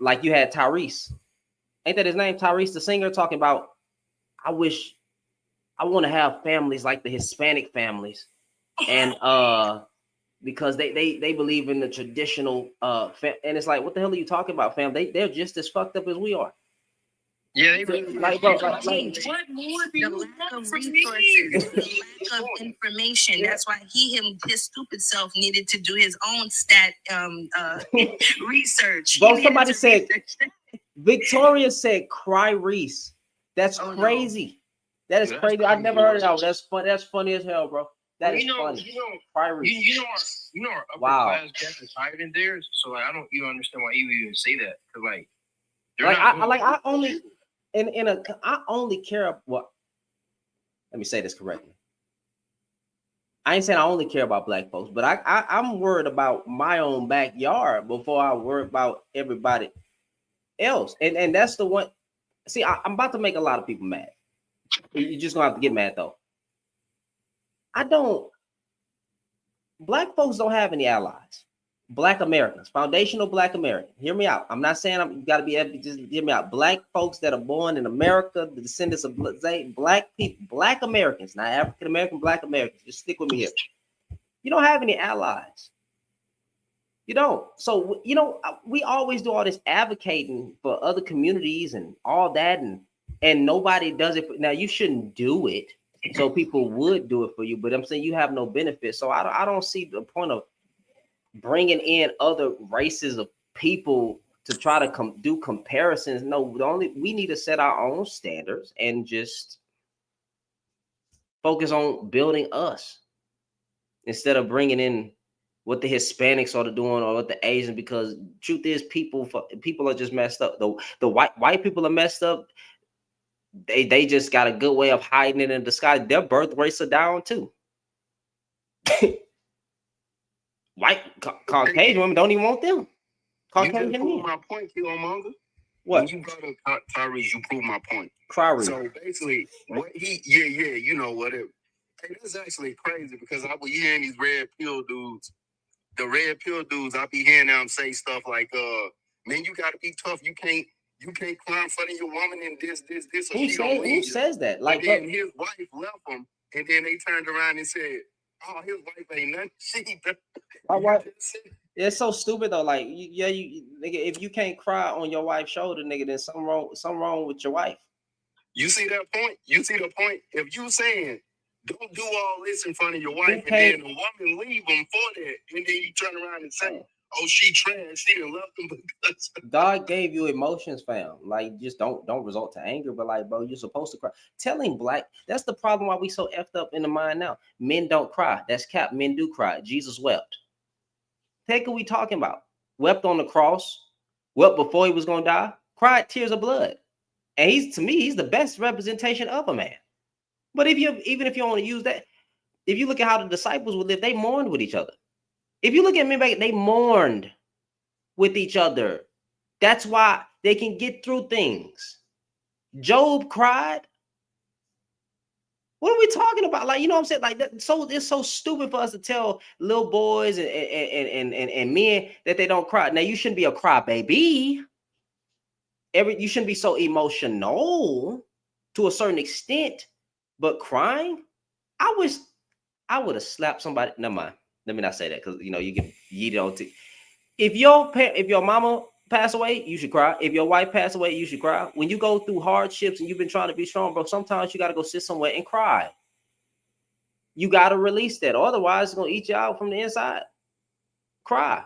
like you had Tyrese. Ain't that his name? Tyrese, the singer, talking about, I want to have families like the Hispanic families, and because they believe in the traditional and it's like, what the hell are you talking about, fam? They're just as fucked up as we are. Yeah, they really like, bro, What more do you want from me? The lack of information. That's why his stupid self needed to do his own stat research. Bro, somebody said, Victoria said, cry Reese. That's crazy. No. That is crazy. I've never heard of that. That's fun. That's funny as hell, bro. That is funny. You know our upper class gap is higher than theirs. So like, I don't even understand why you even say that. Cause like, I only care. Well, let me say this correctly. I ain't saying I only care about Black folks, but I'm worried about my own backyard before I worry about everybody else. And that's the one. See, I'm about to make a lot of people mad. You're just gonna have to get mad though. Black folks don't have any allies. Black Americans, foundational Black American. Hear me out. I'm not saying you gotta be, just hear me out. Black folks that are born in America, the descendants of Black people, Black Americans, not African American, Black Americans. Just stick with me here. You don't have any allies. You don't. So, we always do all this advocating for other communities and all that, and nobody does it. Now, you shouldn't do it, so people would do it for you, but I'm saying you have no benefit. So I don't see the point of bringing in other races of people to try to do comparisons. No, we need to set our own standards and just focus on building us instead of bringing in what the Hispanics are doing or what the Asians, because truth is people are just messed up. The white people are messed up. They just got a good way of hiding it in the sky. Their birth rates are down too. White Caucasian women don't even want them. Caucasian men. My point, Killmonger. What? When you brought up Tyrese, you proved my point. Crowry. So basically, what you know what it. Hey, that's actually crazy because I be hearing these red pill dudes. The red pill dudes, I be hearing them say stuff like, man, you gotta be tough. You can't cry in front of your woman and this. Or Who says that? Like, but then his wife left him, and then they turned around and said, "Oh, his wife ain't nothing." It's so stupid though. Like, you nigga, if you can't cry on your wife's shoulder, nigga, then something wrong with your wife. You see that point? If you saying don't do all this in front of your wife, and then the woman leave them for that, and then you turn around and say, "Oh, she trash. She done left them because God gave you emotions, fam. Like, just don't resort to anger, but like, bro, you're supposed to cry." Telling black, that's the problem why we so effed up in the mind now. Men don't cry. That's cap. Men do cry. Jesus wept. Take what we talking about. Wept on the cross. Wept before he was gonna die. Cried tears of blood. And he's the best representation of a man. But even if you don't want to use that, if you look at how the disciples would live, they mourned with each other. If you look at men back, they mourned with each other. That's why they can get through things. Job cried. What are we talking about? Like, you know what I'm saying? Like that, so it's so stupid for us to tell little boys and men that they don't cry. Now you shouldn't be a crybaby. You shouldn't be so emotional to a certain extent, but crying. I wish I would have slapped somebody. Never mind. Let me not say that because you know you get yeeted on. If your mama passed away, you should cry. If your wife passed away, you should cry. When you go through hardships and you've been trying to be strong, bro, sometimes you got to go sit somewhere and cry. You got to release that. Otherwise, it's going to eat you out from the inside. Cry.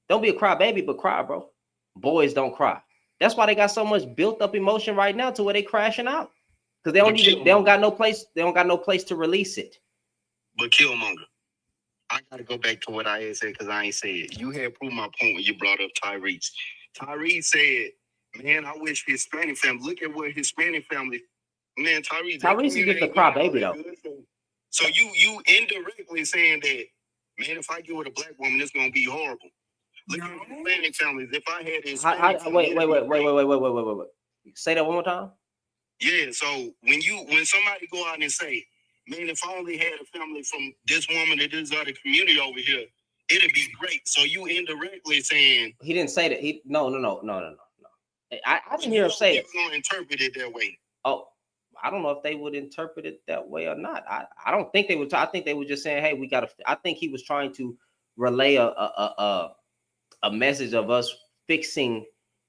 Don't be a cry baby, but cry, bro. Boys don't cry. That's why they got so much built up emotion right now to where they crashing out. Because they don't got no place to release it. But Killmonger, I gotta go back to what I had said because I ain't said it. You had proved my point when you brought up Tyrese. Tyrese said, "Man, I wish Hispanic family. Look at what Hispanic family. Man, Tyrese is just a cry baby though. So you indirectly saying that, man, if I get with a black woman, it's gonna be horrible. Look at Hispanic families. If I had Hispanic wait. Say that one more time. Yeah. So when somebody go out and say, man, if I only had a family from this woman or this other community over here, it'd be great. So you indirectly saying he didn't say that. No. I didn't hear him say it. Gonna interpret it that way. Oh, I don't know if they would interpret it that way or not. I don't think they would. I think they were just saying, hey, we got to. I think he was trying to relay a message of us fixing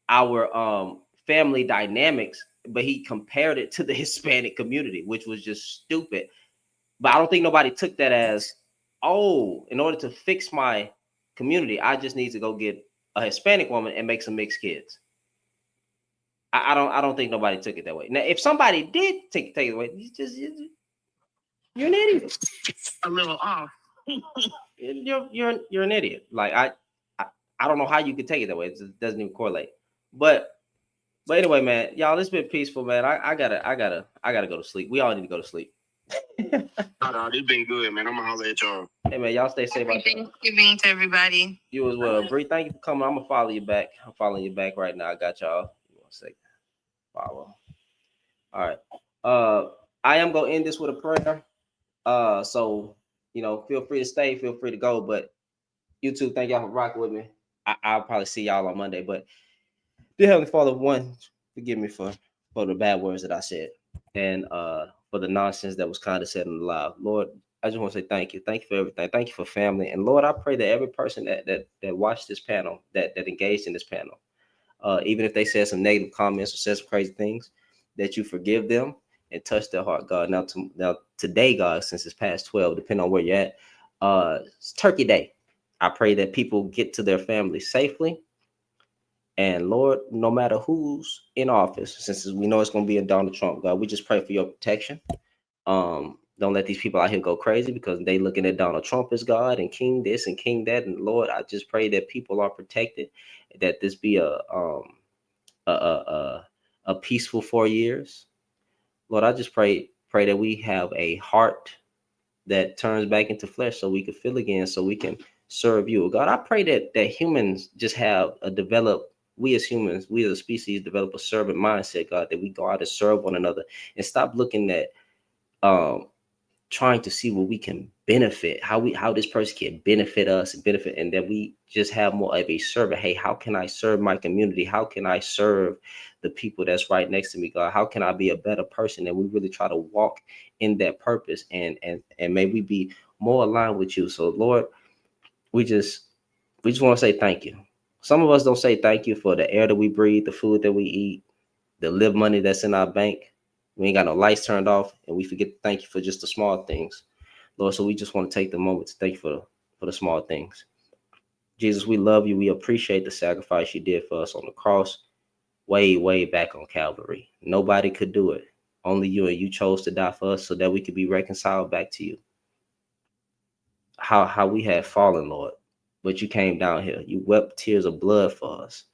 our family dynamics, but he compared it to the Hispanic community, which was just stupid. But I don't think nobody took that as, oh, in order to fix my community, I just need to go get a Hispanic woman and make some mixed kids. I don't think nobody took it that way. Now, if somebody did take it away, you're an idiot. A little off. You're an idiot. Like I don't know how you could take it that way. It just doesn't even correlate. But anyway, man, y'all, it's been peaceful, man. I gotta go to sleep. We all need to go to sleep. No, this been good, man. I'm gonna holler at y'all. Hey, man, y'all stay safe. Thanksgiving to everybody. You as well. Bree, thank you for coming. I'm gonna follow you back. I'm following you back right now. I got y'all. 1 second. Follow. All right. I am gonna end this with a prayer. So feel free to stay, feel free to go. But YouTube, thank y'all for rocking with me. I'll probably see y'all on Monday. But dear Heavenly Father, one, forgive me for the bad words that I said, and for the nonsense that was kind of said in the live. Lord, I just want to say thank you. Thank you for everything. Thank you for family. And Lord, I pray that every person that watched this panel, that engaged in this panel, even if they said some negative comments or said some crazy things, that you forgive them and touch their heart, God. Now today, God, since it's past 12, depending on where you're at, it's Turkey Day. I pray that people get to their families safely. And Lord, no matter who's in office, since we know it's going to be a Donald Trump, God, we just pray for your protection. Don't let these people out here go crazy because they looking at Donald Trump as God and King this and King that. And Lord, I just pray that people are protected, that this be a peaceful 4 years. Lord, I just pray that we have a heart that turns back into flesh so we can feel again, so we can serve you. God, I pray that humans just have a we as humans, we as a species develop a servant mindset, God, that we go out to serve one another and stop looking at trying to see what we can benefit, how this person can benefit us and benefit, and that we just have more of a servant. Hey, how can I serve my community? How can I serve the people that's right next to me, God? How can I be a better person? And we really try to walk in that purpose, and may we be more aligned with you. So Lord, we just want to say thank you. Some of us don't say thank you for the air that we breathe, the food that we eat, the live money that's in our bank. We ain't got no lights turned off, and we forget to thank you for just the small things, Lord. So we just want to take the moment to thank you for the small things. Jesus, we love you. We appreciate the sacrifice you did for us on the cross, way back on Calvary. Nobody could do it. Only you, and you chose to die for us so that we could be reconciled back to you. How we had fallen, Lord, but you came down here. You wept tears of blood for us.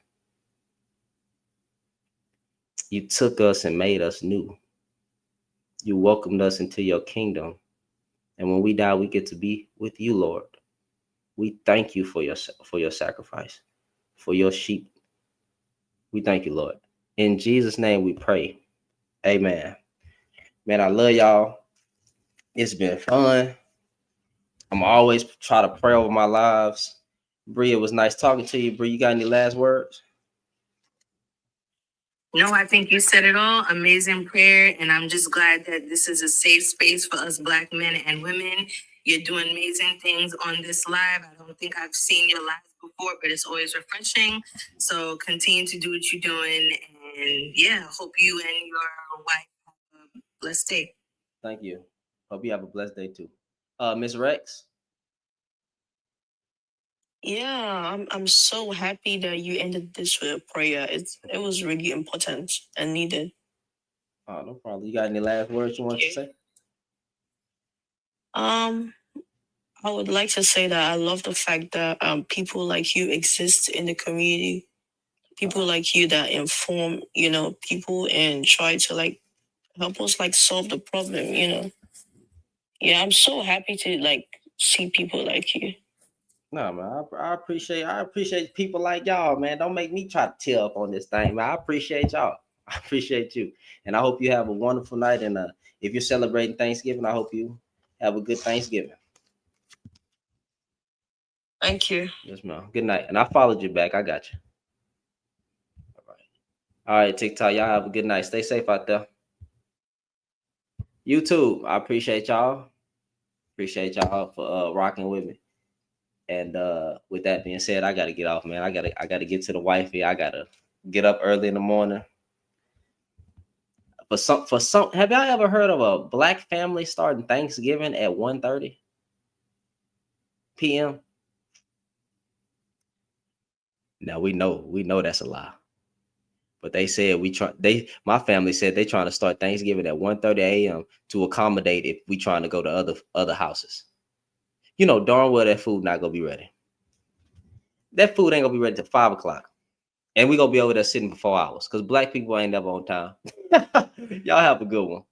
You took us and made us new. You welcomed us into your kingdom. And when we die, we get to be with you, Lord. We thank you for your sacrifice, for your sheep. We thank you, Lord. In Jesus' name we pray. Amen. Man, I love y'all. It's been fun. I'm always try to pray over my lives. Bree, it was nice talking to you. Bree, you got any last words? No, I think you said it all. Amazing prayer. And I'm just glad that this is a safe space for us Black men and women. You're doing amazing things on this live. I don't think I've seen your live before, but it's always refreshing. So continue to do what you're doing. And yeah, hope you and your wife have a blessed day. Thank you. Hope you have a blessed day too. Miss Rex? Yeah, I'm so happy that you ended this with a prayer. It was really important and needed. Oh, no problem. You got any last words you want to say? I would like to say that I love the fact that people like you exist in the community. People like you that inform, people and try to help us solve the problem, Yeah, I'm so happy to see people like you. No, man, I appreciate people like y'all, man. Don't make me try to tear up on this thing, man. I appreciate y'all. I appreciate you. And I hope you have a wonderful night. And if you're celebrating Thanksgiving, I hope you have a good Thanksgiving. Thank you. Yes, ma'am. Good night. And I followed you back. I got you. All right, TikTok. Y'all have a good night. Stay safe out there. YouTube, I appreciate y'all. Appreciate y'all for rocking with me. And with that being said, I gotta get off, man. I gotta get to the wifey. I gotta get up early in the morning. For some, have y'all ever heard of a Black family starting Thanksgiving at 1:30 p.m.? Now we know that's a lie. But they said my family said they trying to start Thanksgiving at 1:30 a.m. to accommodate if we trying to go to other houses. You know darn well that food not gonna be ready. That food ain't gonna be ready till 5 o'clock. And we gonna be over there sitting for 4 hours because Black people ain't never on time. Y'all have a good one.